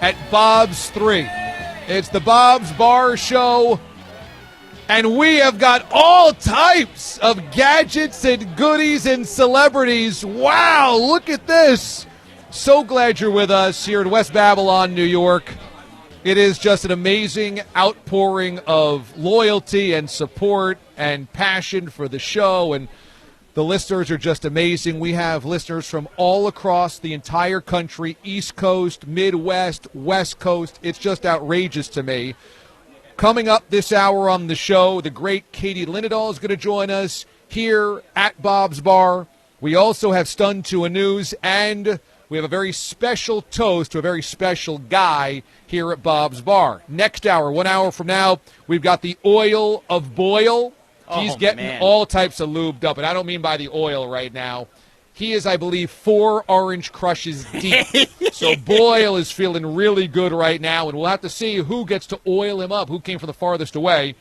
at Bob's 3. It's the Bob's Bar Show, and we have got all types of gadgets and goodies and celebrities. Wow, look at this. So glad you're with us here in West Babylon, New York. It is just an amazing outpouring of loyalty and support and passion for the show, and the listeners are just amazing. We have listeners from all across the entire country, East Coast, Midwest, West Coast. It's just outrageous to me. Coming up this hour on the show, the great Katie Linendahl is going to join us here at Bob's Bar. We also have Stunned to a News, and we have a very special toast to a very special guy here at Bob's Bar. Next hour, 1 hour from now, we've got the Oil of Boyle. He's getting all types of lubed up, and I don't mean by the oil right now. He is, I believe, 4 orange crushes deep. So Boyle is feeling really good right now, and we'll have to see who gets to oil him up, who came from the farthest away.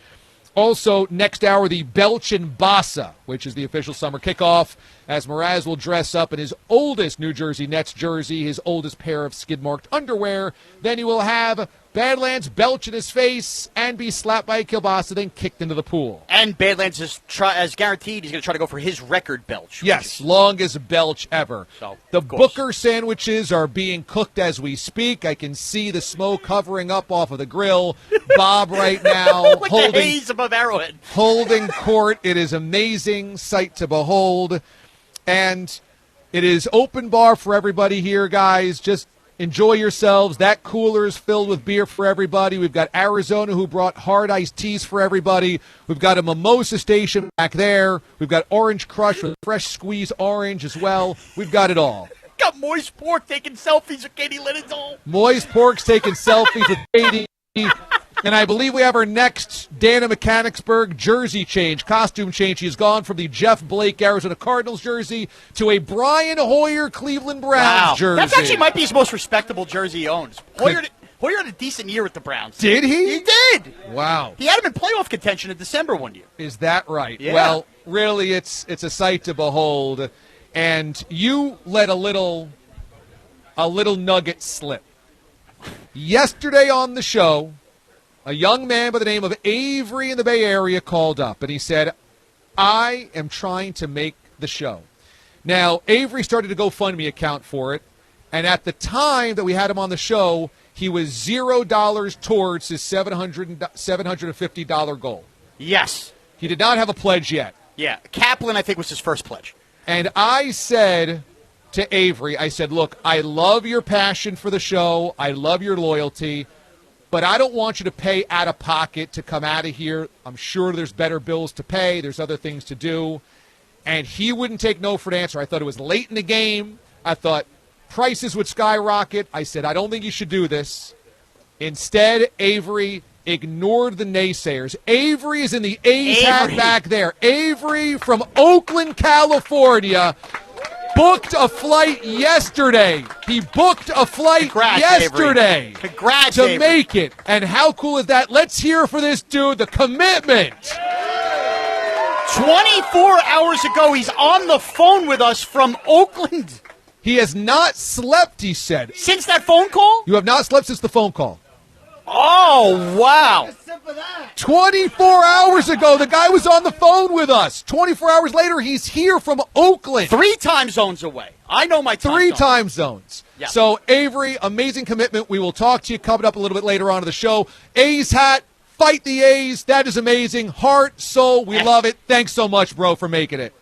Also, next hour, the Belch and Bassa, which is the official summer kickoff, as Mraz will dress up in his oldest New Jersey Nets jersey, his oldest pair of skid-marked underwear. Then he will have Badlands belch in his face and be slapped by a kielbasa, then kicked into the pool. And Badlands is as guaranteed he's going to try to go for his record belch. Yes, longest belch ever. So, the Booker sandwiches are being cooked as we speak. I can see the smoke hovering up off of the grill. Bob right now like the haze above Arrowhead. Holding court. It is amazing sight to behold. And it is open bar for everybody here, guys. Just enjoy yourselves. That cooler is filled with beer for everybody. We've got Arizona who brought hard iced teas for everybody. We've got a mimosa station back there. We've got Orange Crush with fresh squeezed orange as well. We've got it all. Got Moist Pork taking selfies with Katie Linenthal. Moist Pork's taking selfies with Katie. And I believe we have our next Dana Mechanicsburg jersey change, costume change. He's gone from the Jeff Blake Arizona Cardinals jersey to a Brian Hoyer Cleveland Browns jersey. That actually might be his most respectable jersey he owns. Hoyer had a decent year with the Browns. Did he? He did. Wow. He had him in playoff contention in December one year. Is that right? Yeah. Well, really, it's a sight to behold. And you let a little nugget slip. Yesterday on the show, a young man by the name of Avery in the Bay Area called up, and he said, I am trying to make the show. Now, Avery started a GoFundMe account for it, and at the time that we had him on the show, he was $0 towards his $750 goal. Yes. He did not have a pledge yet. Yeah. Kaplan, I think, was his first pledge. And I said to Avery, I said, look, I love your passion for the show. I love your loyalty. But I don't want you to pay out of pocket to come out of here. I'm sure there's better bills to pay. There's other things to do. And he wouldn't take no for an answer. I thought it was late in the game. I thought prices would skyrocket. I said, I don't think you should do this. Instead, Avery ignored the naysayers. Avery is in the A's hat back there. Avery from Oakland, California. Booked a flight yesterday. He booked a flight yesterday Congrats, to Avery. make it. And how cool is that? Let's hear for this dude the commitment. 24 hours ago, he's on the phone with us from Oakland. He has not slept, he said. Since that phone call? You have not slept since the phone call. Oh, wow. 24 hours ago, the guy was on the phone with us. 24 hours later, he's here from Oakland. 3 time zones away. I know my time Three zone. time zones. Yeah. So, Avery, amazing commitment. We will talk to you coming up a little bit later on in the show. A's hat, fight the A's. That is amazing. Heart, soul, we love it. Thanks so much, bro, for making it.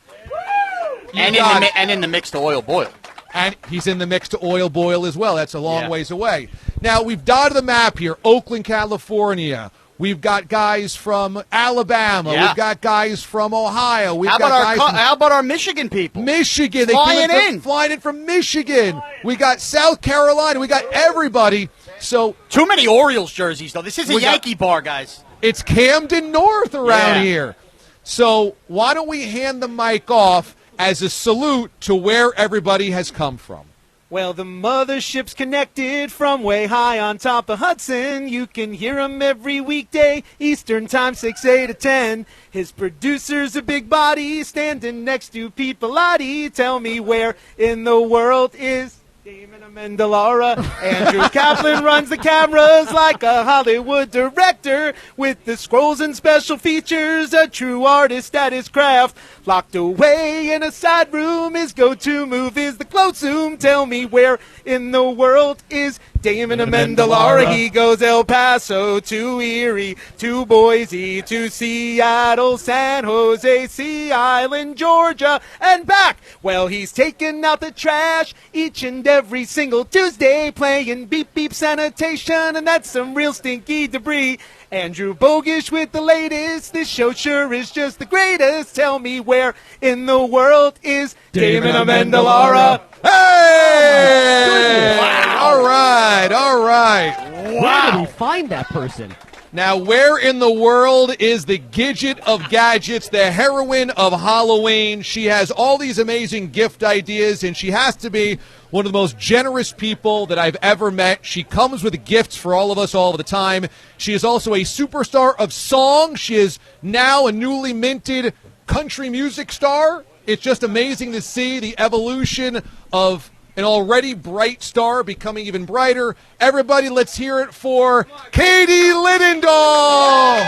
And in the mix to oil boil. And he's in the mix to oil boil as well. That's a long ways away. Now, we've dotted the map here. Oakland, California. We've got guys from Alabama. Yeah. We've got guys from Ohio. We've How got about guys how about our Michigan people? Michigan. Flying in from Michigan. We got South Carolina. We got everybody. So too many Orioles jerseys, though. This is a Yankee bar, guys. It's Camden North around here. So why don't we hand the mic off as a salute to where everybody has come from? Well, the mothership's connected from way high on top of Hudson. You can hear him every weekday, Eastern Time, 6, 8 to 10. His producer's a big body standing next to Pete Bellotti. Tell me where in the world is Damon Amendolara? Andrew Kaplan runs the cameras like a Hollywood director with the scrolls and special features, a true artist at his craft. Locked away in a side room, his go-to move is the close zoom. Tell me where in the world is Damon Amendolara? He goes El Paso to Erie, to Boise, to Seattle, San Jose, Sea Island, Georgia, and back. Well, he's taking out the trash each and every single Tuesday, playing Beep Beep Sanitation, and that's some real stinky debris. Andrew Bogish with the latest. This show sure is just the greatest. Tell me where in the world is Damon Amendolara? Hey! Wow. All right. Where did we find that person? Now, where in the world is the Gidget of gadgets, the heroine of Halloween? She has all these amazing gift ideas, and she has to be one of the most generous people that I've ever met. She comes with gifts for all of us all the time. She is also a superstar of song. She is now a newly minted country music star. It's just amazing to see the evolution of an already bright star becoming even brighter. Everybody, let's hear it for Katie Linendahl.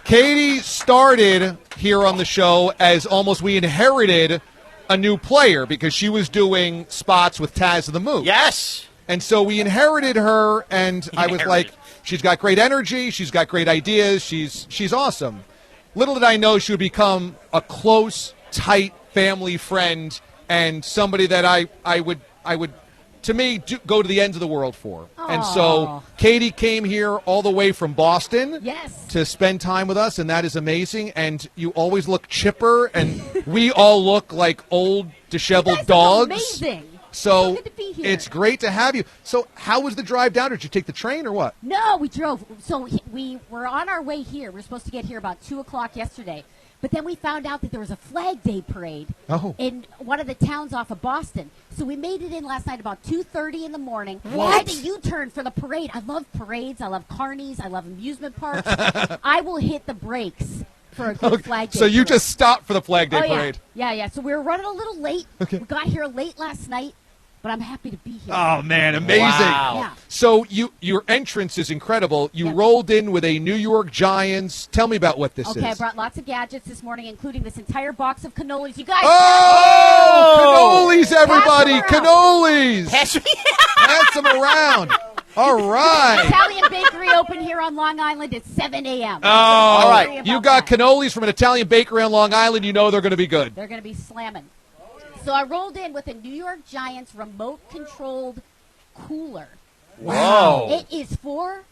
Katie started here on the show as almost we inherited a new player because she was doing spots with Taz the Moose. Yes. And so we inherited her, and I was like, she's got great energy, she's got great ideas, she's awesome. Little did I know she would become a close, tight family friend and somebody that I would to me go to the ends of the world for. Aww. And so Katie came here all the way from Boston to spend time with us, and that is amazing. And you always look chipper, and we all look like old, disheveled dogs. Amazing. So good to be here. It's great to have you. So how was the drive down? Did you take the train or what? No, we drove. So we were on our way here. We were supposed to get here about 2 o'clock yesterday. But then we found out that there was a Flag Day parade in one of the towns off of Boston. So we made it in last night about 2:30 in the morning. What? I had the U-turn for the parade. I love parades. I love carnies. I love amusement parks. I will hit the brakes for a good Flag Day So you parade. just stopped for the Flag Day Oh, yeah. parade. Yeah. So we were running a little late. We got here late last night. But I'm happy to be here. Oh, man, amazing. Wow. Yeah. So your entrance is incredible. You rolled in with a New York Giants. Tell me about what this is. Okay, I brought lots of gadgets this morning, including this entire box of cannolis. You guys. Oh! Cannolis, everybody. Cannolis. Pass them around. All right. Italian bakery open here on Long Island at 7 a.m. Oh, all right. You got cannolis from an Italian bakery on Long Island. You know they're going to be good. They're going to be slamming. So I rolled in with a New York Giants remote-controlled cooler. Wow. It is for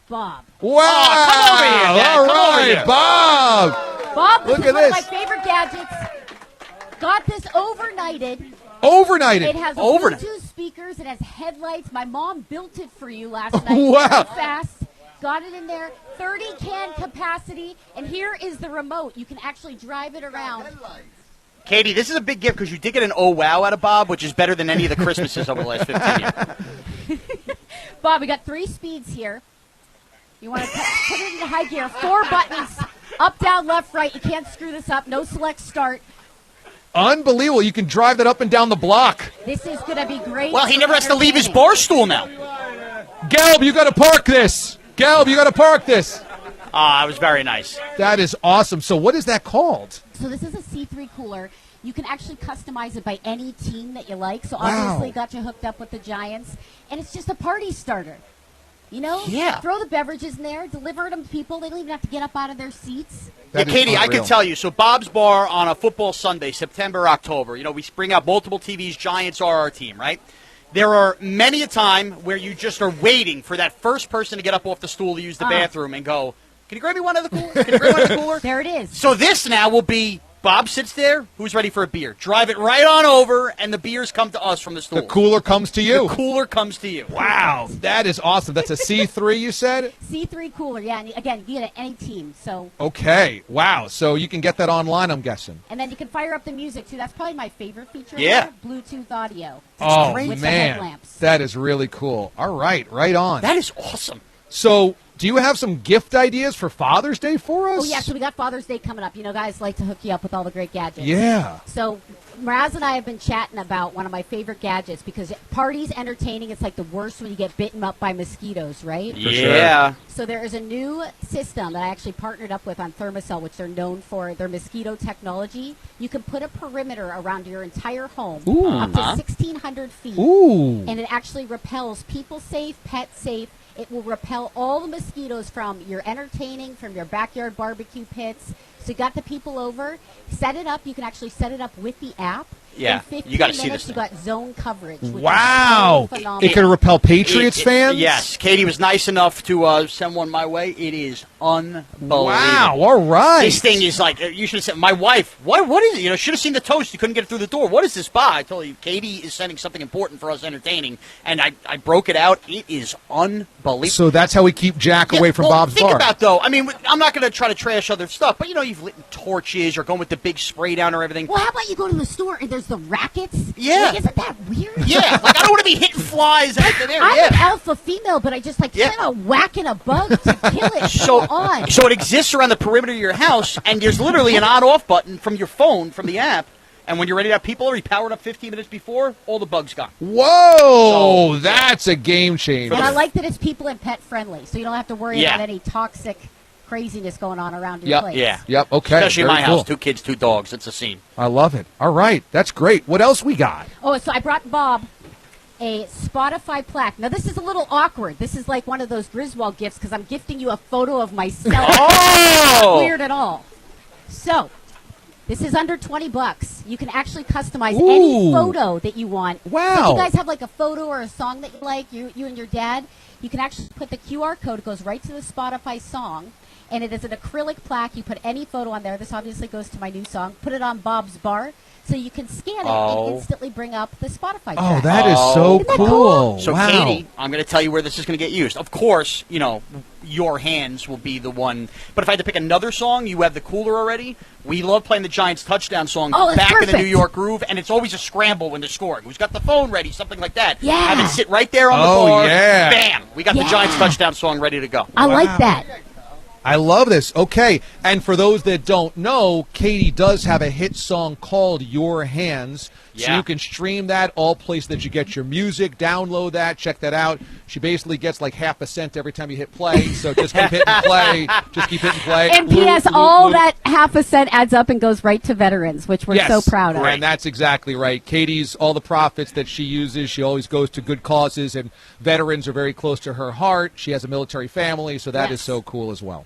Bob. Wow. Come over here, Dad. All Come over right, here. Bob. Bob, this Look is at one this. of my favorite gadgets. Got this overnighted. Overnighted. It has Overnight. Bluetooth speakers. It has headlights. My mom built it for you last night. Wow. Very fast. Got it in there. 30 can capacity. And here is the remote. You can actually drive it around. Katie, this is a big gift because you did get an oh wow out of Bob, which is better than any of the Christmases over the last 15 years. Bob, we got 3 speeds here. You want to put it into high gear. 4 buttons. Up, down, left, right. You can't screw this up. No select start. Unbelievable. You can drive that up and down the block. This is going to be great. Well, he never has to leave his entertaining. bar stool now. Gelb, you got to park this. Gelb, you got to park this. It was very nice. That is awesome. So what is that called? So this is a C3 cooler. You can actually customize it by any team that you like. So Wow. obviously got you hooked up with the Giants. And it's just a party starter. You know? Yeah. Throw the beverages in there, deliver them to people. They don't even have to get up out of their seats. Yeah, Katie, I can tell you. So Bob's Bar on a football Sunday, September, October. You know, we bring out multiple TVs. Giants are our team, right? There are many a time where you just are waiting for that first person to get up off the stool to use the bathroom and go, can you grab me one of the coolers? Can you grab one of the cooler? There it is. So this now will be Bob sits there. Who's ready for a beer? Drive it right on over, and the beers come to us from the stool. The cooler comes to you. The cooler comes to you. Wow. That is awesome. That's a C3, you said? C3 cooler, yeah. And again, you get it at any team. So, Okay. Wow. So you can get that online, I'm guessing. and then you can fire up the music too. That's probably my favorite feature. Yeah. there, Bluetooth audio. Oh, With the man. headlamps. That is really cool. All right. Right on. That is awesome. So do you have some gift ideas for Father's Day for us? Oh, yeah, so we got Father's Day coming up. You know, guys like to hook you up with all the great gadgets. Yeah. So Mraz and I have been chatting about one of my favorite gadgets because parties, entertaining, it's like the worst when you get bitten up by mosquitoes, right? For Yeah. So there is a new system that I actually partnered up with on Thermacell, which they're known for their mosquito technology. You can put a perimeter around your entire home Ooh. up to Uh-huh. 1,600 feet. Ooh. And it actually repels people safe, pet safe. It will repel all the mosquitoes from your entertaining, from your backyard barbecue pits. So you got the people over, set it up. You can actually set it up with the app. Yeah, In 15 you gotta see minutes, this you thing. got zone coverage. Which Wow. Is so phenomenal. It can repel Patriots fans? Yes. Katie was nice enough to send one my way. It is unbelievable. Wow, all right. This thing is like, you should have said, my wife, what is it? Should have seen the toast. You couldn't get it through the door. What is this bar? I told you, Katie is sending something important for us entertaining, and I broke it out. It is unbelievable. So that's how we keep Jack away from Bob's think bar. about, though, I mean, I'm not going to try to trash other stuff, but, you've lit torches or going with the big spray down or everything. Well, how about you go to the store and there's the rackets? Yeah. Like, isn't that weird? Yeah, like I don't want to be hitting flies out there. I'm yeah. an alpha female, but I just kind of whacking a bug to kill it. So on. So it exists around the perimeter of your house, and there's literally an on-off button from your phone, from the app, and when you're ready to have people, you power it up 15 minutes before, all the bugs gone. Whoa, that's a game changer. And I like that it's people and pet friendly, so you don't have to worry about any toxic craziness going on around your place. Yeah. Yep, okay. Especially in Very my cool. house, 2 kids, 2 dogs. It's a scene. I love it. All right, that's great. What else we got? Oh, so I brought Bob a Spotify plaque. Now, this is a little awkward. This is like one of those Griswold gifts because I'm gifting you a photo of myself. Oh! Not weird at all. So, this is under $20. You can actually customize any photo that you want. Wow. So if you guys have like a photo or a song that you like, you and your dad, you can actually put the QR code. It goes right to the Spotify song. And it is an acrylic plaque. You put any photo on there. This obviously goes to my new song. Put it on Bob's bar. So you can scan it and instantly bring up the Spotify track. Oh, that is so Isn't that cool. So, wow. Katie, I'm going to tell you where this is going to get used. Of course, your hands will be the one. But if I had to pick another song, you have the cooler already. We love playing the Giants touchdown song back in the New York groove, and it's always a scramble when they're scoring. Who's got the phone ready? Something like that. Yeah. Have it sit right there on the bar. Yeah. Bam. We got the Giants touchdown song ready to go. I like that. I love this. Okay, and for those that don't know, Katie does have a hit song called Your Hands. So you can stream that, all places that you get your music, download that, check that out. She basically gets like half a cent every time you hit play, so just keep hitting play. Just keep hitting play. And P.S., all that half a cent adds up and goes right to veterans, which we're so proud of. And that's exactly right. Katie's, all the profits that she uses, she always goes to good causes, and veterans are very close to her heart. She has a military family, so that is so cool as well.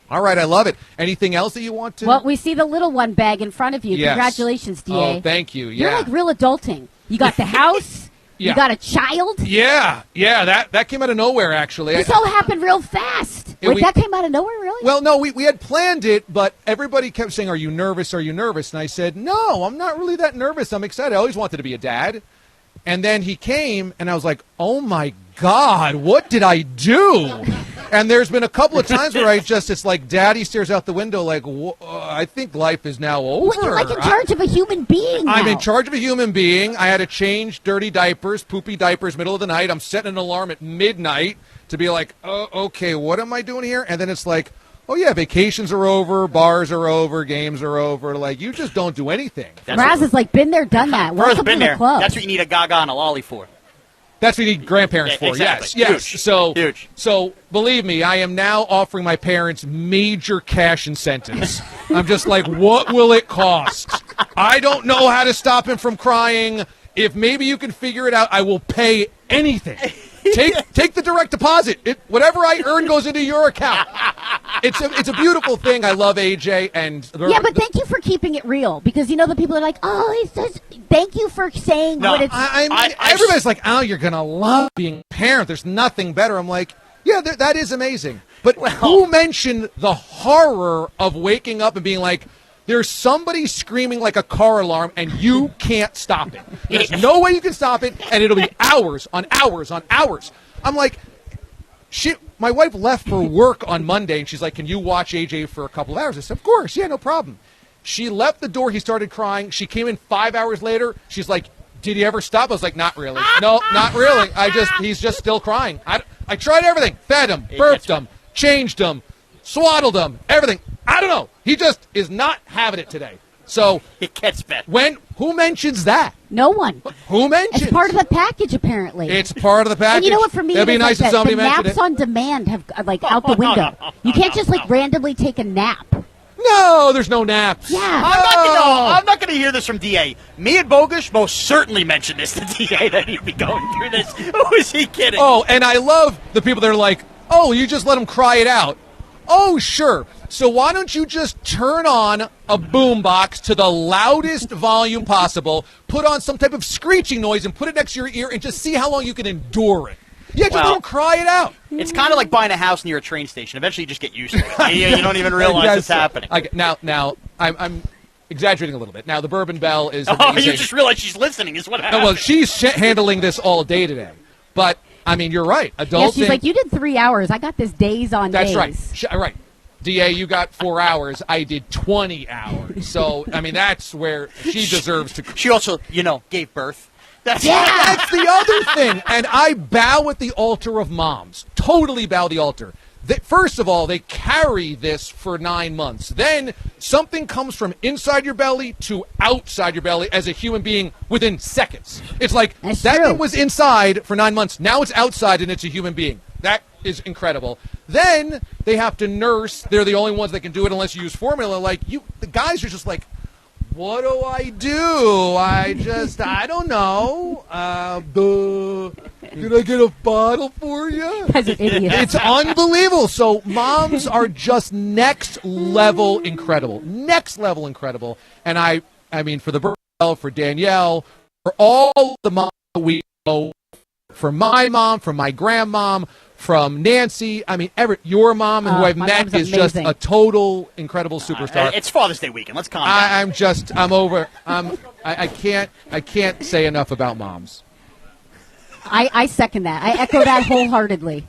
All right, I love it. Anything else that you want to? Well, we see the little one bag in front of you. Yes. Congratulations, DA. Oh, thank you. You're like real adulting. You got the house. You got a child. Yeah, that came out of nowhere, actually. This all happened real fast. Wait, that came out of nowhere, really? Well, no, we had planned it, but everybody kept saying, "Are you nervous? Are you nervous?" And I said, "No, I'm not really that nervous. I'm excited. I always wanted to be a dad." And then he came, and I was like, "Oh my God, what did I do?" And there's been a couple of times where it's like Daddy stares out the window like, I think life is now over. Well, you're like in charge of a human being now. I'm in charge of a human being. I had to change dirty diapers, poopy diapers, middle of the night. I'm setting an alarm at midnight to be like, okay, what am I doing here? And then it's like, oh, yeah, vacations are over, bars are over, games are over. Like, you just don't do anything. Raz has like been there, done that. Welcome to the club. That's what you need a Gaga and a Lolly for. That's what you need grandparents for, exactly. yes. Huge. So, believe me, I am now offering my parents major cash incentives. I'm just like, what will it cost? I don't know how to stop him from crying. If maybe you can figure it out, I will pay anything. Take the direct deposit. Whatever I earn goes into your account. It's a beautiful thing. I love AJ. But thank you for keeping it real, because the people are like, oh, he says, thank you for saying what it's. Everybody's like, oh, you're gonna love being a parent. There's nothing better. I'm like, yeah, that is amazing. But who mentioned the horror of waking up and being like, there's somebody screaming like a car alarm, and you can't stop it. There's no way you can stop it, and it'll be hours on hours on hours. I'm like, shit. My wife left for work on Monday, and she's like, can you watch AJ for a couple of hours? I said, of course. Yeah, no problem. She left the door. He started crying. She came in 5 hours later. She's like, did he ever stop? I was like, not really. No, not really. He's just still crying. I tried everything. Fed him, burped him, changed him, swaddled him, everything. I don't know. He just is not having it today. So it gets better. Who mentions that? No one. Who mentions? It's part of the package, apparently. It's part of the package. And you know what? For me, it'd be nice if somebody mentioned naps it. on demand have out the window. You can't just randomly take a nap. No, there's no naps. Yeah. I'm not going to hear this from DA. Me and Bogush most certainly mentioned this to DA that he'd be going through this. Who is he kidding? Oh, and I love the people that are like, oh, you just let him cry it out. Oh, sure. So why don't you just turn on a boombox to the loudest volume possible, put on some type of screeching noise, and put it next to your ear, and just see how long you can endure it. Yeah, just don't cry it out. It's kind of like buying a house near a train station. Eventually, you just get used to it. You don't even realize it's happening. Now, I'm exaggerating a little bit. Now, the Bourbon Bell is amazing. Oh, you just realized she's listening is what happened. No, well, she's handling this all day today. But, I mean, you're right. Yeah, she's like, you did 3 hours. I got this days on days. That's right. Right. DA, you got 4 hours. I did 20 hours. So, I mean, that's where she deserves to. She also, gave birth. That's the other thing. And I bow at the altar of moms. Totally bow at the altar. First of all, they carry this for 9 months. Then something comes from inside your belly to outside your belly as a human being within seconds. It's like that thing was inside for 9 months. Now it's outside and it's a human being. That is incredible. Then they have to nurse. They're the only ones that can do it unless you use formula. Like the guys are just like, what do? I don't know. Can I get a bottle for you? It's unbelievable. So moms are just next level incredible. Next level incredible. And I mean, for the Bell, for Danielle, for all the moms we know, for my mom, from my grandmom, from Nancy, I mean, your mom, who I've met, is just a total incredible superstar. It's Father's Day weekend. Let's calm down. I'm over. I can't say enough about moms. I second that. I echo that wholeheartedly.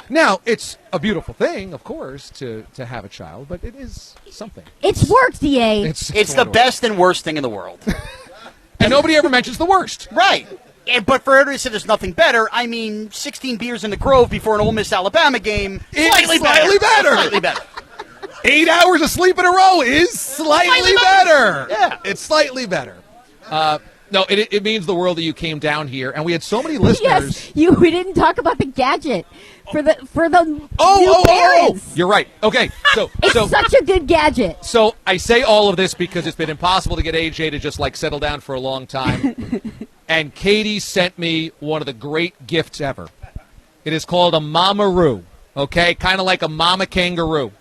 Now, it's a beautiful thing, of course, to have a child, but it is something. It's work, DA. It's the best and worst thing in the world. And nobody ever mentions the worst. Right. But for everybody to say there's nothing better, I mean, 16 beers in the Grove before an Ole Miss Alabama game, slightly better. 8 hours of sleep in a row is slightly better. Yeah, it's slightly better. No, it means the world that you came down here, and we had so many listeners. Yes, we didn't talk about the gadget for the new parents. You're right. Okay, it's such a good gadget. So I say all of this because it's been impossible to get AJ to just settle down for a long time. And Katie sent me one of the great gifts ever. It is called a Mamaroo, okay? Kind of like a mama kangaroo.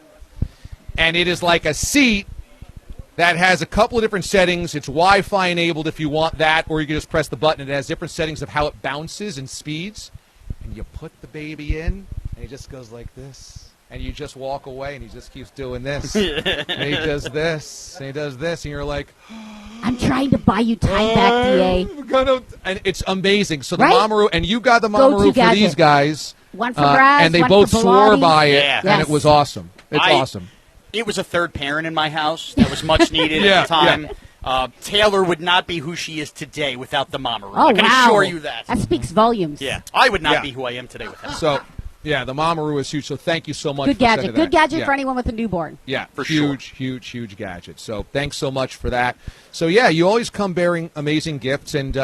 And it is like a seat that has a couple of different settings. It's Wi-Fi enabled if you want that, or you can just press the button. It has different settings of how it bounces and speeds. And you put the baby in, and it just goes like this. And you just walk away, and he just keeps doing this. And he does this, and he does this, and you're like, I'm trying to buy you time back, DA. And it's amazing. So the Mamaroo, and you got the Mamaroo for these guys. One for Braz, and they one both for swore Bilotti. by it, Yeah. and it was awesome. It's awesome. It was a third parent in my house that was much needed at the time. Yeah. Taylor would not be who she is today without the Mamaroo. Oh, I can assure you that. That speaks volumes. Yeah, I would not be who I am today without. So, yeah, the Mamaroo is huge. So thank you so much. Good for gadget. sending Good that. gadget for anyone with a newborn. Yeah, for sure. Huge gadget. So thanks so much for that. So yeah, you always come bearing amazing gifts, and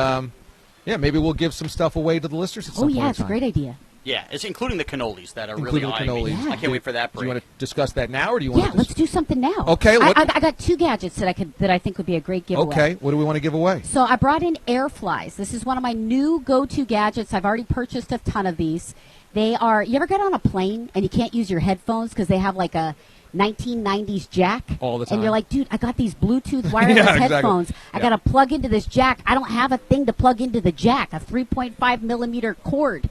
maybe we'll give some stuff away to the listeners at some point in it's a time. great idea. Yeah, it's including the cannolis that are Including really the eyeing me. cannolis. I can't wait for that break. Do you want to discuss that now, or do you want to? Let's do something now. Okay. I got two gadgets that I think would be a great giveaway. Okay. What do we want to give away? So I brought in air flies. This is one of my new go-to gadgets. I've already purchased a ton of these. They are. You ever get on a plane and you can't use your headphones because they have like a 1990s jack all the time, and you're like, dude, I got these Bluetooth wireless headphones. I got to plug into this jack. I don't have a thing to plug into the jack. A 3.5 millimeter cord.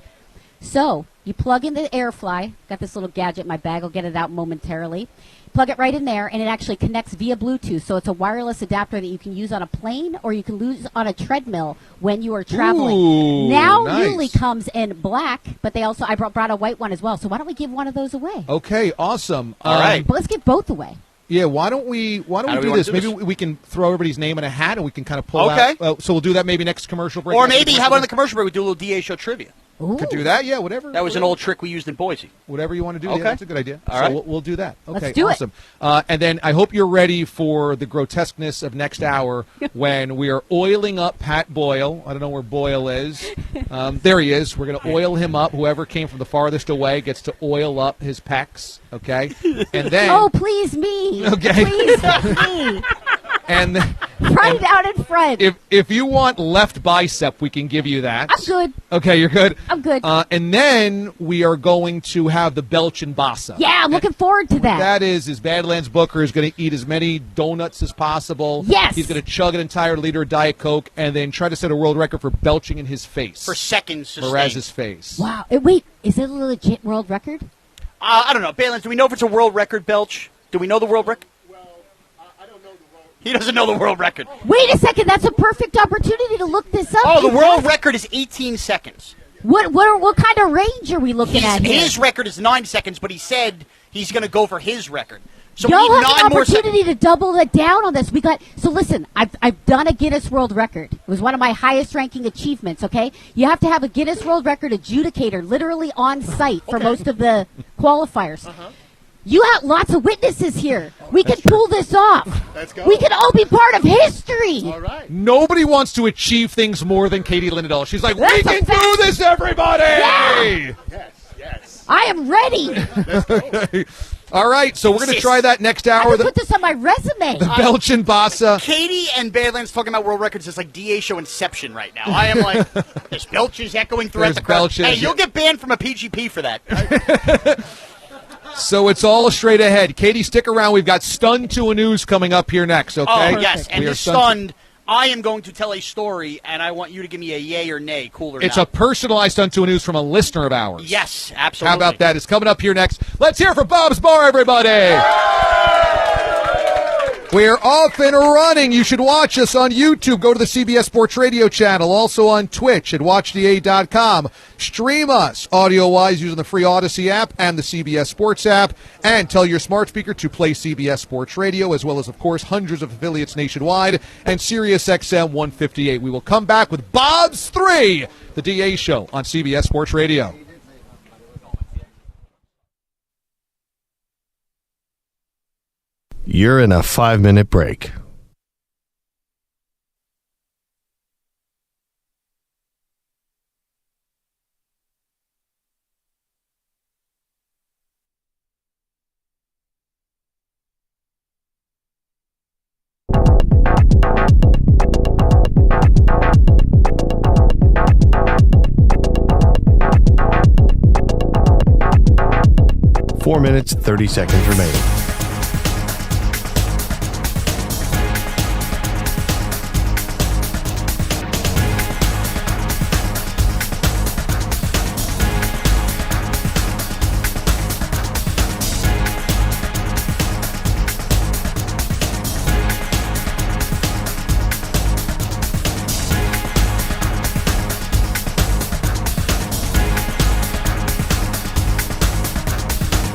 So you plug in the AirFly. Got this little gadget in my bag. I'll get it out momentarily. Plug it right in there, and it actually connects via Bluetooth. So it's a wireless adapter that you can use on a plane or you can use on a treadmill when you are traveling. Ooh, now nice. Usually comes in black, but I brought a white one as well. So why don't we give one of those away? Okay, awesome. All right. But let's give both away. Yeah, why don't we do this? Maybe we can throw everybody's name in a hat and we can kind of pull out. So we'll do that maybe next commercial break. Or maybe, how about in the commercial break, we do a little DA show trivia. Ooh. Could do that, yeah, whatever. That was an old trick we used in Boise. Whatever you want to do, Okay. yeah, that's a good idea. All so right. we'll do that. Okay, Let's do awesome. And then I hope you're ready for the grotesqueness of next hour when we are oiling up Pat Boyle. I don't know where Boyle is. There he is. We're going to oil him up. Whoever came from the farthest away gets to oil up his pecs, okay? And then... Oh, please me. Okay. Please me. And right out in front. If you want left bicep, we can give you that. I'm good. Okay, you're good? I'm good. And then we are going to have the Belch and Bassa. Yeah, I'm looking forward to that. That is Badlands Booker is going to eat as many donuts as possible. Yes. He's going to chug an entire liter of Diet Coke and then try to set a world record for belching in his face. For seconds sustained. Mraz's face. Wow. Wait, is it a legit world record? I don't know. Balance, do we know if it's a world record, Belch? Do we know the world record? I don't know the world. He doesn't know the world record. Wait a second. That's a perfect opportunity to look this up. Oh, the world record is 18 seconds. What kind of range are we looking at here? His record is 9 seconds, but he said he's going to go for his record. So Y'all we need have 9 an more opportunity to double it down on this. So listen, I've done a Guinness World Record. It was one of my highest ranking achievements, okay? You have to have a Guinness World Record adjudicator literally on site for most of the qualifiers. You have lots of witnesses here. We can pull this off. Let's go. We can all be part of history. All right. Nobody wants to achieve things more than Katie Lindendahl. She's like, That's we a can fact. do this, everybody! Yeah. Yes. I am ready. All right, so we're going to try that next I hour. can put this on my resume. The Belch and Bassa. Katie and Badlands talking about world records is like DA show Inception right now. I am like, there's belches echoing throughout There's the crowd. belches, Hey, yeah. you'll get banned from a PGP for that. So it's all straight ahead. Katie, stick around. We've got Stunned to a News coming up here next, okay? Oh, yes, and We are this Stunned, I am going to tell a story, and I want you to give me a yay or nay, cool or It's not. a personalized Stunned to a News from a listener of ours. Yes, absolutely. How about that? It's coming up here next. Let's hear it for Bob's Bar, everybody. We're off and running. You should watch us on YouTube. Go to the CBS Sports Radio channel. Also on Twitch at WatchDA.com. Stream us audio-wise using the free Odyssey app and the CBS Sports app. And tell your smart speaker to play CBS Sports Radio, as well as, of course, hundreds of affiliates nationwide and Sirius XM 158. We will come back with Bob's 3, the DA show on CBS Sports Radio. You're in a 5-minute break. Four minutes, 30 seconds remaining.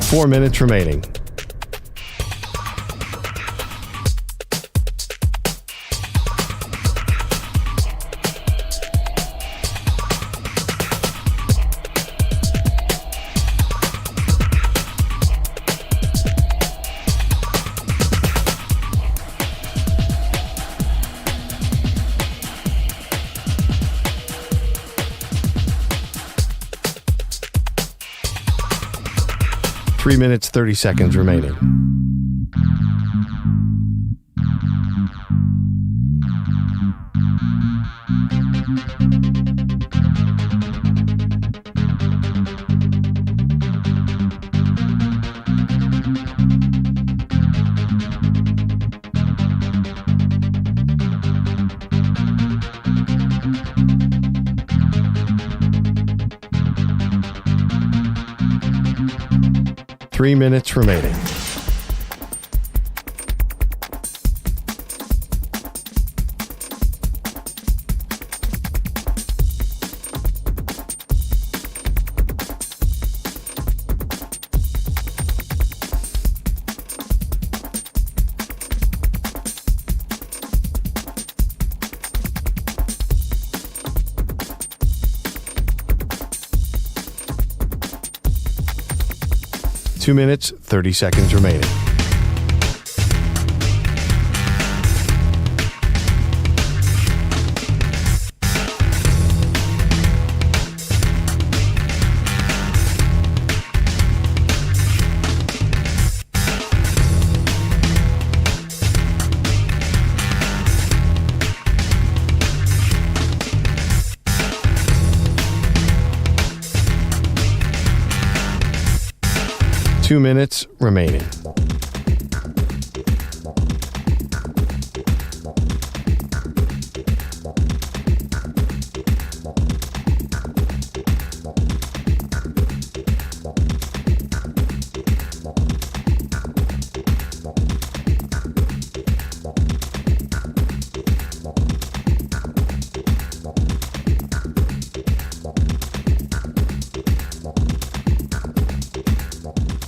Four minutes remaining. Three minutes, 30 seconds remaining. Three minutes remaining. Two minutes, 30 seconds remaining. 2 minutes remaining.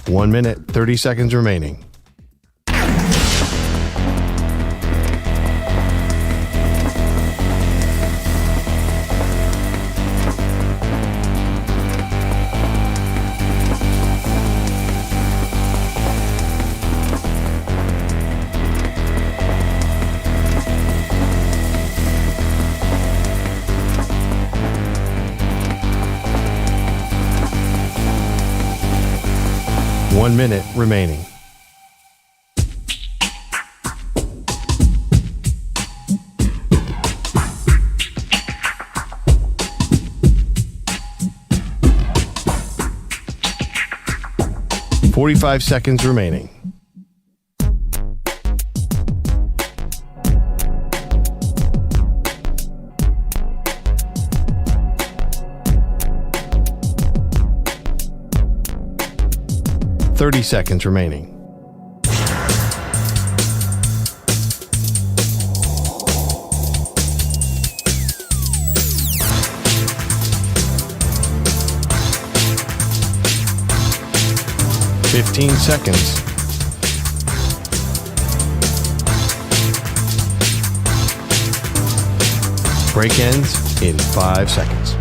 One minute, 30 seconds remaining. One minute remaining. .45 seconds remaining. .30 seconds remaining. .15 seconds. Break ends in 5 seconds.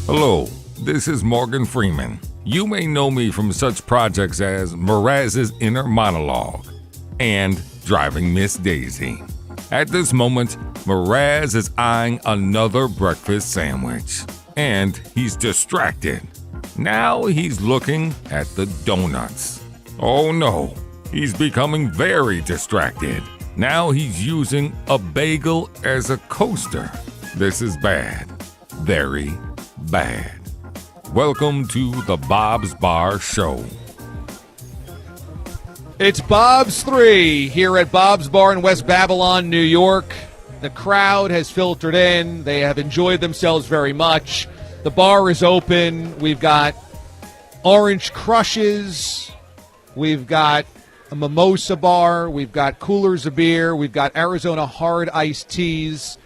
Hello, this is Morgan Freeman. You may know me from such projects as Mraz's Inner Monologue and Driving Miss Daisy. At this moment, Mraz is eyeing another breakfast sandwich, and he's distracted. Now he's looking at the donuts. Oh no, he's becoming very distracted. Now he's using a bagel as a coaster. This is bad. Very bad. Welcome to the Bob's Bar Show. It's Bob's 3 here at Bob's Bar in West Babylon, New York. The crowd has filtered in. They have enjoyed themselves very much. The bar is open. We've got orange crushes. We've got a mimosa bar. We've got coolers of beer. We've got Arizona hard iced teas.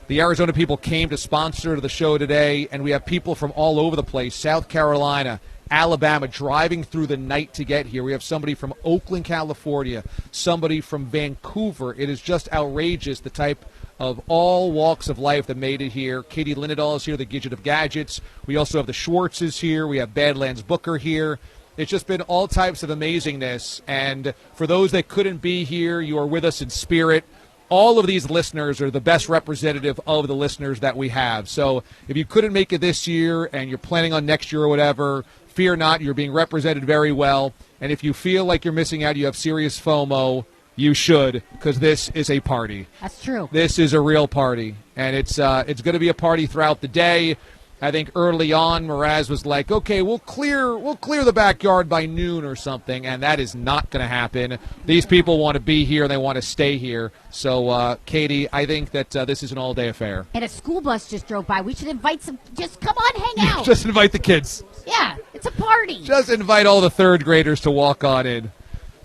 The Arizona people came to sponsor the show today, and we have people from all over the place, South Carolina, Alabama, driving through the night to get here. We have somebody from Oakland, California, somebody from Vancouver. It is just outrageous, the type of all walks of life that made it here. Katie Linendahl is here, the Gidget of Gadgets. We also have the Schwartzes here. We have Badlands Booker here. It's just been all types of amazingness, and for those that couldn't be here, you are with us in spirit. All of these listeners are the best representative of the listeners that we have. So if you couldn't make it this year and you're planning on next year or whatever, fear not, you're being represented very well. And if you feel like you're missing out, you have serious FOMO, you should, because this is a party. That's true. This is a real party, and it's going to be a party throughout the day. I think early on, Mraz was like, okay, we'll clear the backyard by noon or something, and that is not going to happen. These people want to be here, and they want to stay here. So, Katie, I think that this is an all-day affair. And a school bus just drove by. We should invite some. Just come on, hang out. Just invite the kids. Yeah, it's a party. Just invite all the third graders to walk on in.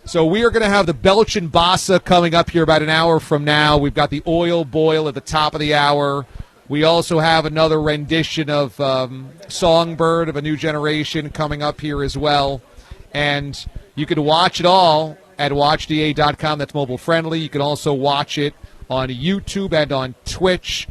So we are going to have the Belch and Bassa coming up here about an hour from now. We've got the Oil Boil at the top of the hour. We also have another rendition of Songbird of a New Generation coming up here as well. And you can watch it all at watchda.com. That's mobile friendly. You can also watch it on YouTube and on Twitch.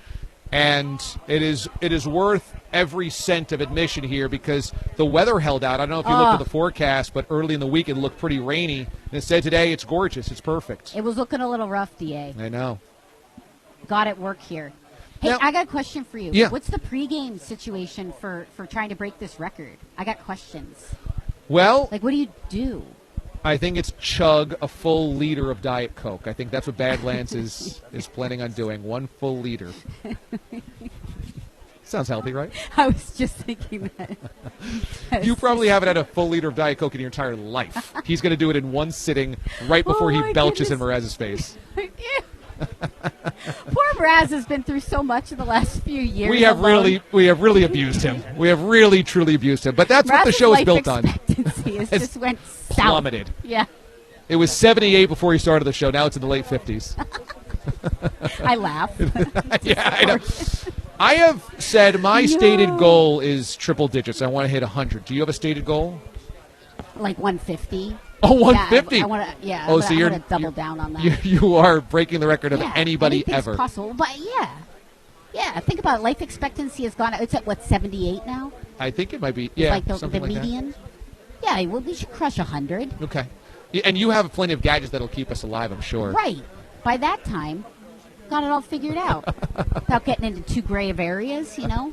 And it is worth every cent of admission here because the weather held out. I don't know if you looked at the forecast, but early in the week it looked pretty rainy. And instead today it's gorgeous. It's perfect. It was looking a little rough, DA. I know. Got it work here. Hey, now, I got a question for you. Yeah. What's the pregame situation for trying to break this record? I got questions. Well, like, what do you do? I think it's chug a full liter of Diet Coke. I think that's what Badlands is planning on doing. 1 full liter. Sounds healthy, right? I was just thinking that. You probably haven't had a full liter of Diet Coke in your entire life. He's going to do it in one sitting right before he belches in Mraz's face. Poor Mraz has been through so much in the last few years. We have really abused him. We have really truly abused him. But that's what the Mraz's show is life built on. expectancy has just went south. Plummeted. Yeah. It was 78 before he started the show. Now it's in the late 50s. I laugh. Yeah, I know. I have said my stated goal is triple digits. I want to hit 100. Do you have a stated goal? Like 150. Oh, 150. Yeah, I want to. Yeah. Oh, so you're double down on that. You are breaking the record of anybody anything's ever. Possible, but yeah. Think about it. Life expectancy has gone. It's at what 78 now. I think it might be. Yeah, like the something like median. That. Yeah, well, we should crush 100. Okay, and you have plenty of gadgets that'll keep us alive, I'm sure. Right. By that time, got it all figured out. Without getting into too gray of areas, you know.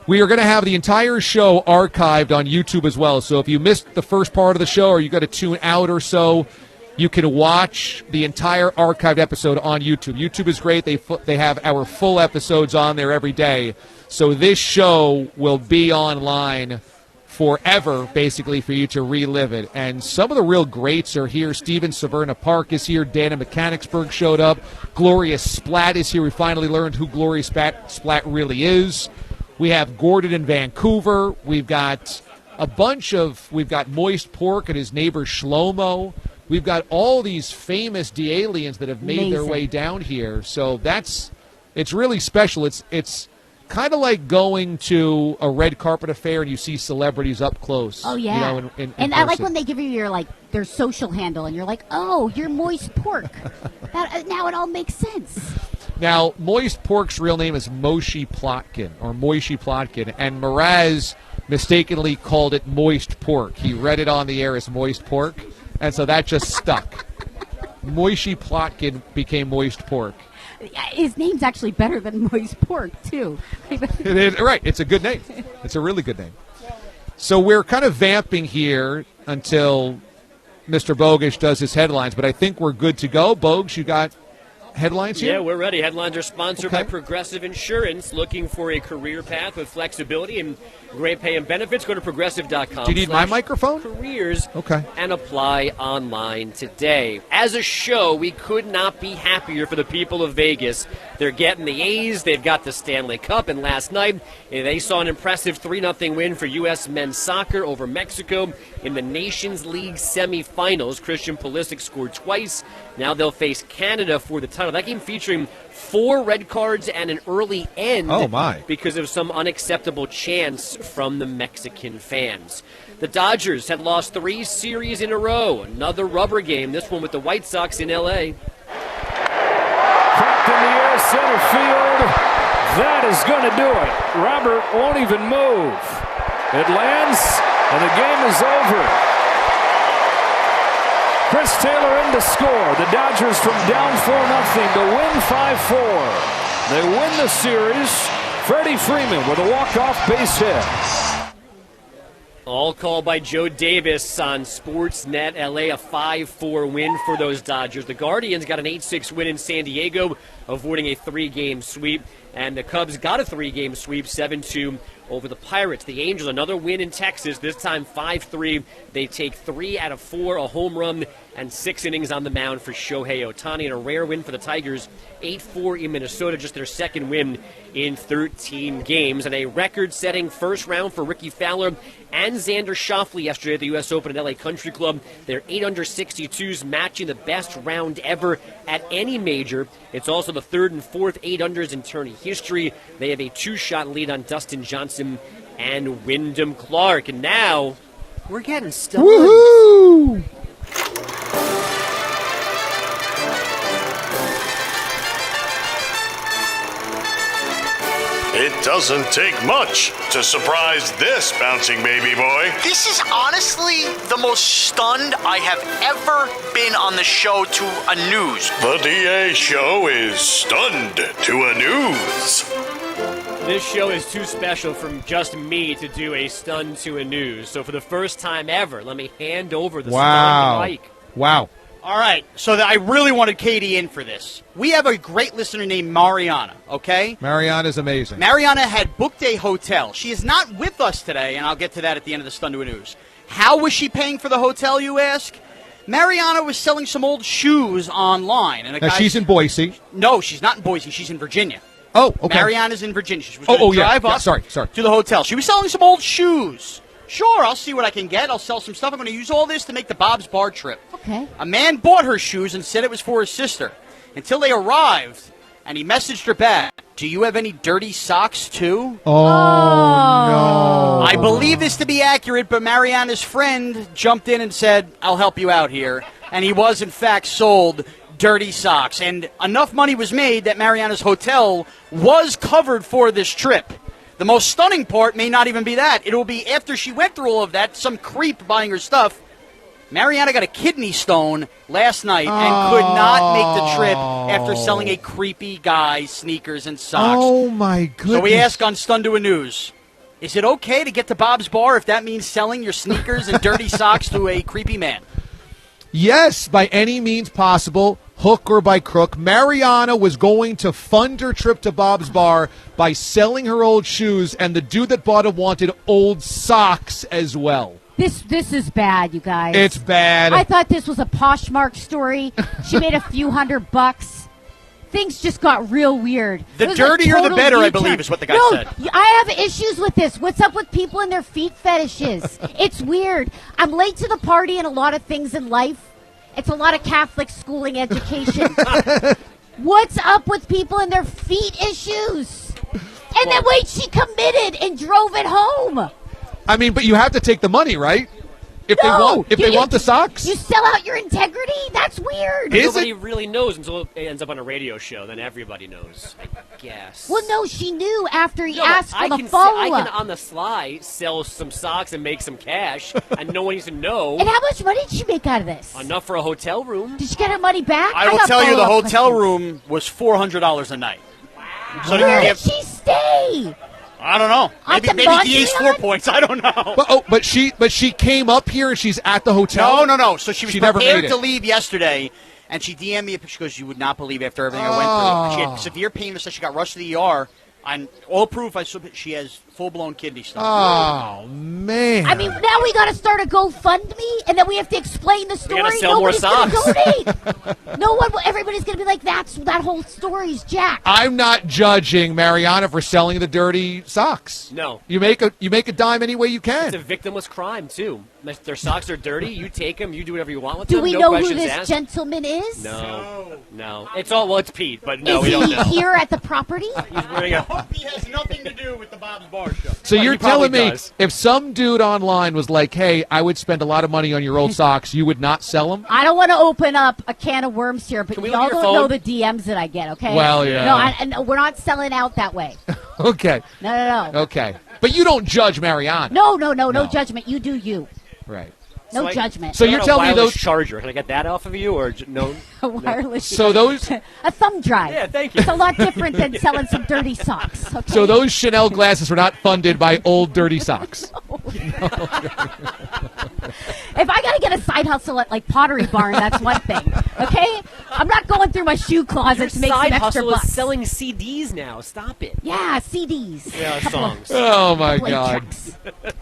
We are going to have the entire show archived on YouTube as well. So if you missed the first part of the show or you got to tune out or so, you can watch the entire archived episode on YouTube. YouTube is great. They have our full episodes on there every day. So this show will be online forever, basically, for you to relive it. And some of the real greats are here. Steven Severna Park is here. Dana Mechanicsburg showed up. Gloria Splatt is here. We finally learned who Gloria Splatt really is. We have Gordon in Vancouver. We've got we've got Moist Pork and his neighbor Shlomo. We've got all these famous D-aliens that have made their way down here. So it's really special. It's kind of like going to a red carpet affair and you see celebrities up close. Oh, yeah. You know, in and I like person. when they give you their social handle and you're like, oh, you're Moist Pork. Now it all makes sense. Now, Moist Pork's real name is Moishi Plotkin, and Mraz mistakenly called it Moist Pork. He read it on the air as Moist Pork, and so that just stuck. Moishi Plotkin became Moist Pork. His name's actually better than Moist Pork, too. It is, right. It's a good name. It's a really good name. So we're kind of vamping here until Mr. Bogish does his headlines, but I think we're good to go. Bogues, you got headlines here? Yeah, we're ready. Headlines are sponsored by Progressive Insurance. Looking for a career path with flexibility and great pay and benefits? Go to progressive.com. Do you need my microphone? Careers. And apply online today. As a show, we could not be happier for the people of Vegas. They're getting the A's. They've got the Stanley Cup. And last night, they saw an impressive 3-0 win for U.S. men's soccer over Mexico in the Nations League semifinals. Christian Pulisic scored twice. Now they'll face Canada for the title. That game featuring 4 red cards and an early end because of some unacceptable chants from the Mexican fans. The Dodgers had lost 3 series in a row. Another rubber game, this one with the White Sox in L.A. Cracked in the air, center field. That is going to do it. Robert won't even move. It lands, and the game is over. Chris Taylor in to score. The Dodgers from down 4-0 to win 5-4. They win the series. Freddie Freeman with a walk-off base hit. All called by Joe Davis on Sportsnet LA, a 5-4 win for those Dodgers. The Guardians got an 8-6 win in San Diego, avoiding a 3-game sweep. And the Cubs got a 3-game sweep, 7-2 over the Pirates. The Angels, another win in Texas, this time 5-3. They take 3 out of 4, a home run, and 6 innings on the mound for Shohei Ohtani. And a rare win for the Tigers, 8-4 in Minnesota, just their second win in 13 games. And a record-setting first round for Ricky Fowler and Xander Schauffele yesterday at the U.S. Open at LA Country Club. They're 8 under 62s, matching the best round ever at any major. It's also the 3rd and 4th 8-unders in tourney history. They have a 2-shot lead on Dustin Johnson and Wyndham Clark. And now we're getting stunned. Woohoo! And doesn't take much to surprise this bouncing baby boy. This is honestly the most stunned I have ever been on the show to a news. The DA show is stunned to a news. This show is too special from just me to do a stun to a news. So for the first time ever, let me hand over the stun mic. Wow. All right, so I really wanted Katie in for this. We have a great listener named Mariana, okay? Mariana's amazing. Mariana had booked a hotel. She is not with us today, and I'll get to that at the end of the Stun to a News. How was she paying for the hotel, you ask? Mariana was selling some old shoes online. And Now, she's in Boise. No, she's not in Boise. She's in Virginia. Oh, okay. Mariana's in Virginia. She was going to drive up to the hotel. She was selling some old shoes. Sure, I'll see what I can get. I'll sell some stuff. I'm going to use all this to make the Bob's Bar trip. Okay. A man bought her shoes and said it was for his sister until they arrived, and he messaged her back. Do you have any dirty socks, too? Oh, no. I believe this to be accurate, but Mariana's friend jumped in and said, I'll help you out here. And he was, in fact, sold dirty socks. And enough money was made that Mariana's hotel was covered for this trip. The most stunning part may not even be that. It will be after she went through all of that, some creep buying her stuff. Mariana got a kidney stone last night and could not make the trip after selling a creepy guy sneakers and socks. Oh, my goodness. So we ask on Stun to a News, is it okay to get to Bob's Bar if that means selling your sneakers and dirty socks to a creepy man? Yes, by any means possible, hook or by crook. Mariana was going to fund her trip to Bob's Bar by selling her old shoes, and the dude that bought it wanted old socks as well. This is bad, you guys. It's bad. I thought this was a Poshmark story. She made a few $100. Things just got real weird. The dirtier the better, I believe, is what the guy said. I have issues with this. What's up with people and their feet fetishes? It's weird. I'm late to the party in a lot of things in life. It's a lot of Catholic schooling education. What's up with people and their feet issues? And then wait, she committed and drove it home. I mean, but you have to take the money, right? If they want the socks, you sell out your integrity. That's weird. Nobody really knows until it ends up on a radio show. Then everybody knows, I guess. Well, no, she knew after he asked for the follow-up. I can, on the sly, sell some socks and make some cash, and no one needs to know. And how much money did she make out of this? Enough for a hotel room. Did she get her money back? I will tell you, the hotel room was $400 a night. Wow. So where did she stay? I don't know. Maybe DA's 4 points. I don't know. But she came up here and she's at the hotel. No. So she was prepared to leave yesterday, and she DM'd me. She goes, "You would not believe after everything I went through. She had severe pain. So she got rushed to the ER. And all proof, she has full-blown kidney stone. Oh, man. I mean, now we got to start a GoFundMe, and then we have to explain the story. We got to sell more socks. Everybody's going to be like, that whole story's jacked. I'm not judging Mariana for selling the dirty socks. No. You make a dime any way you can. It's a victimless crime, too. If their socks are dirty, you take them, you do whatever you want with them. Do we know who this gentleman is? No. It's all, it's Pete, but no, we don't know. Is he here at the property? He's wearing a... He has nothing to do with the Bob's Bar show. So you're telling me if some dude online was like, hey, I would spend a lot of money on your old socks, you would not sell them? I don't want to open up a can of worms here, but y'all don't know the DMs that I get, okay? Well, yeah. No, we're not selling out that way. Okay. No. Okay. But you don't judge Mariana. No judgment. You do you. Right. No judgment. So you're telling me those charger? Can I get that off of you or no? A wireless. So those a thumb drive. Yeah, thank you. It's a lot different than selling some dirty socks. Okay? So those Chanel glasses were not funded by old dirty socks. If I gotta get a side hustle at like Pottery Barn, that's one thing. Okay, I'm not going through my shoe closet to make some extra hustle bucks. Is selling CDs now. Stop it. Yeah, CDs. Yeah, songs. Oh my God.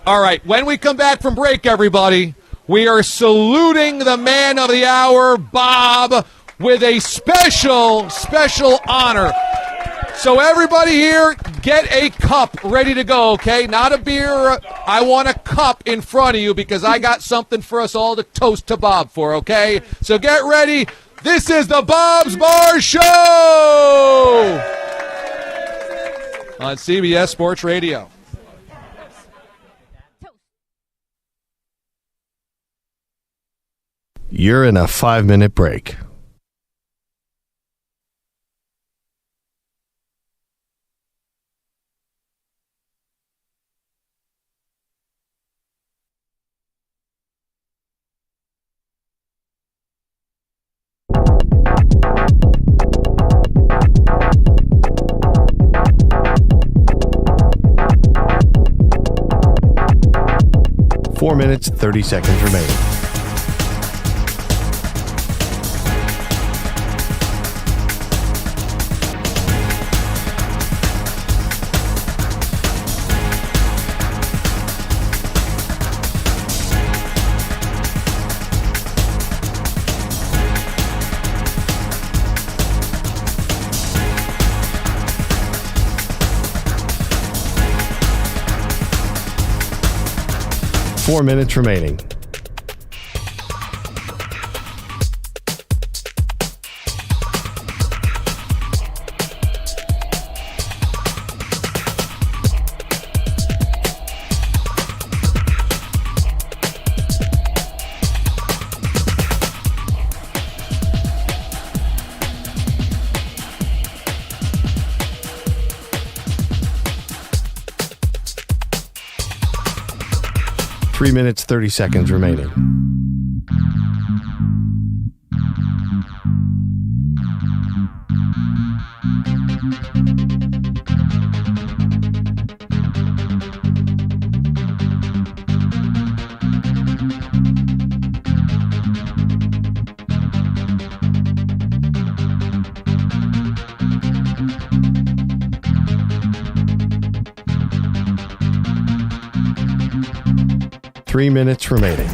All right, when we come back from break, everybody, we are saluting the man of the hour, Bob, with a special honor. So everybody here, get a cup ready to go, okay? Not a beer. I want a cup in front of you because I got something for us all to toast to Bob for, okay? So get ready. This is the Bob's Bar Show on CBS Sports Radio. You're in a 5-minute break. 4 minutes, 30 seconds remaining. Four minutes remaining. Three minutes, 30 seconds remaining. Three minutes remaining.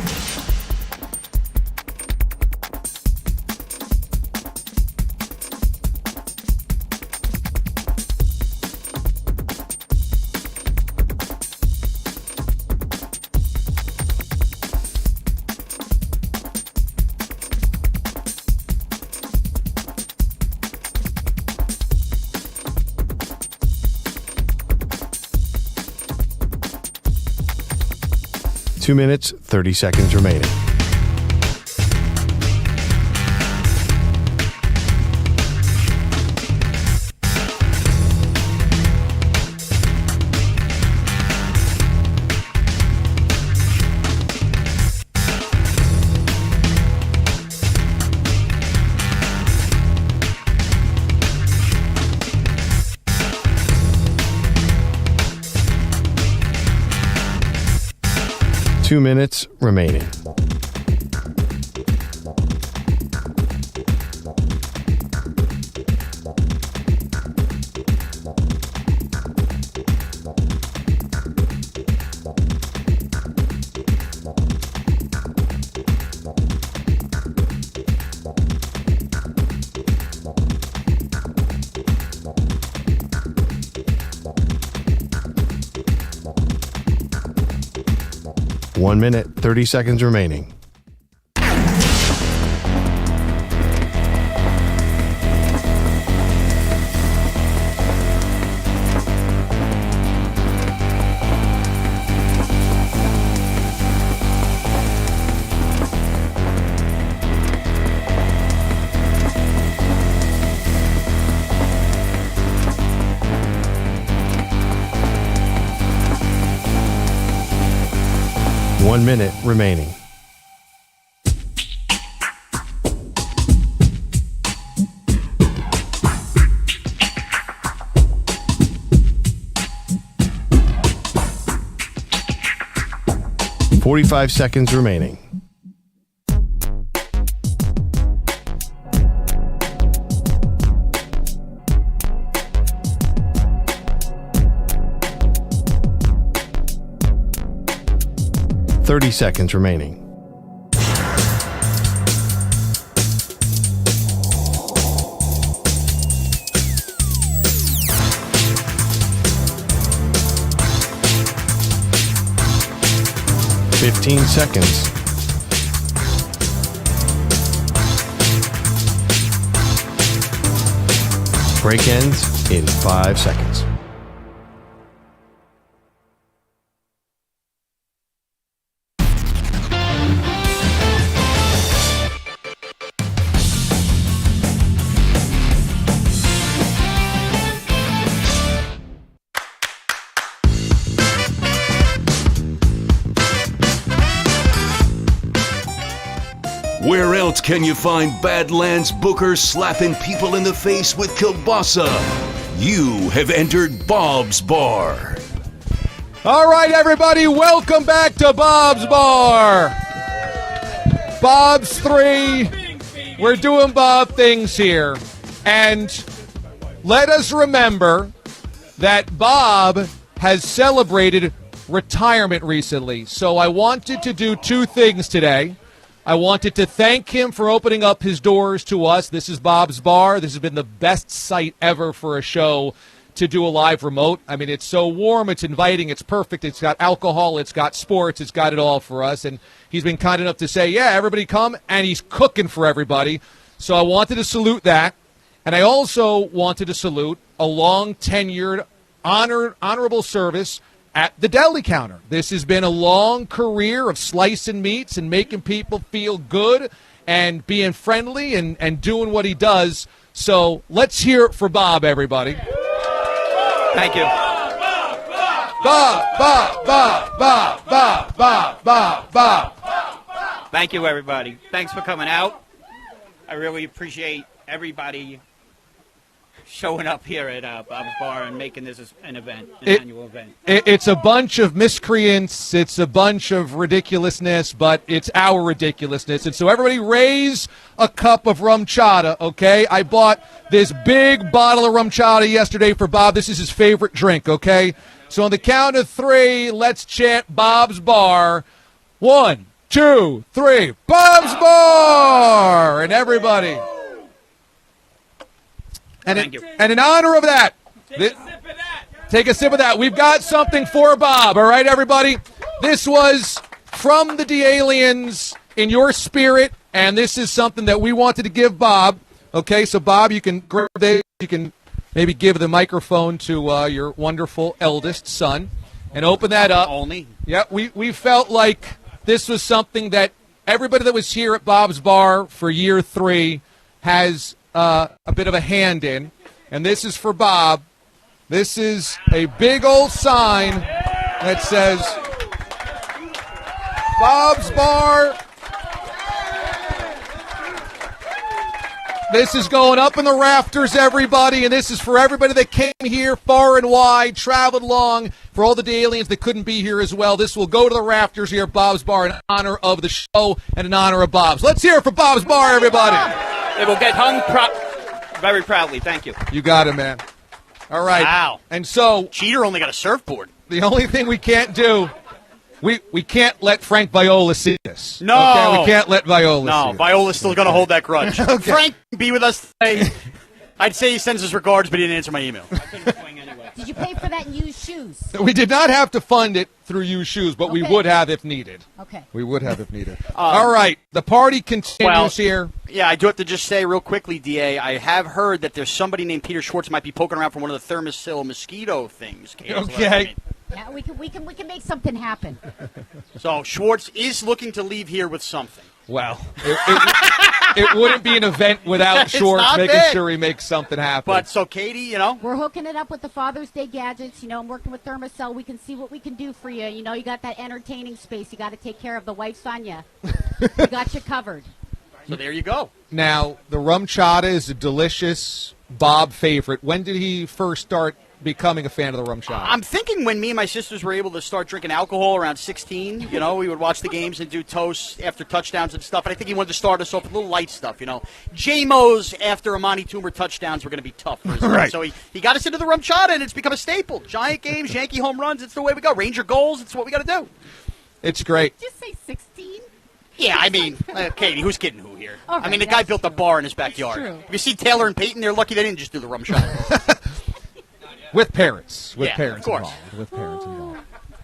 Two minutes, 30 seconds remaining. Two minutes remaining. One minute, 30 seconds remaining. One minute remaining. .45 seconds remaining. .30 seconds remaining. .15 seconds. Break ends in 5 seconds. Where else can you find Badlands Booker slapping people in the face with kielbasa? You have entered Bob's Bar. All right, everybody, welcome back to Bob's Bar. Bob's 3. We're doing Bob things here. And let us remember that Bob has celebrated retirement recently. So I wanted to do two things today. I wanted to thank him for opening up his doors to us. This is Bob's Bar. This has been the best site ever for a show to do a live remote. I mean, it's so warm, it's inviting, it's perfect. It's got alcohol, it's got sports, it's got it all for us. And he's been kind enough to say, yeah, everybody come, and he's cooking for everybody. So I wanted to salute that. And I also wanted to salute a long-tenured, honorable service at the deli counter. This has been a long career of slicing meats and making people feel good and being friendly and doing what he does. So let's hear it for Bob, everybody. Thank you. Bob. Thank you, everybody. Thanks for coming out. I really appreciate everybody showing up here at Bob's Bar and making this an event, annual event. It's a bunch of miscreants. It's a bunch of ridiculousness, but it's our ridiculousness. And so everybody raise a cup of rum chata, okay? I bought this big bottle of rum chata yesterday for Bob. This is his favorite drink, okay? So on the count of 3, let's chant Bob's Bar. 1, 2, 3. Bob's Bar! And everybody. And in honor of that, take a sip of that. We've got something for Bob. All right, everybody? This was from the D-Aliens in your spirit, and this is something that we wanted to give Bob. Okay, so Bob, you can grab it. You can maybe give the microphone to your wonderful eldest son and open that up. Only? Yeah, we felt like this was something that everybody that was here at Bob's Bar for year 3 has a bit of a hand in, and this is for Bob. This is a big old sign that says Bob's Bar. This is going up in the rafters, everybody, and this is for everybody that came here far and wide, traveled long, for all the aliens that couldn't be here as well. This will go to the rafters here at Bob's Bar in honor of the show and in honor of Bob's. Let's hear it for Bob's Bar, everybody. It will get hung very proudly. Thank you. You got it, man. All right. Wow. And so Cheater only got a surfboard. The only thing we can't do, we can't let Frank Viola see this. No. Okay? We can't let Viola see No, it. Viola's still going to hold that grudge. Okay. Frank be with us today. I'd say he sends his regards, but he didn't answer my email. Did you pay for that in used shoes? We did not have to fund it through used shoes, but we would have if needed. Okay. We would have if needed. All right. The party continues here. Yeah, I do have to just say real quickly, DA, I have heard that there's somebody named Peter Schwartz might be poking around for one of the Thermocil mosquito things. Okay. Yeah, we can make something happen. So Schwartz is looking to leave here with something. Well, it wouldn't be an event without It's Schwartz not making big. sure he makes something happen. But so Katie, you know, We're hooking it up with the Father's Day gadgets. You know, I'm working with Thermocell. We can see what we can do for you. You know, you got that entertaining space. You got to take care of the wife's on you. We got you covered. so there you go. Now, the rum chata is a delicious Bob favorite. When did he first start becoming a fan of the rum chata? I'm thinking when me and my sisters were able to start drinking alcohol around 16, you know, we would watch the games and do toasts after touchdowns and stuff. And I think he wanted to start us off with a little light stuff, you know. J-Mo's after Amani Toomer touchdowns were going to be tough for his Right. So he got us into the rum chata, and it's become a staple. Giant games, Yankee home runs, it's the way we go. Ranger goals, it's what we got to do. It's great. Just say 16. Yeah, I mean, Katie, who's kidding who here? All right, I mean, the guy built a bar in his backyard. true. If you see Taylor and Peyton, they're lucky they didn't just do the rum chata. With parents. With Yeah, parents of course. involved. With parents involved.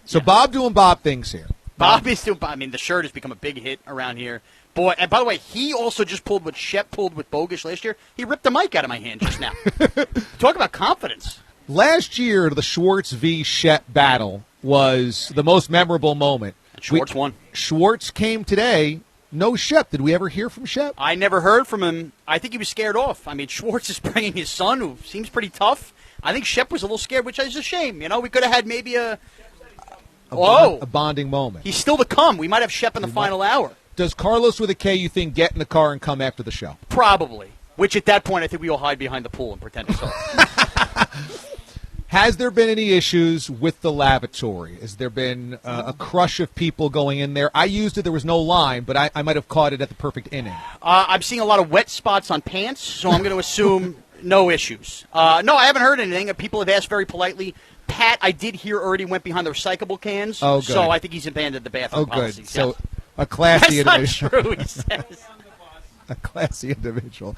So Bob doing Bob things here. Bob is doing. I mean, the shirt has become a big hit around here. Boy, and by the way, he also just pulled what Shep pulled with Bogish last year. He ripped the mic out of my hand just now. Talk about confidence. Last year, the Schwartz v. Shep battle was the most memorable moment. And Schwartz won. Schwartz came today. No Shep. Did we ever hear from Shep? I never heard from him. I think he was scared off. I mean, Schwartz is bringing his son, who seems pretty tough. I think Shep was a little scared, which is a shame. You know, we could have had maybe a bonding moment. He's still to come. We might have Shep in the final hour. Does Carlos with a K, you think, get in the car and come after the show? Probably. Which at that point, I think we all hide behind the pool and pretend it's all. Has there been any issues with the lavatory? Has there been a crush of people going in there? I used it. There was no line, but I might have caught it at the perfect inning. I'm seeing a lot of wet spots on pants, so I'm going to assume no issues. No, I haven't heard anything. People have asked very politely. Pat, I did hear already went behind the recyclable cans, oh, good. So I think he's abandoned the bathroom policy. Good. So a classy individual. That's not true, he says. A classy individual.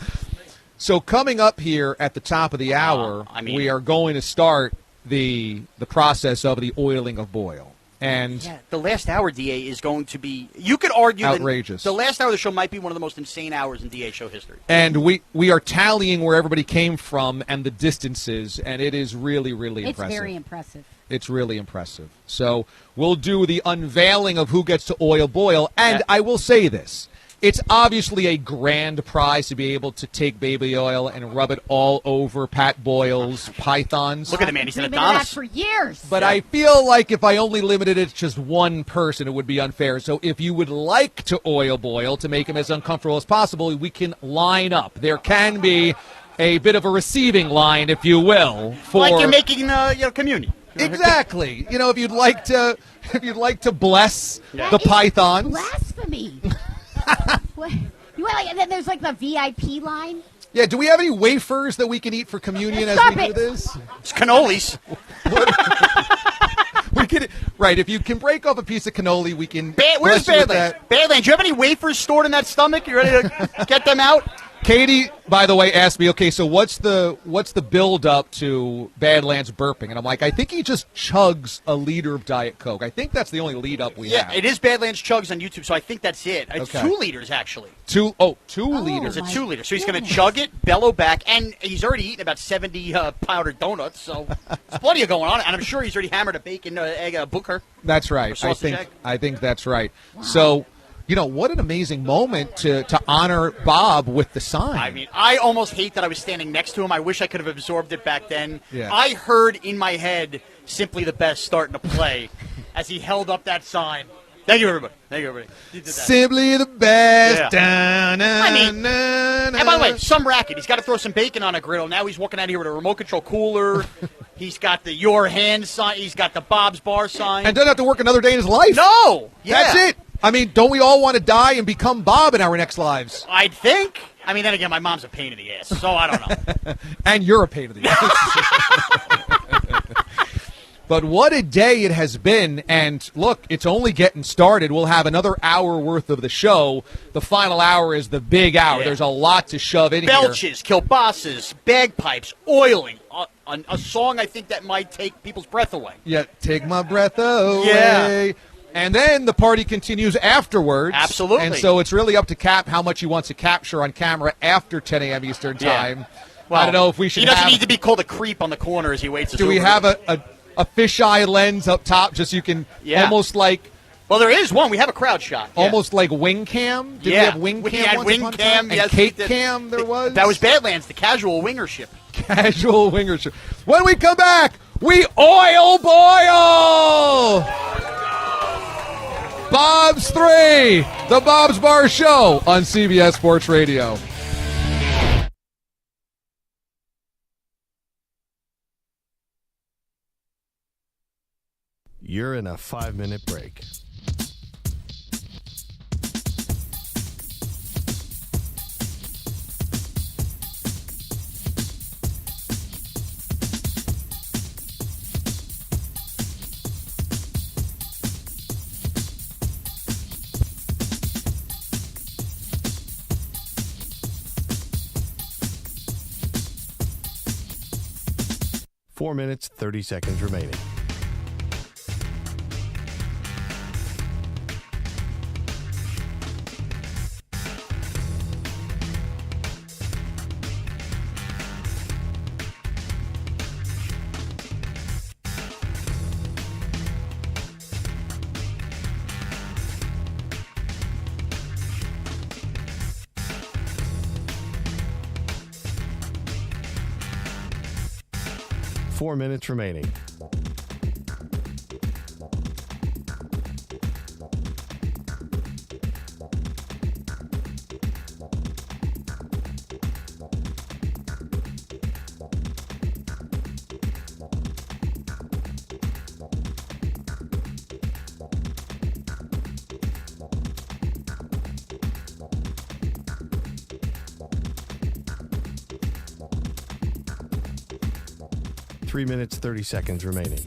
So coming up here at the top of the hour, we are going to start the process of the oiling of Boyle. And the last hour, DA, is going to be, you could argue outrageous. The last hour of the show might be one of the most insane hours in DA show history. And we are tallying where everybody came from and the distances, and it is really, really impressive. It's very impressive. It's really impressive. So we'll do the unveiling of who gets to oil Boyle, and I will say this. It's obviously a grand prize to be able to take baby oil and rub it all over Pat Boyle's pythons. Look at the man, he's an Dreaming of Adonis. that for years. But I feel like if I only limited it to just one person, it would be unfair. So if you would like to oil Boyle to make him as uncomfortable as possible, we can line up. There can be a bit of a receiving line, if you will, for like you're making communion. Exactly. If you'd like to bless the pythons. Blasphemy. What? And then there's like the VIP line. Yeah, do we have any wafers that we can eat for communion as we do this? It's cannolis. We can, right, if you can break off a piece of cannoli, we can. Where's Badlands? Badlands, do you have any wafers stored in that stomach? You ready to get them out? Katie, by the way, asked me, okay, so what's the build up to Badlands burping? And I'm like, I think he just chugs a liter of Diet Coke. I think that's the only lead up we have. Yeah, it is Badlands Chugs on YouTube, so I think that's it. It's 2 liters, actually. 2 liters. It's a 2 liter. So he's going to chug it, bellow back, and he's already eaten about 70 powdered donuts, so there's plenty of going on. And I'm sure he's already hammered a bacon egg booker. That's right. I think that's right. Wow. So, what an amazing moment to honor Bob with the sign. I mean, I almost hate that I was standing next to him. I wish I could have absorbed it back then. Yeah. I heard in my head Simply the Best starting to play as he held up that sign. Thank you, everybody. Thank you, everybody. You did that. Simply the Best. Yeah. And by the way, some racket. He's got to throw some bacon on a griddle. Now he's walking out here with a remote control cooler. He's got the Your Hand sign. He's got the Bob's Bar sign. And doesn't have to work another day in his life. No. Yeah. That's it. I mean, don't we all want to die and become Bob in our next lives? I'd think. I mean, then again, my mom's a pain in the ass, so I don't know. And you're a pain in the ass. But what a day it has been. And look, it's only getting started. We'll have another hour worth of the show. The final hour is the big hour. Yeah. There's a lot to shove in Belches, kielbasa's, bagpipes, oiling. A song I think that might take people's breath away. Yeah, take my breath away. Yeah. And then the party continues afterwards. Absolutely. And so it's really up to Cap how much he wants to capture on camera after 10 a.m. Eastern Time. Yeah. Well, I don't know if we should He doesn't need to be called a creep on the corner as he waits. Do we have a fisheye lens up top just so you can almost like... Well, there is one. We have a crowd shot. Yeah. Almost like wing cam? Did we have wing cam? We had wing cam. And cake cam there was? That was Badlands, the casual wingership. Casual wingership. When we come back, we oil Boyle! Bob's 3, the Bob's Bar Show on CBS Sports Radio. You're in a 5-minute break. Four minutes, 30 seconds remaining. Four minutes remaining. 3 minutes, 30 seconds remaining.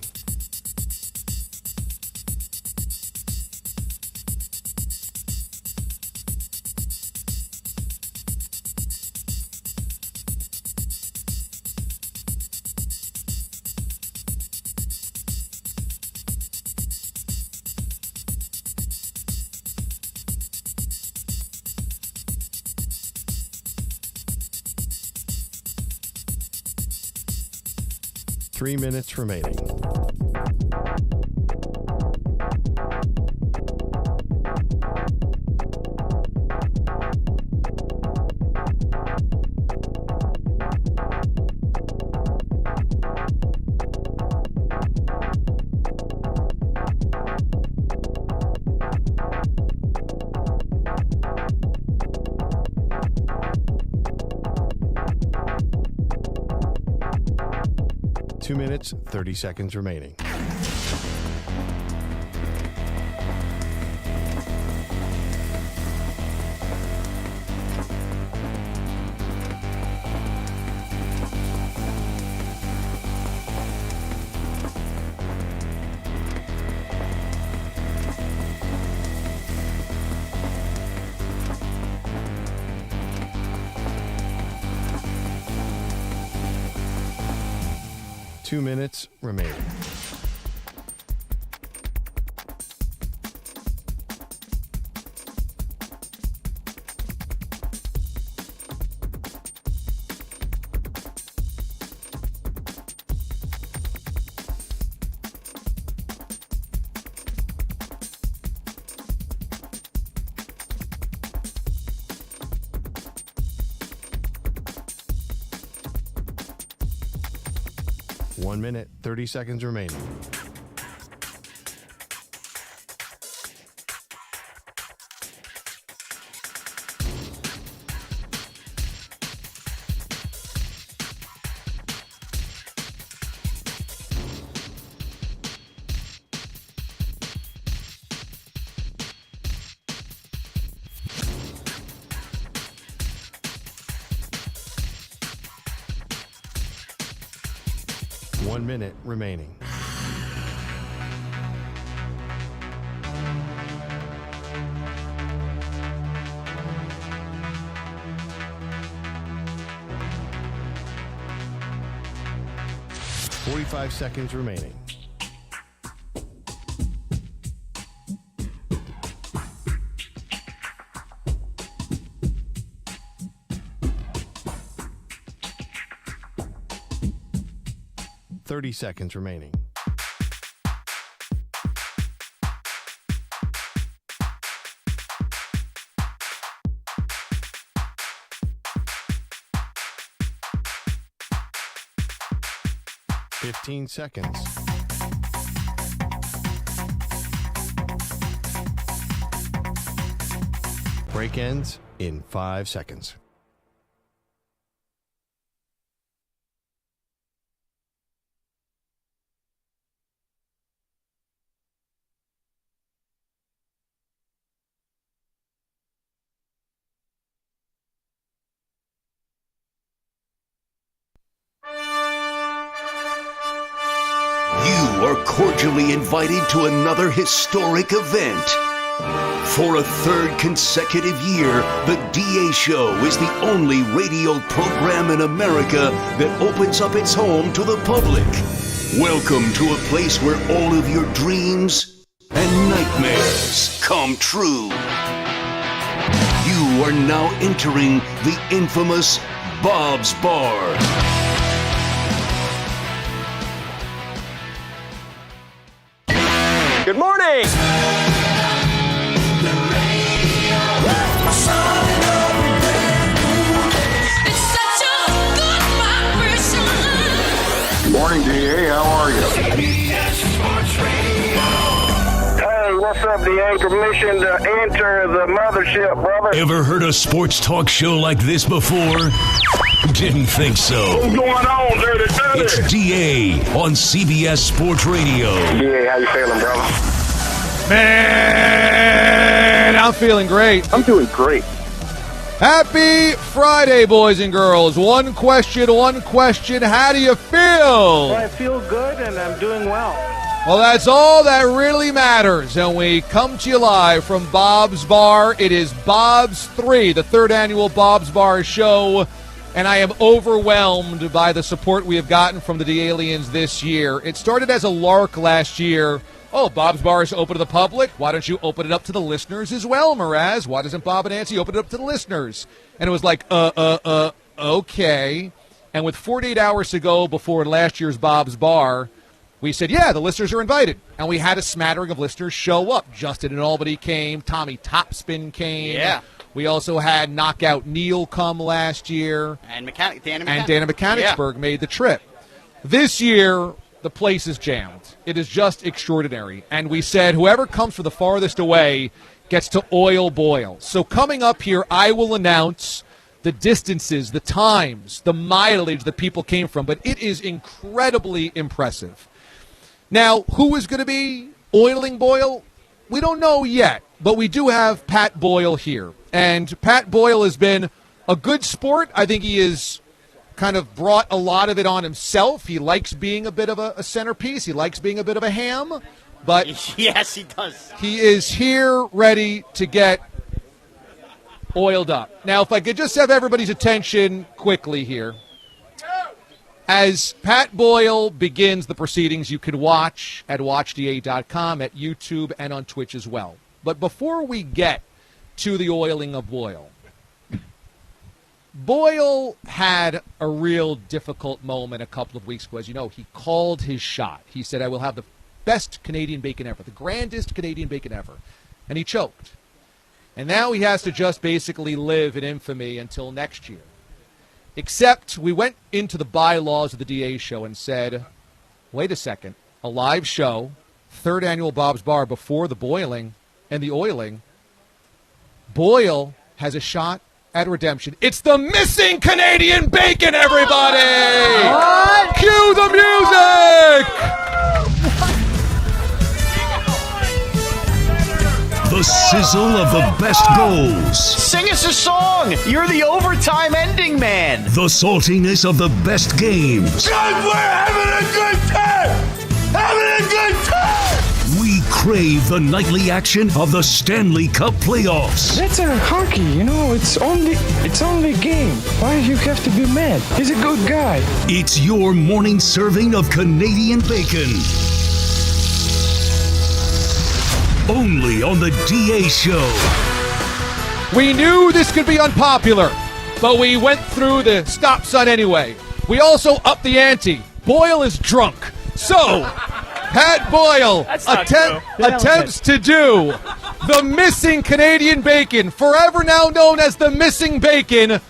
Three minutes remaining. Two minutes, 30 seconds remaining. Two minutes remaining. One minute, 30 seconds remaining. One minute remaining. Forty-five seconds remaining. Thirty seconds remaining. Fifteen seconds. Break ends in 5 seconds. You are cordially invited to another historic event. For a third consecutive year, the DA Show is the only radio program in America that opens up its home to the public. Welcome to a place where all of your dreams and nightmares come true. You are now entering the infamous Bob's Bar. Good morning! Morning, DA. How are you? CBS Sports Radio. Hey, what's up, DA? Permission to enter the mothership, brother. Ever heard a sports talk show like this before? Didn't think so. What's going on, Dirty? It's DA on CBS Sports Radio. DA, how you feeling, brother? Man, I'm feeling great. I'm doing great. Happy Friday, boys and girls. One question. How do you feel? Well, I feel good and I'm doing well. Well, that's all that really matters. And we come to you live from Bob's Bar. It is Bob's 3, the third annual Bob's Bar show. And I am overwhelmed by the support we have gotten from the D-Aliens this year. It started as a lark last year. Oh, Bob's Bar is open to the public. Why don't you open it up to the listeners as well, Mraz? Why doesn't Bob and Nancy open it up to the listeners? And it was like, okay. And with 48 hours to go before last year's Bob's Bar, we said, yeah, the listeners are invited. And we had a smattering of listeners show up. Justin in Albany came. Tommy Topspin came. Yeah. We also had Knockout Neil come last year. And Dana Mechanicsburg made the trip. This year, the place is jammed. It is just extraordinary. And we said whoever comes from the farthest away gets to oil boil. So coming up here, I will announce the distances, the times, the mileage that people came from. But it is incredibly impressive. Now, who is going to be oiling Boyle? We don't know yet. But we do have Pat Boyle here. And Pat Boyle has been a good sport. I think he is kind of brought a lot of it on himself. He likes being a bit of a centerpiece. He likes being a bit of a ham. But yes, he does. He is here ready to get oiled up. Now, if I could just have everybody's attention quickly here. As Pat Boyle begins the proceedings, you can watch at watchda.com, at YouTube, and on Twitch as well. But before we get to the oiling of Boyle, Boyle had a real difficult moment a couple of weeks ago. As you know, he called his shot. He said, I will have the best Canadian bacon ever, the grandest Canadian bacon ever. And he choked. And now he has to just basically live in infamy until next year. Except we went into the bylaws of the DA show and said, wait a second, a live show, third annual Bob's Bar before the boiling and the oiling, Boyle has a shot at redemption. It's the missing Canadian bacon, everybody! What? Cue the music! The sizzle of the best goals. Sing us a song. You're the overtime ending man. The saltiness of the best games. God, we're having a good time. Having a good time. We crave the nightly action of the Stanley Cup playoffs. That's a hockey, you know. It's only a game. Why do you have to be mad? He's a good guy. It's your morning serving of Canadian bacon. Only on the DA Show. We knew this could be unpopular, but we went through the stop sign anyway. We also upped the ante. Boyle is drunk. So, Pat Boyle attempts to do the missing Canadian bacon, forever now known as the missing bacon.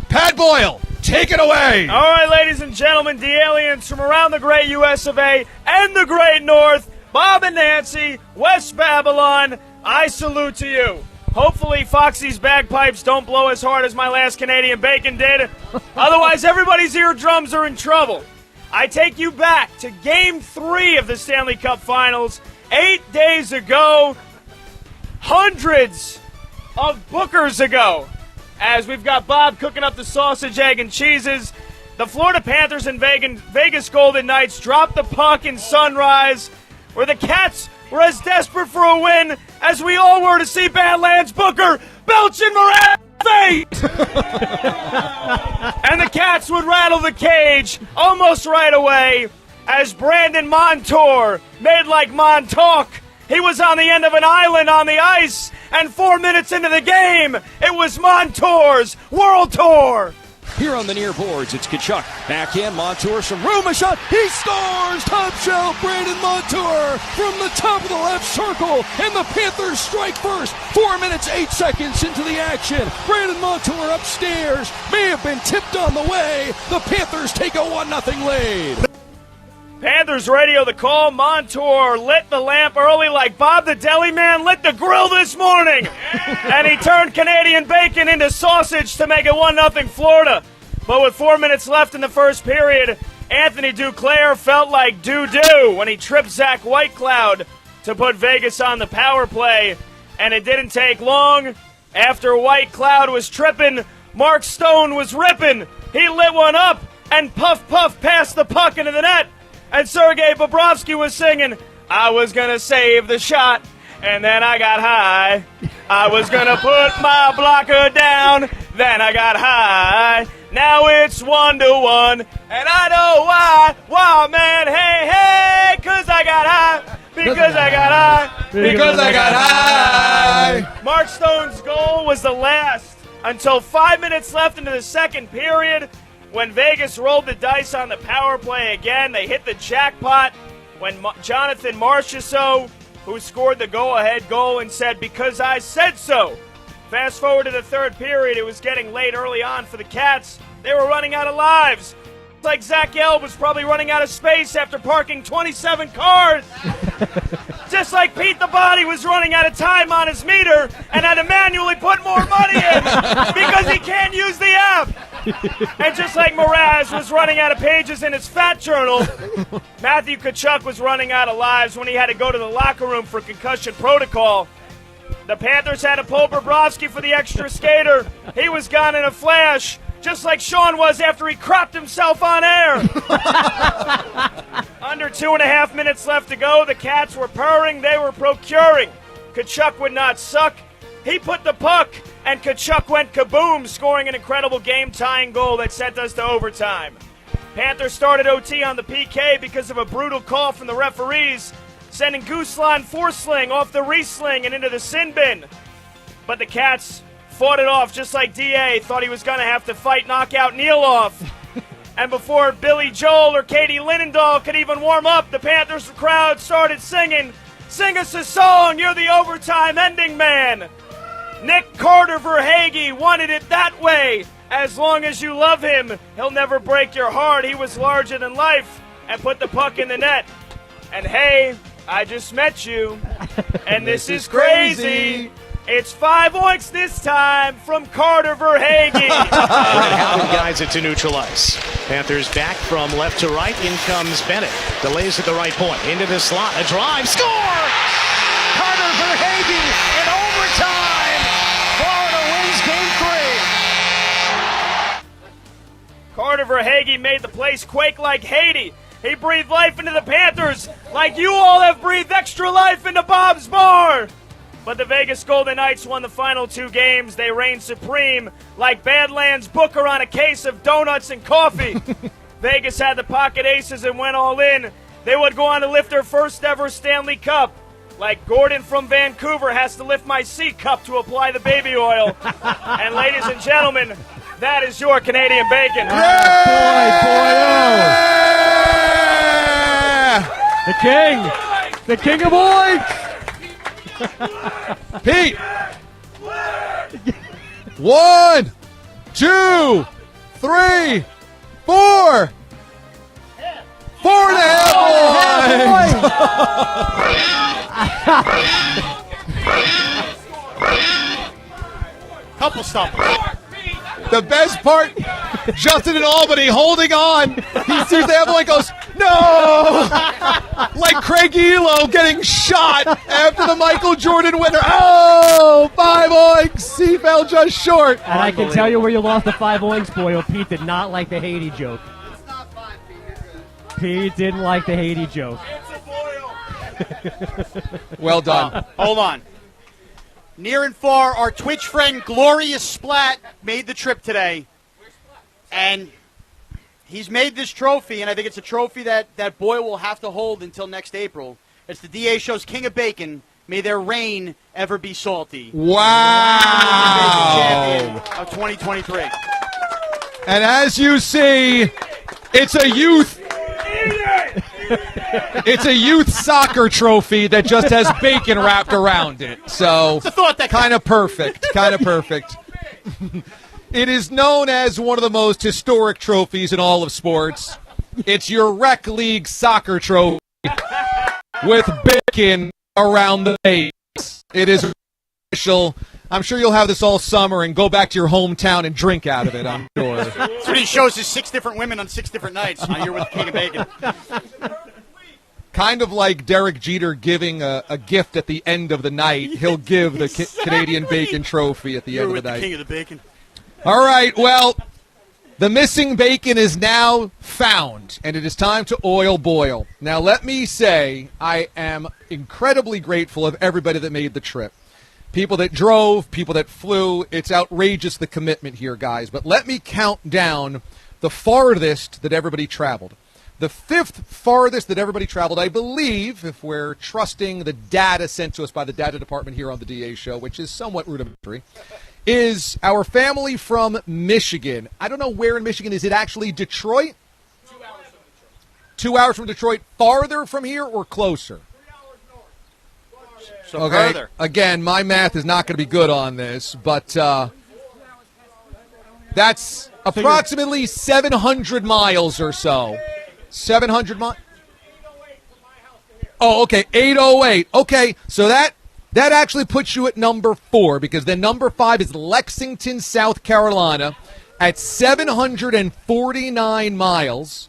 Pat Boyle, take it away. All right, ladies and gentlemen, the aliens from around the great US of A and the great North, Bob and Nancy, West Babylon, I salute to you. Hopefully Foxy's bagpipes don't blow as hard as my last Canadian bacon did. Otherwise, everybody's eardrums are in trouble. I take you back to Game 3 of the Stanley Cup Finals 8 days ago, hundreds of bookers ago, as we've got Bob cooking up the sausage, egg, and cheeses. The Florida Panthers and Vegas Golden Knights dropped the puck in Sunrise, where the Cats were as desperate for a win as we all were to see Badlands Booker belch in Moran's face. And the Cats would rattle the cage almost right away as Brandon Montour made like Montauk. He was on the end of an island on the ice, and 4 minutes into the game, it was Montour's World Tour. Here on the near boards, it's Kachuk. Backhand, Montour, some room, a shot. He scores! Top shelf, Brandon Montour from the top of the left circle. And the Panthers strike first. 4 minutes, 8 seconds into the action. Brandon Montour upstairs. May have been tipped on the way. The Panthers take a 1-0 lead. Panthers radio the call. Montour lit the lamp early like Bob the Deli Man lit the grill this morning. And he turned Canadian bacon into sausage to make it 1-0 Florida. But with 4 minutes left in the first period, Anthony Duclair felt like doo-doo when he tripped Zach Whitecloud to put Vegas on the power play. And it didn't take long After White Cloud was tripping, Mark Stone was ripping. He lit one up and puff passed the puck into the net. And Sergei Bobrovsky was singing, I was going to save the shot, and then I got high. I was going to put my blocker down, then I got high. Now it's 1-1, and I know why. Wow, man, hey, 'cause I got high. Because I got high. Because I got high. Mark Stone's goal was the last until 5 minutes left into the second period. When Vegas rolled the dice on the power play again, they hit the jackpot when Jonathan Marchessault, who scored the go-ahead goal, and said, because I said so. Fast forward to the third period, it was getting late early on for the Cats. They were running out of lives. It's like Zach Gelb was probably running out of space after parking 27 cars. Just like Pete the Body was running out of time on his meter and had to manually put more money in because he can't use the app. And just like Mraz was running out of pages in his fat journal, Matthew Tkachuk was running out of lives when he had to go to the locker room for concussion protocol. The Panthers had to pull Bobrovsky for the extra skater. He was gone in a flash, just like Sean was after he cropped himself on air. Under 2.5 minutes left to go, the Cats were purring, they were procuring. Tkachuk would not suck. He put the puck, and Tkachuk went kaboom, scoring an incredible game-tying goal that sent us to overtime. Panthers started OT on the PK because of a brutal call from the referees, sending Gooseland Forsling off the resling and into the sin bin. But the Cats fought it off just like D.A. thought he was going to have to fight knockout Neil off. And before Billy Joel or Katie Linendahl could even warm up, the Panthers crowd started singing, "Sing us a song, you're the overtime ending man." Nick Carter Verhaeghe wanted it that way. As long as you love him, he'll never break your heart. He was larger than life and put the puck in the net. And hey, I just met you, and this is crazy. It's 5 oinks this time from Carter Verhaeghe. We're going to have the guys at to neutral ice. Panthers back from left to right. In comes Bennett. Delays at the right point. Into the slot. A drive. Score! Carter Verhaeghe in overtime. Florida wins game 3. Carter Verhaeghe made the place quake like Haiti. He breathed life into the Panthers like you all have breathed extra life into Bob's Bar. But the Vegas Golden Knights won the final 2 games. They reigned supreme like Badlands Booker on a case of donuts and coffee. Vegas had the pocket aces and went all in. They would go on to lift their first ever Stanley Cup. Like Gordon from Vancouver has to lift my C cup to apply the baby oil. And ladies and gentlemen, that is your Canadian bacon. The king of oinks. Pete! 1, 2, 3, 4. 4.5 points. Couple stoppers. The best part, Justin in Albany holding on. He sees the Evelyn goes, no! Like Craig Elo getting shot after the Michael Jordan winner. Oh, 5 oinks. He fell just short. And I can tell you where you lost the 5 oinks, Boyle. Pete did not like the Haiti joke. It's not fine, Pete. You're good. Pete didn't like the Haiti joke. Well done. Hold on. Near and far, our Twitch friend Glorious Splat made the trip today. And he's made this trophy, and I think it's a trophy that Boyle will have to hold until next April. It's the DA Show's King of Bacon. May their reign ever be salty. Wow. Champion of 2023. And as you see, it's a youth. It's a youth soccer trophy that just has bacon wrapped around it. So, kind of perfect. Kind of perfect. It is known as one of the most historic trophies in all of sports. It's your rec league soccer trophy with bacon around the base. It is official. I'm sure you'll have this all summer and go back to your hometown and drink out of it, I'm sure. That's what he shows his 6 different women on 6 different nights. Now you're with the King of Bacon. Kind of like Derek Jeter giving a gift at the end of the night. He'll give the Canadian Bacon Trophy at the end of the night. King of the bacon. All right, well, the missing bacon is now found, and it is time to oil boil. Now, let me say I am incredibly grateful of everybody that made the trip. People that drove, people that flew. It's outrageous, the commitment here, guys. But let me count down the farthest that everybody traveled. The fifth farthest that everybody traveled, I believe, if we're trusting the data sent to us by the data department here on the DA show, which is somewhat rudimentary, is our family from Michigan. I don't know where in Michigan. Is it actually Detroit? 2 hours from Detroit. 2 hours from Detroit. Farther from here or closer? 3 hours north. So okay. further. Again, my math is not going to be good on this, but that's approximately 700 miles or so. 700 miles? Oh, okay, 808. Okay, so that actually puts you at number 4, because then number 5 is Lexington, South Carolina, at 749 miles.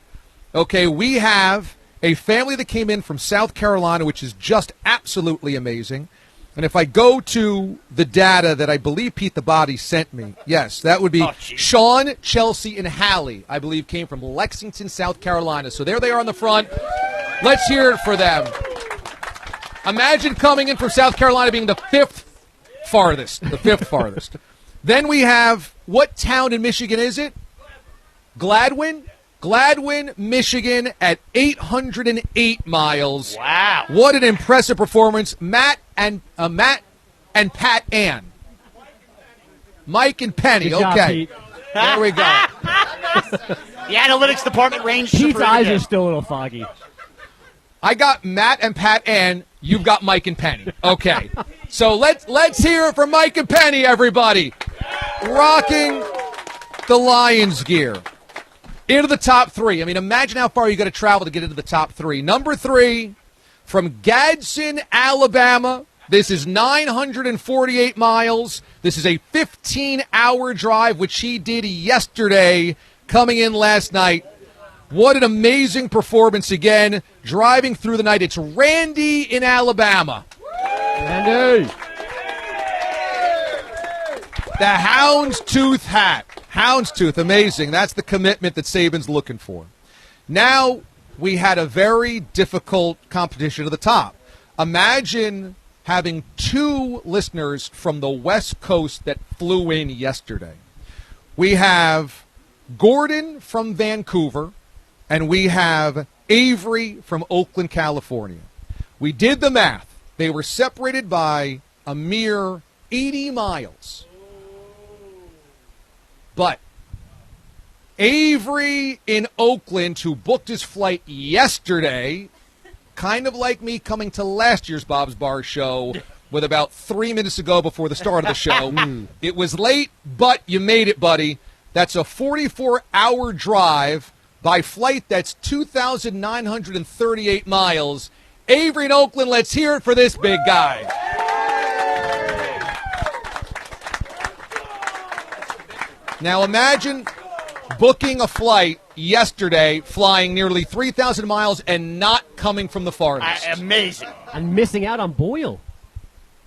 Okay, we have a family that came in from South Carolina, which is just absolutely amazing. And if I go to the data that I believe Pete the Body sent me, yes, that would be Sean, Chelsea, and Hallie, I believe, came from Lexington, South Carolina. So there they are on the front. Let's hear it for them. Imagine coming in from South Carolina being the fifth farthest. The fifth farthest. Then we have, what town in Michigan is it? Gladwin? Gladwin, Michigan at 808 miles. Wow. What an impressive performance. Matt and Pat Ann. Mike and Penny. Good job, okay. Pete. There we go. The analytics department range. Pete's eyes are still a little foggy. I got Matt and Pat Ann. You've got Mike and Penny. Okay. So let's hear it from Mike and Penny, everybody. Rocking the Lions gear. Into the top 3. I mean, imagine how far you got to travel to get into the top 3. Number 3, from Gadsden, Alabama. This is 948 miles. This is a 15-hour drive, which he did yesterday, coming in last night. What an amazing performance again, driving through the night. It's Randy in Alabama. Randy. The houndstooth hat. Houndstooth, amazing. That's the commitment that Saban's looking for. Now we had a very difficult competition at the top. Imagine having 2 listeners from the West Coast that flew in yesterday. We have Gordon from Vancouver, and we have Avery from Oakland, California. We did the math. They were separated by a mere 80 miles. But Avery in Oakland, who booked his flight yesterday, kind of like me coming to last year's Bob's Bar show with about 3 minutes ago before the start of the show. It was late, but you made it, buddy. That's a 44-hour drive by flight. That's 2,938 miles. Avery in Oakland, let's hear it for this big guy. Now imagine booking a flight yesterday, flying nearly 3,000 miles and not coming from the farthest. Amazing. I'm missing out on Boyle.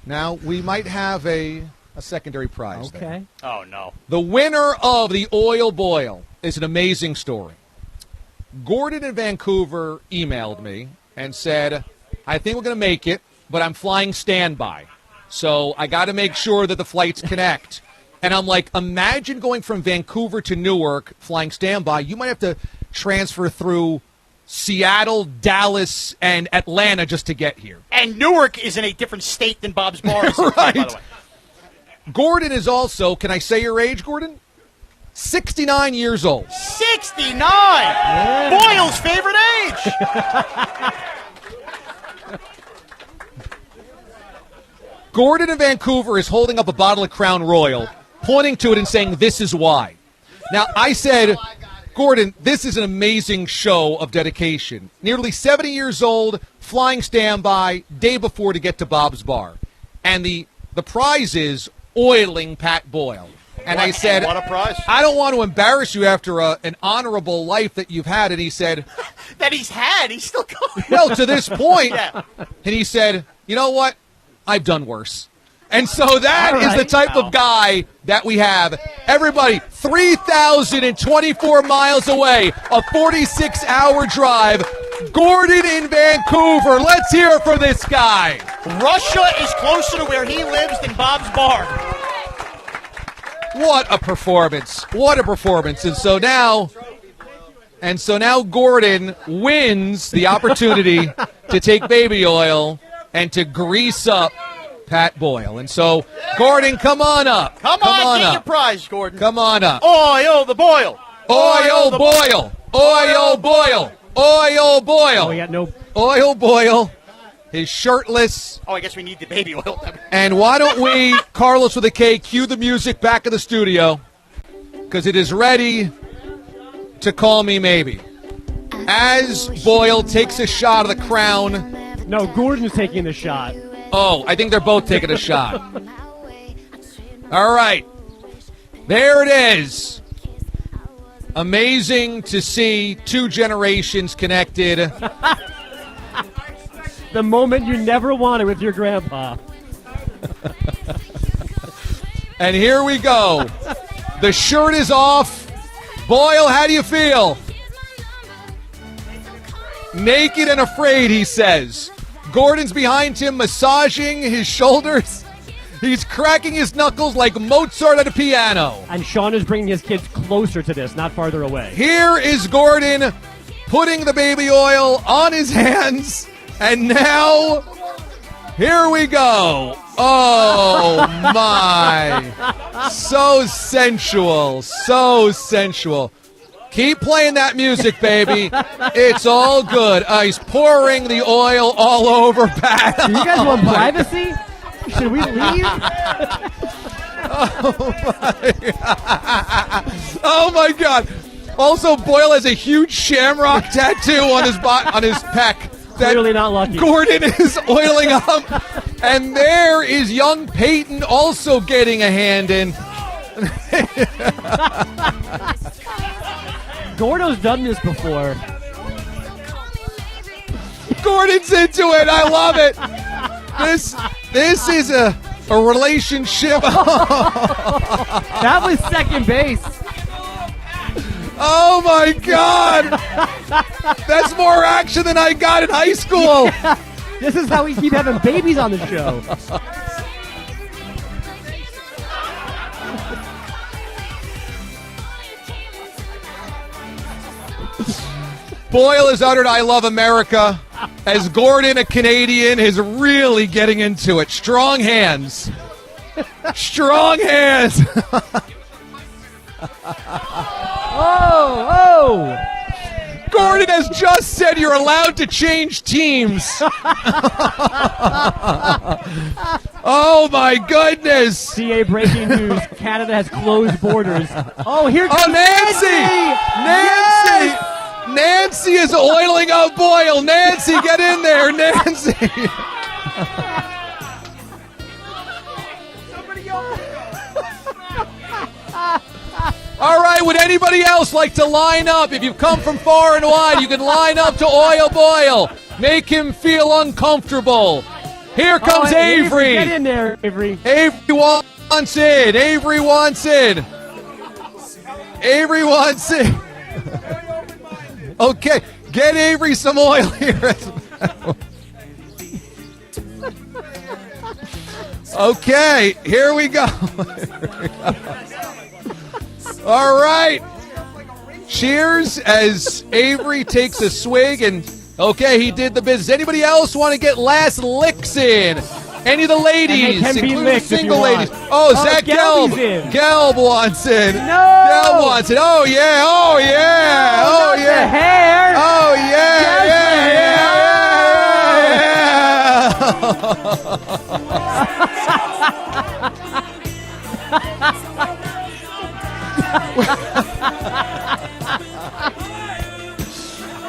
Now, we might have a secondary prize there. Okay. Oh, no. The winner of the Oil Boil is an amazing story. Gordon in Vancouver emailed me and said, I think we're going to make it, but I'm flying standby. So I got to make sure that the flights connect. And I'm like, imagine going from Vancouver to Newark, flying standby. You might have to transfer through Seattle, Dallas, and Atlanta just to get here. And Newark is in a different state than Bob's Bar is, Right. by the way. Gordon is also, can I say your age, Gordon? 69 years old. 69! Yeah. Boyle's favorite age! Gordon in Vancouver is holding up a bottle of Crown Royal, pointing to it and saying, this is why. Now, I said, Gordon, this is an amazing show of dedication. Nearly 70 years old, flying standby, day before to get to Bob's Bar. And the prize is oiling Pat Boyle. And I said, what a prize. I don't want to embarrass you after an honorable life that you've had. And he said, that he's had. He's still going. Well, to this point. Yeah. And he said, you know what? I've done worse. And so that is the type of guy that we have. Everybody, 3,024 miles away, a 46-hour drive. Gordon in Vancouver. Let's hear from this guy. Russia is closer to where he lives than Bob's Bar. What a performance. What a performance. And so now Gordon wins the opportunity to take baby oil and to grease up Pat Boyle. And so, Gordon, come on up. Come on, get your prize, Gordon. Come on up. Oil the boil. Oil boil. Oil boil. Oil boil. Oh, we got no. Oil boil. He's shirtless. Oh, I guess we need the baby oil. And why don't we, Carlos with a K, cue the music back in the studio, because it is ready to call me maybe. As Boyle takes a shot of the crown. No, Gordon's taking the shot. Oh, I think they're both taking a shot. All right. There it is. Amazing to see two generations connected. The moment you never wanted with your grandpa. And here we go. The shirt is off. Boyle, how do you feel? Naked and afraid, he says. Gordon's behind him, massaging his shoulders. He's cracking his knuckles like Mozart at a piano. And Sean is bringing his kids closer to this, not farther away. Here is Gordon putting the baby oil on his hands. And now, here we go. Oh, my. So sensual. So sensual. Keep playing that music, baby. It's all good. He's pouring the oil all over Pat. Do you guys want privacy? Should we leave? Oh my God! Also, Boyle has a huge shamrock tattoo on his pec. Clearly not lucky. Gordon is oiling up, and there is young Peyton also getting a hand in. Gordo's done this before. Gordon's into it. I love it. This is a relationship. That was second base. Oh my God! That's more action than I got in high school. Yeah. This is how we keep having babies on the show. Boyle has uttered "I love America" as Gordon, a Canadian, is really getting into it. Strong hands. Strong hands. Oh! Gordon has just said you're allowed to change teams. Oh, my goodness. CA breaking news. Canada has closed borders. Oh, here comes Nancy! Nancy! Yes! Nancy is oiling up Boyle. Nancy, get in there, Nancy. All right, would anybody else like to line up? If you've come from far and wide, you can line up to oil Boyle. Make him feel uncomfortable. Here comes Avery. Get in there, Avery. Avery wants in. Avery wants in. Avery wants in. Okay, get Avery some oil here as well. Okay, here we go. All right. Cheers as Avery takes a swig, and okay, he did the business. Anybody else want to get last licks in? Any of the ladies, including the single ladies? Oh, Zach Gelb. Gelb wants in. No. Gelb wants it. Oh, yeah. Oh, yeah. Oh, yeah. The hair. Oh, yeah.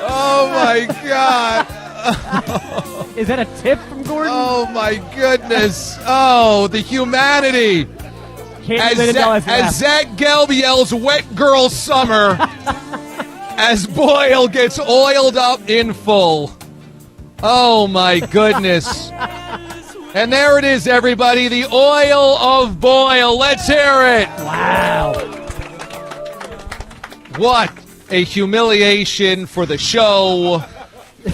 Oh, my God. Is that a tip from Gordon? Oh, my goodness. Oh, the humanity. As Zach Gelb yells, "Wet Girl Summer," as Boyle gets oiled up in full. Oh, my goodness. And there it is, everybody, the oil of Boyle. Let's hear it. Wow. What a humiliation for the show,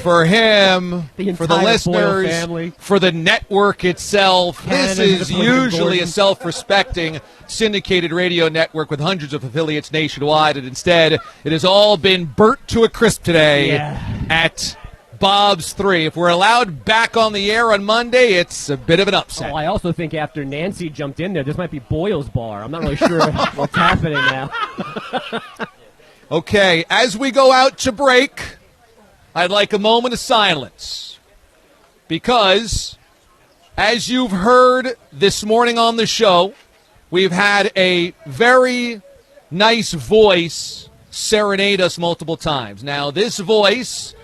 for him, for the listeners, family. for the network itself. This is usually a self-respecting syndicated radio network with hundreds of affiliates nationwide, and instead it has all been burnt to a crisp today at Bob's 3. If we're allowed back on the air on Monday, it's a bit of an upset. Oh, I also think after Nancy jumped in there, this might be Boyle's bar. I'm not really sure what's happening now. Okay, as we go out to break, I'd like a moment of silence because, as you've heard this morning on the show, we've had a very nice voice serenade us multiple times. Now, this voice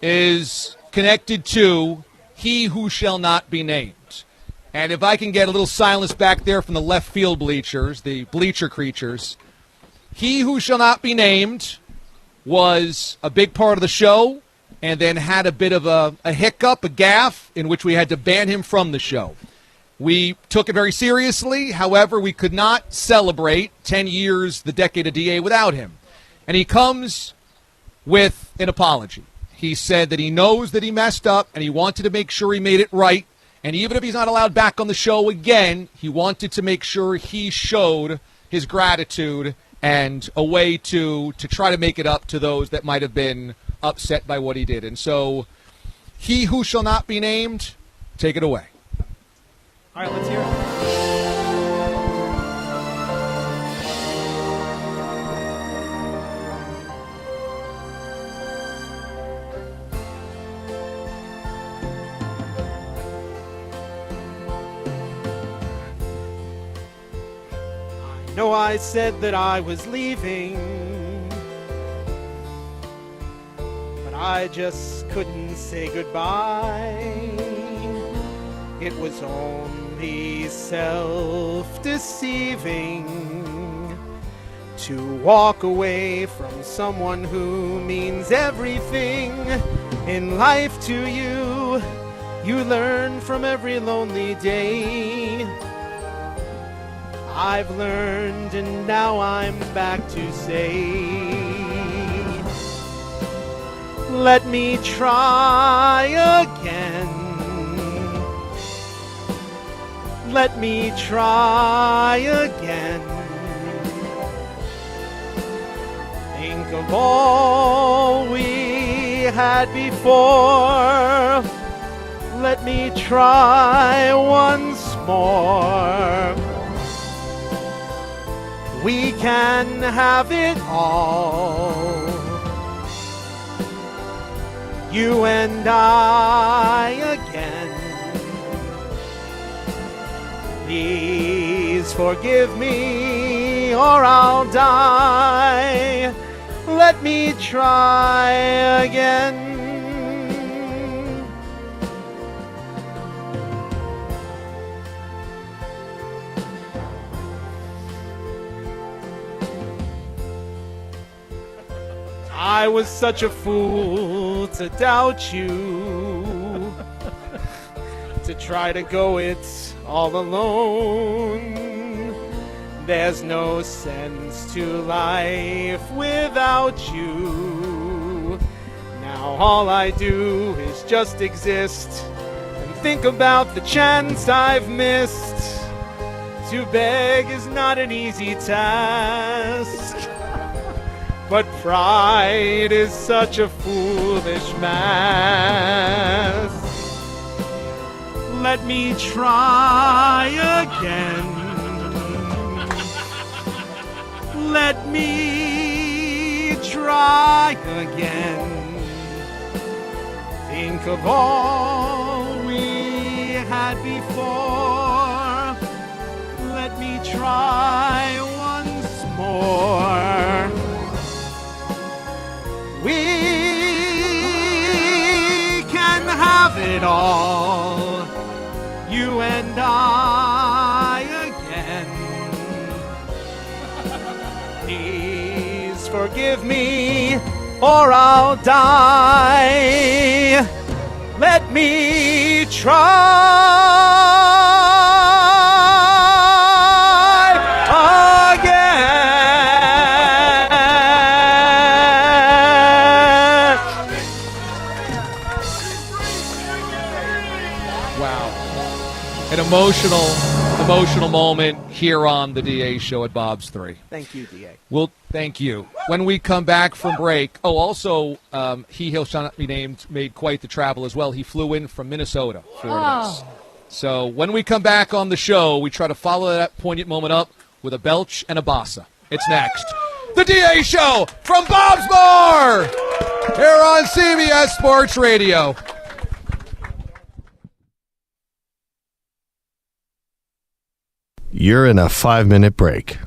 is connected to He Who Shall Not Be Named. And if I can get a little silence back there from the left field bleachers, the bleacher creatures, He Who Shall Not Be Named was a big part of the show and then had a bit of a hiccup, a gaffe, in which we had to ban him from the show. We took it very seriously. However, we could not celebrate 10 years, the decade of DA, without him. And he comes with an apology. He said that he knows that he messed up and he wanted to make sure he made it right. And even if he's not allowed back on the show again, he wanted to make sure he showed his gratitude and a way to try to make it up to those that might have been upset by what he did. And so, He Who Shall Not Be Named, take it away. All right, let's hear it. No, I said that I was leaving, but I just couldn't say goodbye. It was only self-deceiving to walk away from someone who means everything in life to you. You learn from every lonely day. I've learned and now I'm back to say, let me try again. Let me try again. Think of all we had before. Let me try once more. We can have it all, you and I again. Please forgive me or I'll die. Let me try again. I was such a fool to doubt you, to try to go it all alone. There's no sense to life without you. Now all I do is just exist and think about the chance I've missed. To beg is not an easy task, but pride is such a foolish mask. Let me try again. Let me try again. Think of all we had before. Let me try once more. We can have it all, you and I again. forgive me, or I'll die. Let me try again. Wow. An emotional moment here on the DA Show at Bob's 3. Thank you, DA. Well, thank you. When we come back from break, also, he shall not be named, made quite the travel as well. He flew in from Minnesota for this. So when we come back on the show, we try to follow that poignant moment up with a belch and a bossa. It's next. The DA Show from Bob's Bar here on CBS Sports Radio. You're in a 5-minute break.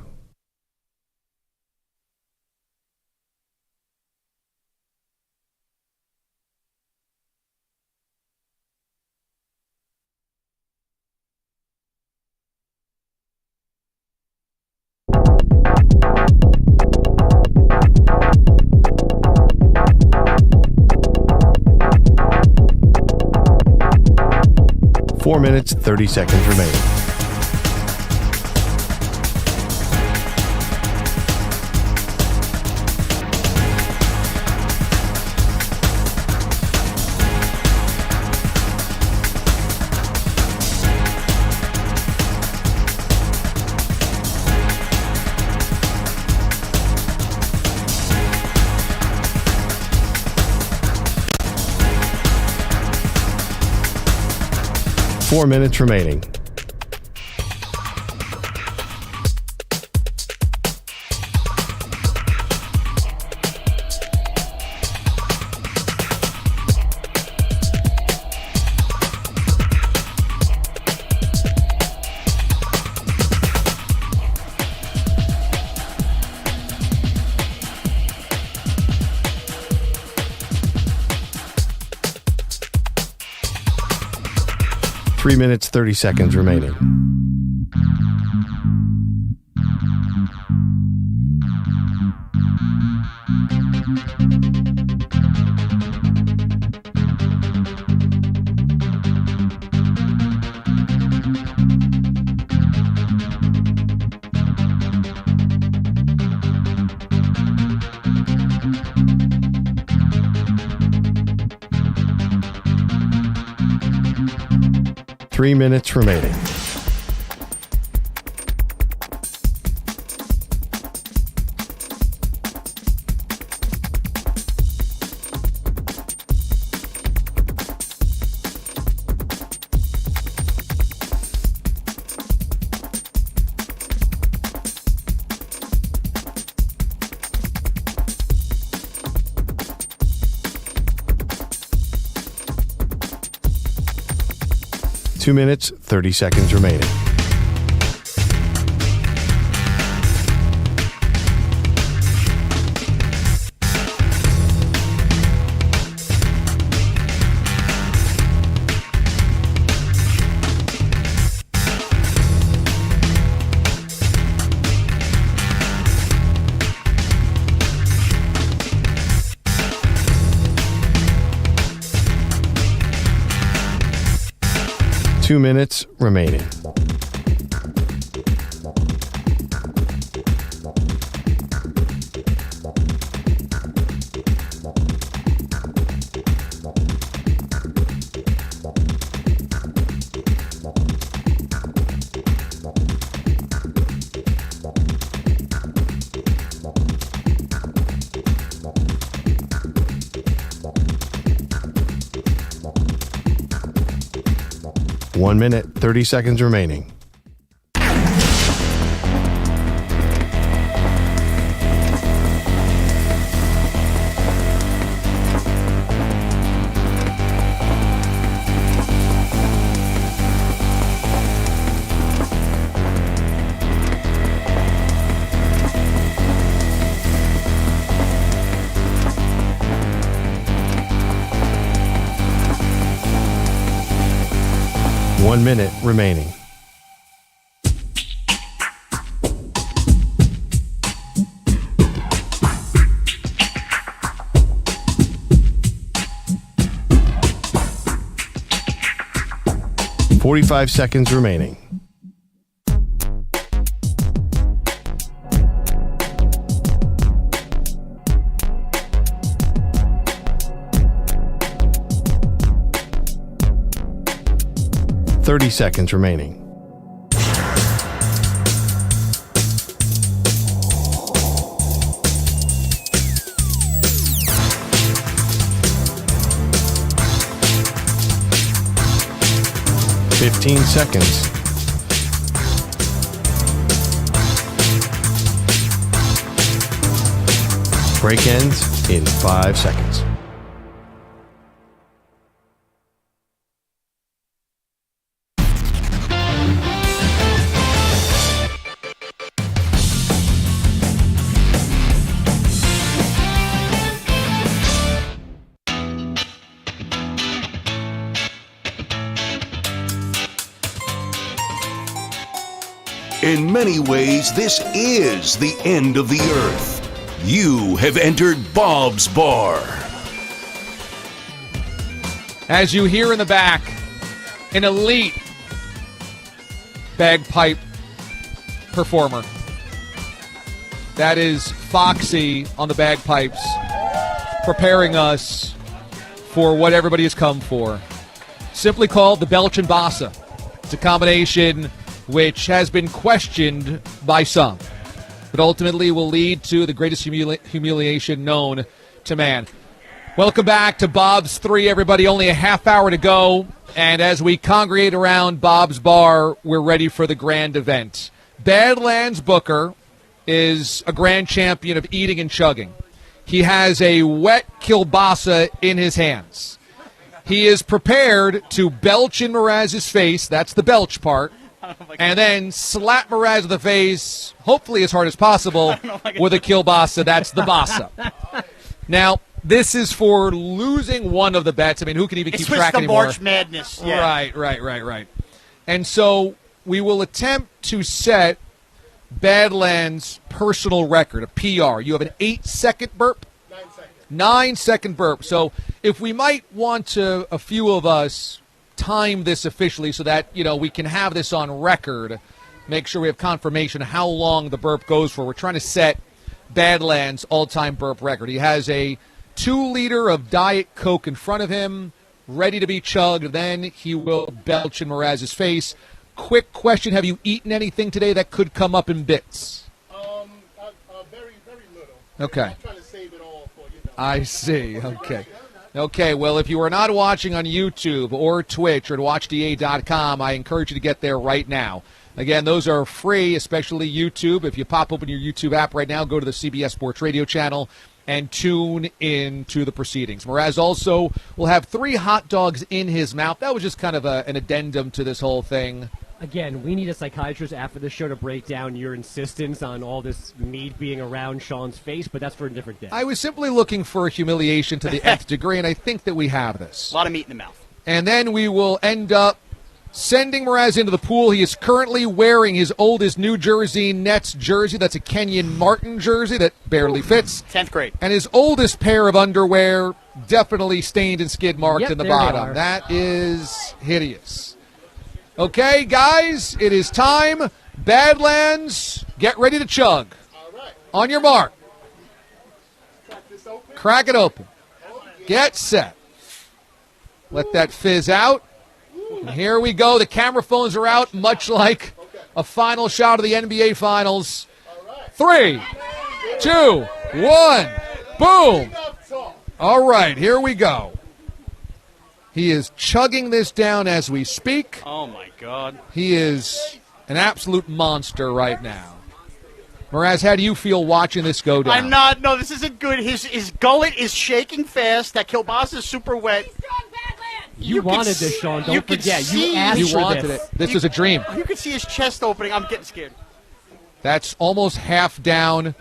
Four minutes, 30 seconds remaining. Four minutes remaining. Three minutes, 30 seconds remaining. Three minutes remaining. Two minutes, 30 seconds remaining. Two minutes remaining. One minute, 30 seconds remaining. One minute remaining. 45 seconds remaining. Thirty seconds remaining. Fifteen seconds. Break ends in 5 seconds. In many ways, this is the end of the earth. You have entered Bob's Bar. As you hear in the back, an elite bagpipe performer. That is Foxy on the bagpipes, preparing us for what everybody has come for. Simply called the Belch and Bassa. It's a combination which has been questioned by some, but ultimately will lead to the greatest humiliation known to man. Welcome back to Bob's 3, everybody. Only a half hour to go, and as we congregate around Bob's Bar, we're ready for the grand event. Badlands Booker is a grand champion of eating and chugging. He has a wet kielbasa in his hands. He is prepared to belch in Mraz's face, that's the belch part, and then slap Mraz in the face, hopefully as hard as possible, with a kielbasa. That's the basa. Now, this is for losing one of the bets. I mean, who can even keep track anymore? It's the March Madness. Yeah. Right. And so we will attempt to set Badlands' personal record, a PR. You have an 8-second burp? 9-second burp. So if we might want to, a few of us, time this officially so that, we can have this on record, make sure we have confirmation how long the burp goes for. We're trying to set Badlands' all-time burp record. He has a 2-liter of Diet Coke in front of him, ready to be chugged. Then he will belch in Mraz's face. Quick question, have you eaten anything today that could come up in bits? Very, very little. Okay. I'm trying to save it all for I see. Okay, well, if you are not watching on YouTube or Twitch or at WatchDA.com, I encourage you to get there right now. Again, those are free, especially YouTube. If you pop open your YouTube app right now, go to the CBS Sports Radio channel and tune in to the proceedings. Mraz also will have 3 hot dogs in his mouth. That was just kind of an addendum to this whole thing. Again, we need a psychiatrist after the show to break down your insistence on all this meat being around Sean's face, but that's for a different day. I was simply looking for humiliation to the nth degree, and I think that we have this. A lot of meat in the mouth. And then we will end up sending Mraz into the pool. He is currently wearing his oldest New Jersey Nets jersey. That's a Kenyon Martin jersey that barely fits. 10th grade. And his oldest pair of underwear, definitely stained and skid marked in the bottom. That is hideous. Okay, guys, it is time. Badlands, get ready to chug. All right. On your mark. Crack this open. Crack it open. Get set. Let that fizz out. And here we go. The camera phones are out, much like a final shot of the NBA Finals. 3, 2, 1, boom. All right, here we go. He is chugging this down as we speak. Oh, my God. He is an absolute monster right now. Mraz, how do you feel watching this go down? I'm not. No, this isn't good. His gullet is shaking fast. That kielbasa is super wet. You wanted this, Sean. Don't forget. You asked for this. This was a dream. You can see his chest opening. I'm getting scared. That's almost half down.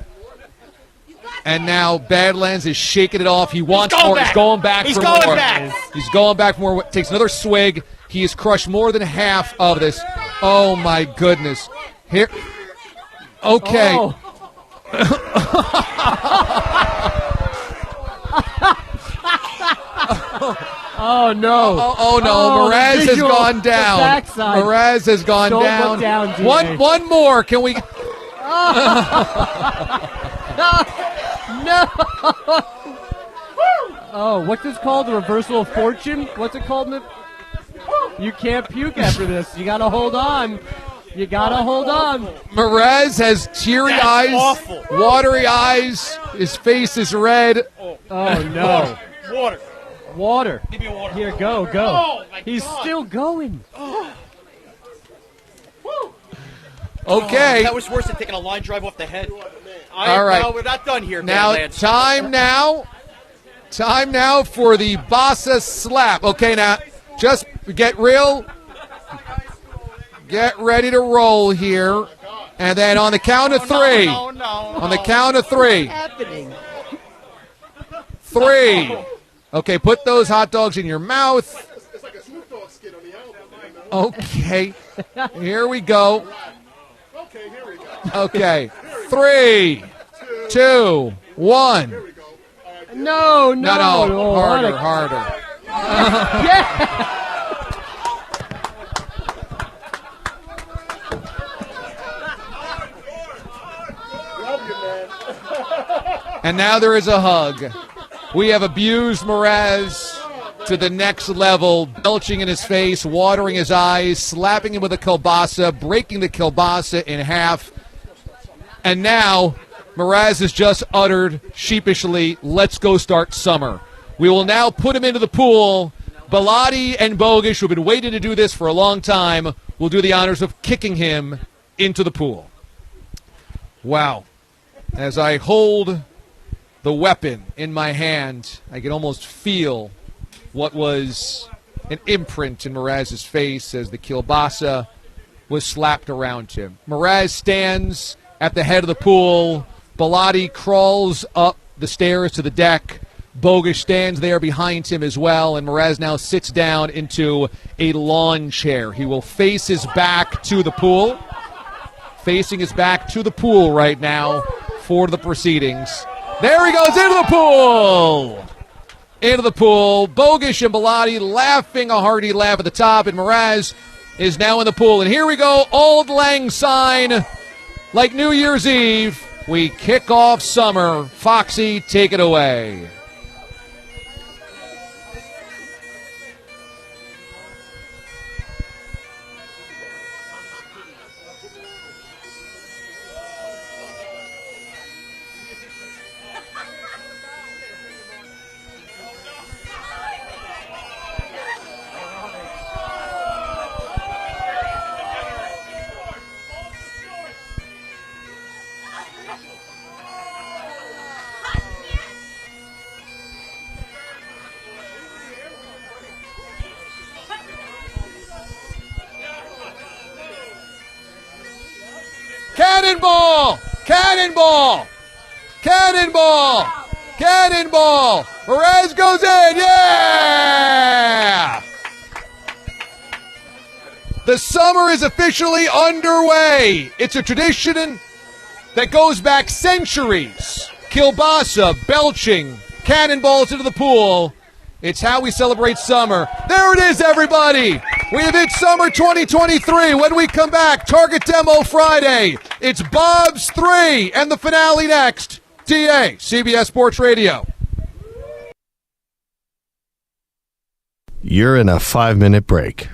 And now Badlands is shaking it off. He wants more. He's going back for more. He's going back for more. Takes another swig. He has crushed more than half of this. Oh, my goodness. Here. Okay. Oh. Oh, no. Oh, no. Mraz has visual, gone the down. backside. Mraz has gone Don't down. look down, DA. One more. Can we? No. Oh, what's this called? The reversal of fortune? What's it called? You can't puke after this. You got to hold on. You got to hold on. Mraz has teary eyes, awful. watery eyes. His face is red. Oh, no. Water. Give me a water. Here, go. Oh, my He's God. still going. Okay. That was worse than taking a line drive off the head. All right. No, we're not done here, Now, Badlands. time now for the Bassa slap. Okay, now, just get real. Get ready to roll here. And then on the count of three. On the count of three. What's happening? 3. Okay, put those hot dogs in your mouth. It's like a Snoop Dogg skit on the album. Okay. Here we go. Okay, here we go. Okay. 3, 2, 1. No. No. Oh, Harder. Yeah. Love you, man. And now there is a hug. We have abused Mraz to the next level, belching in his face, watering his eyes, slapping him with a kielbasa, breaking the kielbasa in half. And now Mraz has just uttered sheepishly, "Let's go start summer." We will now put him into the pool. Bellotti and Bogish, who have been waiting to do this for a long time, will do the honors of kicking him into the pool. Wow. As I hold the weapon in my hand, I can almost feel what was an imprint in Mraz's face as the kielbasa was slapped around him. Mraz stands at the head of the pool. Bellotti crawls up the stairs to the deck. Bogish stands there behind him as well, and Mraz now sits down into a lawn chair. He will face his back to the pool. Facing his back to the pool right now for the proceedings. There he goes into the pool. Into the pool. Bogish and Bellotti laughing a hearty laugh at the top, and Mraz is now in the pool. And here we go. Auld Lang Syne. Like New Year's Eve, we kick off summer. Foxy, take it away. Cannonball! Cannonball! Cannonball! Cannonball! Perez goes in! Yeah! The summer is officially underway. It's a tradition that goes back centuries. Kielbasa, belching, cannonballs into the pool. It's how we celebrate summer. There it is, everybody. We have hit summer 2023. When we come back, Target Demo Friday. It's Bob's 3 and the finale next. TA, CBS Sports Radio. You're in a 5-minute break.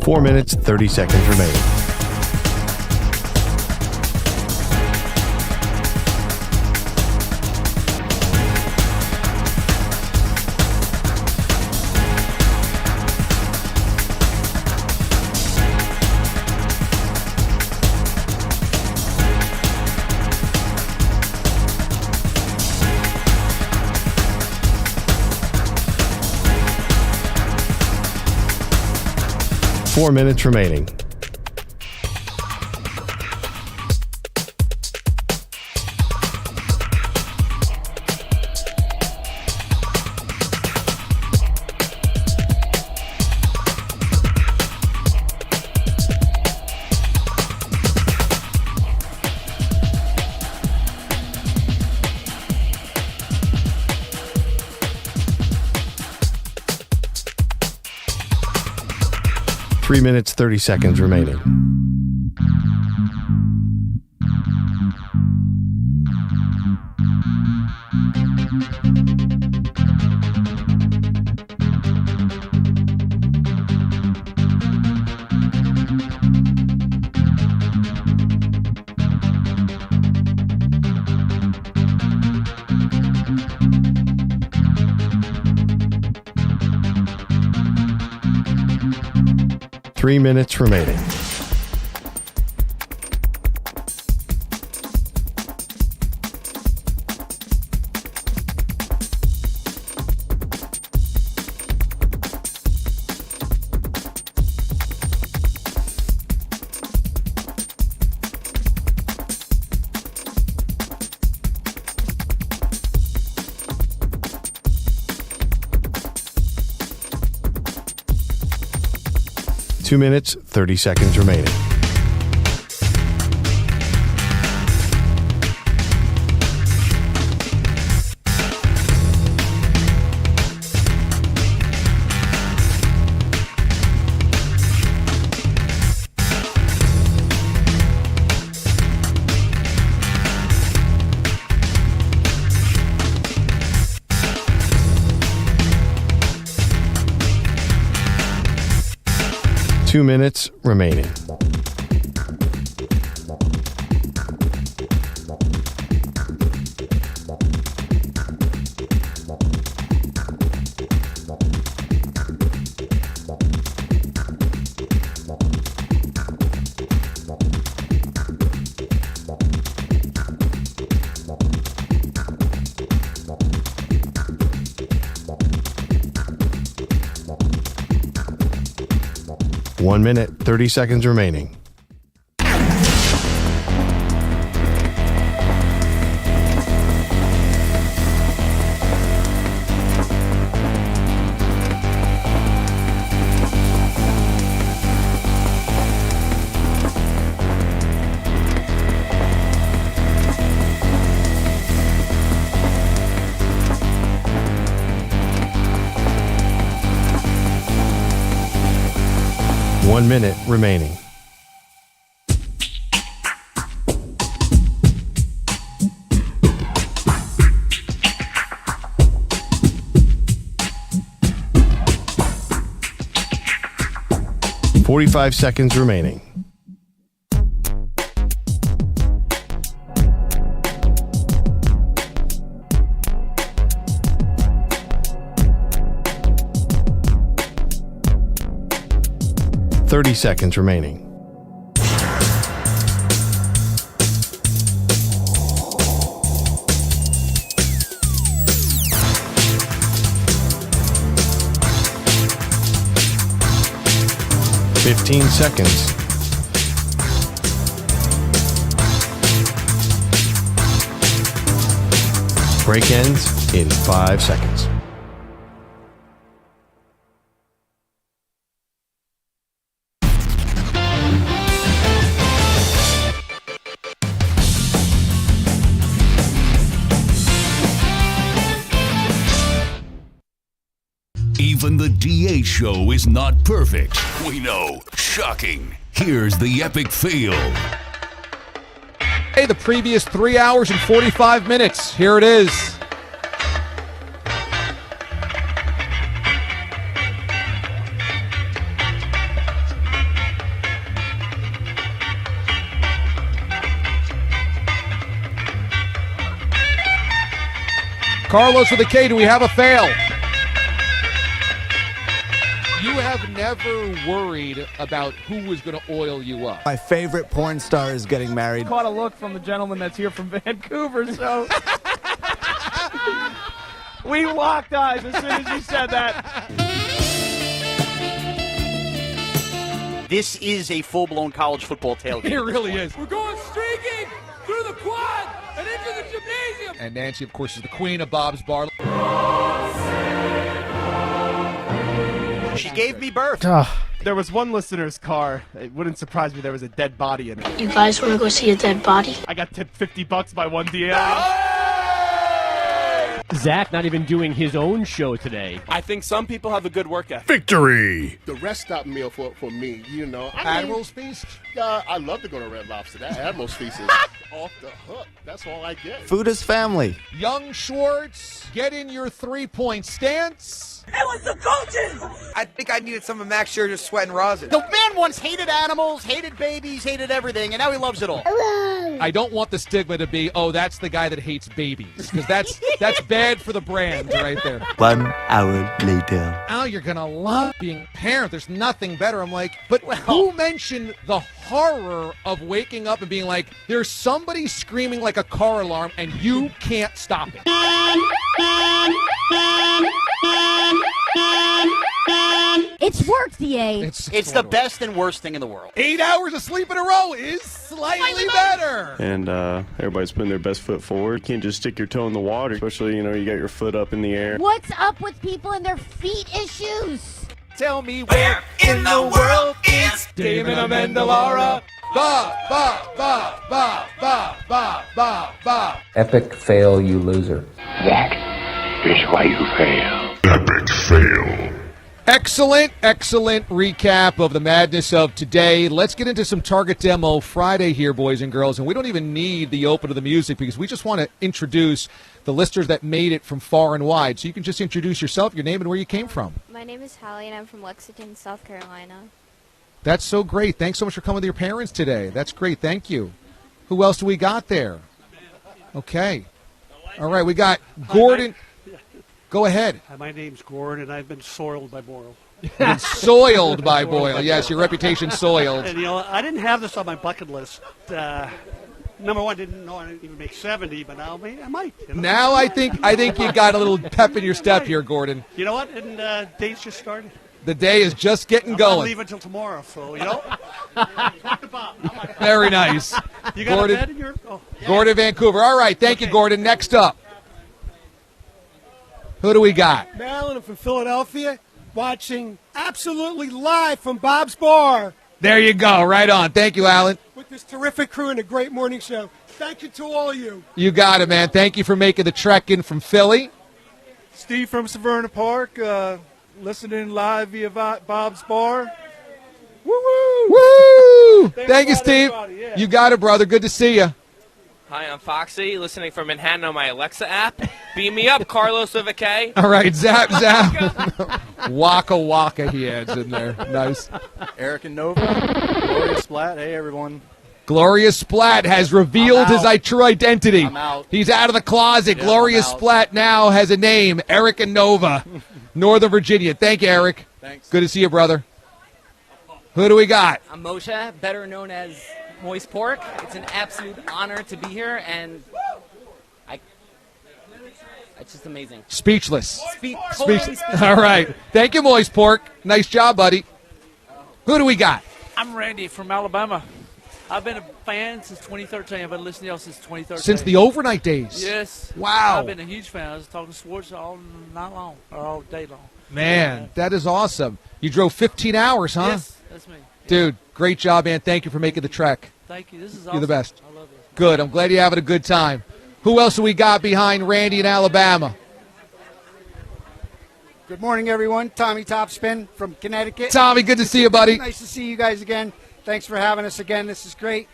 Four minutes, 30 seconds remaining. Four minutes remaining. 3 minutes, 30 seconds remaining. Three minutes remaining. Two minutes, 30 seconds remaining. Two minutes remaining. One minute, 30 seconds remaining. One minute remaining. $45 seconds remaining. $30 seconds remaining. $15 seconds. Break ends in 5 seconds. Even the DA show is not perfect. We know. Shocking. Here's the epic fail. Hey, the previous 3 hours and 45 minutes. Here it is. Carlos with a K, do we have a fail? You have never worried about who was going to oil you up. My favorite porn star is getting married. Caught a look from the gentleman that's here from Vancouver, so we locked eyes as soon as you said that. This is a full-blown college football tailgate. It really is. We're going streaking through the quad and into the gymnasium. And Nancy, of course, is the queen of Bob's Bar. She gave me birth. There was one listener's car. It wouldn't surprise me there was a dead body in it. You guys want to go see a dead body? I got tipped $50 by one DA. Zach not even doing his own show today. I think some people have a good work ethic. Victory! The rest stop meal for me, Admiral's Feast? I love to go to Red Lobster. That Admiral's Feast is off the hook. That's all I get. Food is family. Young Schwartz, get in your three-point stance. It was the coaches! I think I needed some of Max Scherzer's sweat and rosin. The man once hated animals, hated babies, hated everything, and now he loves it all. I don't want the stigma to be, oh, that's the guy that hates babies, because that's bad for the brand right there. 1 hour later. Oh, you're going to love being a parent. There's nothing better. I'm like, but who mentioned the horror of waking up and being like, there's somebody screaming like a car alarm and you can't stop it? It's work, DA. It's the best and worst thing in the world. 8 hours of sleep in a row is slightly better. And everybody's putting their best foot forward. You can't just stick your toe in the water, especially, you got your foot up in the air. What's up with people and their feet issues? Tell me where in the world is Damon Amendolara? Ba, ba, ba, ba, ba, ba, ba, ba. Epic fail, you loser. That is why you fail. Epic fail. Excellent recap of the madness of today. Let's get into some Target Demo Friday here, boys and girls. And we don't even need the open of the music because we just want to introduce the listeners that made it from far and wide. So you can just introduce yourself, your name, and where you came from. My name is Hallie, and I'm from Lexington, South Carolina. That's so great. Thanks so much for coming with your parents today. That's great. Thank you. Who else do we got there? Okay. All right, we got Gordon. Go ahead. My name's Gordon, and I've been soiled by Boyle. Been soiled by Boyle. Yes, your reputation soiled. And, I didn't have this on my bucket list. Number one, didn't know I didn't even make 70, but now I might. Now I think you got a little pep in your step here, Gordon. You know what? And date's just started. The day is just getting I'm going. not leaving until tomorrow, so, Talk to Bob. Very nice. You got Gordon, a bed in your... Oh. Gordon, Vancouver. All right, thank you, Gordon. Next up. Who do we got? Marilyn from Philadelphia, watching absolutely live from Bob's Bar. There you go. Right on. Thank you, Alan. With this terrific crew and a great morning show. Thank you to all of you. You got it, man. Thank you for making the trek in from Philly. Steve from Severna Park, listening live via Bob's Bar. Woo-woo! Woo! Thank you, Steve. Yeah. You got it, brother. Good to see you. Hi, I'm Foxy, listening from Manhattan on my Alexa app. Beam me up, Carlos with a K. All right, zap, zap. Waka waka he adds in there. Nice. Eric and Nova, Gloria Splat. Hey, everyone. Gloria Splat has revealed his true identity. I'm out. He's out of the closet. Yeah, Gloria Splat now has a name, Eric and Nova, Northern Virginia. Thank you, Eric. Thanks. Good to see you, brother. Who do we got? I'm Moshe, better known as Moist Pork. It's an absolute honor to be here, and it's just amazing. Speechless. Speechless. All right. Thank you, Moist Pork. Nice job, buddy. Who do we got? I'm Randy from Alabama. I've been a fan since 2013. I've been listening to y'all since 2013. Since the overnight days. Yes. Wow. I've been a huge fan. I was talking to Schwartz all night long, or all day long. Man, that is awesome. You drove 15 hours, huh? Yes, that's me. Dude, great job, man. Thank you for making the trek. Thank you. This is awesome. You're the best. I love this. Good. I'm glad you're having a good time. Who else do we got behind Randy in Alabama? Good morning, everyone. Tommy Topspin from Connecticut. Tommy, good to see you, buddy. Nice to see you guys again. Thanks for having us again. This is great.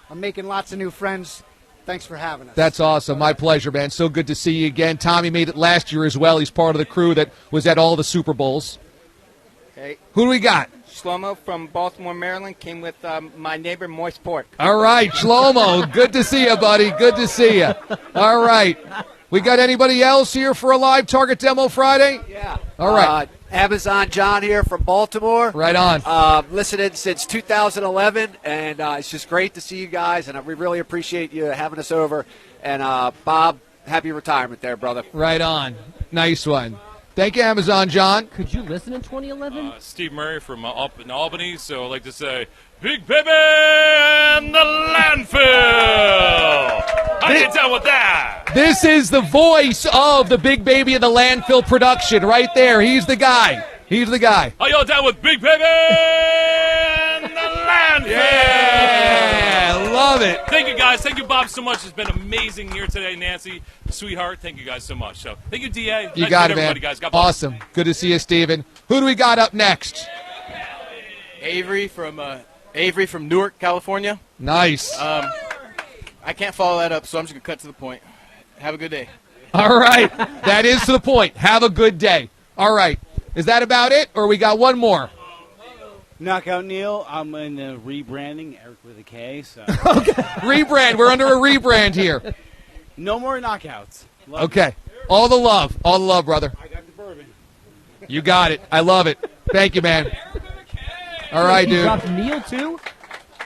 I'm making lots of new friends. Thanks for having us. That's awesome. My pleasure, man. So good to see you again. Tommy made it last year as well. He's part of the crew that was at all the Super Bowls. Hey. Who do we got? Shlomo from Baltimore, Maryland, came with my neighbor, Moist Pork. All right, Shlomo. Good to see you, buddy. Good to see you. All right. We got anybody else here for a live Target Demo Friday? Yeah. All right. Amazon John here from Baltimore. Right on. Listening since 2011, and it's just great to see you guys, and we really appreciate you having us over. And, Bob, happy retirement there, brother. Right on. Nice one. Thank you, Amazon John. Could you listen in 2011? Steve Murray from up in Albany, so I'd like to say, Big Baby and the Landfill! How do you tell with that? This is the voice of the Big Baby and the Landfill production right there. He's the guy. He's the guy. How y'all down with Big Baby and the Landfill? Yeah, love love it. Thank you, guys. Thank you, Bob, so much. It's been amazing here today. Nancy, sweetheart, thank you guys so much. So thank you, DA. You Nice got to it, meet man. everybody, guys. God bless. Awesome. Good to see you, Steven. Who do we got up next? Avery from Newark, California. Nice. I can't follow that up, so I'm just going to cut to the point. Have a good day. All right. That is to the point. Have a good day. All right. Is that about it, or we got one more? Knockout Neil, I'm in the rebranding, Eric with a K. So. Rebrand. We're under a rebrand here. No more knockouts. Love Okay. All the love. All the love, brother. I got the bourbon. You got it. I love it. Thank you, man. All right, You dude. dropped Neil, too?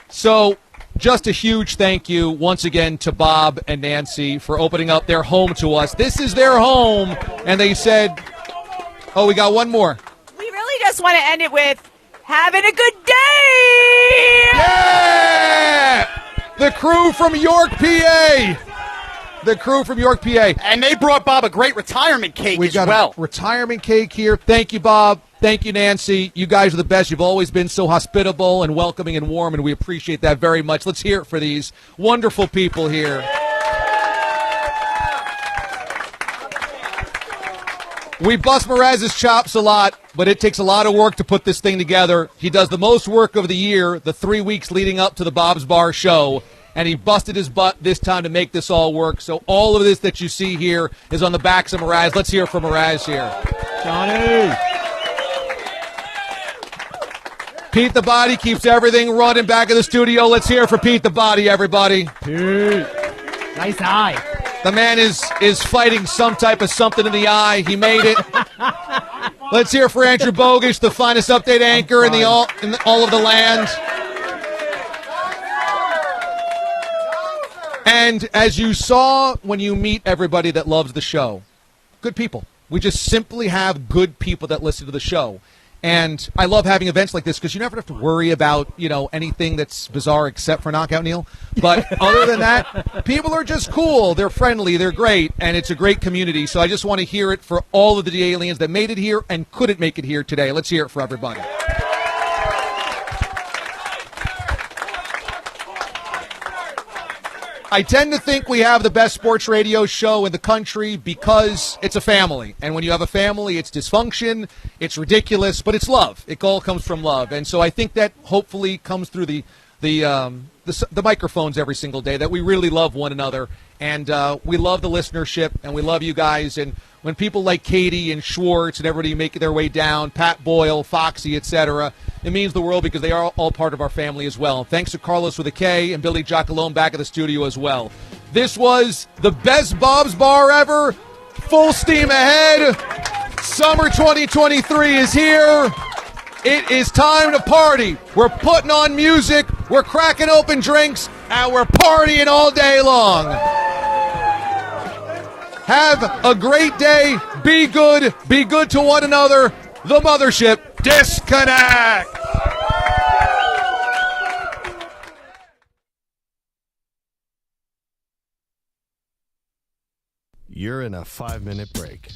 So, just a huge thank you once again to Bob and Nancy for opening up their home to us. This is their home, and they said, oh, we got one more. We really just want to end it with having a good day! Yeah! The crew from York, PA. The crew from York, PA. And they brought Bob a great retirement cake We as got well. a retirement cake here. Thank you, Bob. Thank you, Nancy. You guys are the best. You've always been so hospitable and welcoming and warm, and we appreciate that very much. Let's hear it for these wonderful people here. We bust Mraz's chops a lot, but it takes a lot of work to put this thing together. He does the most work of the year, the 3 weeks leading up to the Bob's Bar show, and he busted his butt this time to make this all work. So all of this that you see here is on the backs of Mraz. Let's hear from Mraz here. Johnny. Pete the Body keeps everything running back in the studio. Let's hear for Pete the Body, everybody. Pete. Nice eye. The man is fighting some type of something in the eye. He made it. Let's hear for Andrew Bogish, the finest update anchor in all of the land. And as you saw when you meet everybody that loves the show, good people. We just simply have good people that listen to the show. And I love having events like this because you never have to worry about, anything that's bizarre except for Knockout Neil. But other than that, people are just cool. They're friendly. They're great. And it's a great community. So I just want to hear it for all of the aliens that made it here and couldn't make it here today. Let's hear it for everybody. I tend to think we have the best sports radio show in the country because it's a family. And when you have a family, it's dysfunction, it's ridiculous, but it's love. It all comes from love. And so I think that hopefully comes through the microphones every single day, that we really love one another. And we love the listenership, and we love you guys. And when people like Katie and Schwartz and everybody make their way down, Pat Boyle, Foxy, etc., it means the world because they are all part of our family as well. Thanks to Carlos with a K and Billy Giacalone back at the studio as well. This was the best Bob's Bar ever. Full steam ahead. Summer 2023 is here. It is time to party. We're putting on music, we're cracking open drinks, and we're partying all day long. Have a great day. Be good. Be good to one another. The Mothership. Disconnect. You're in a 5-minute break.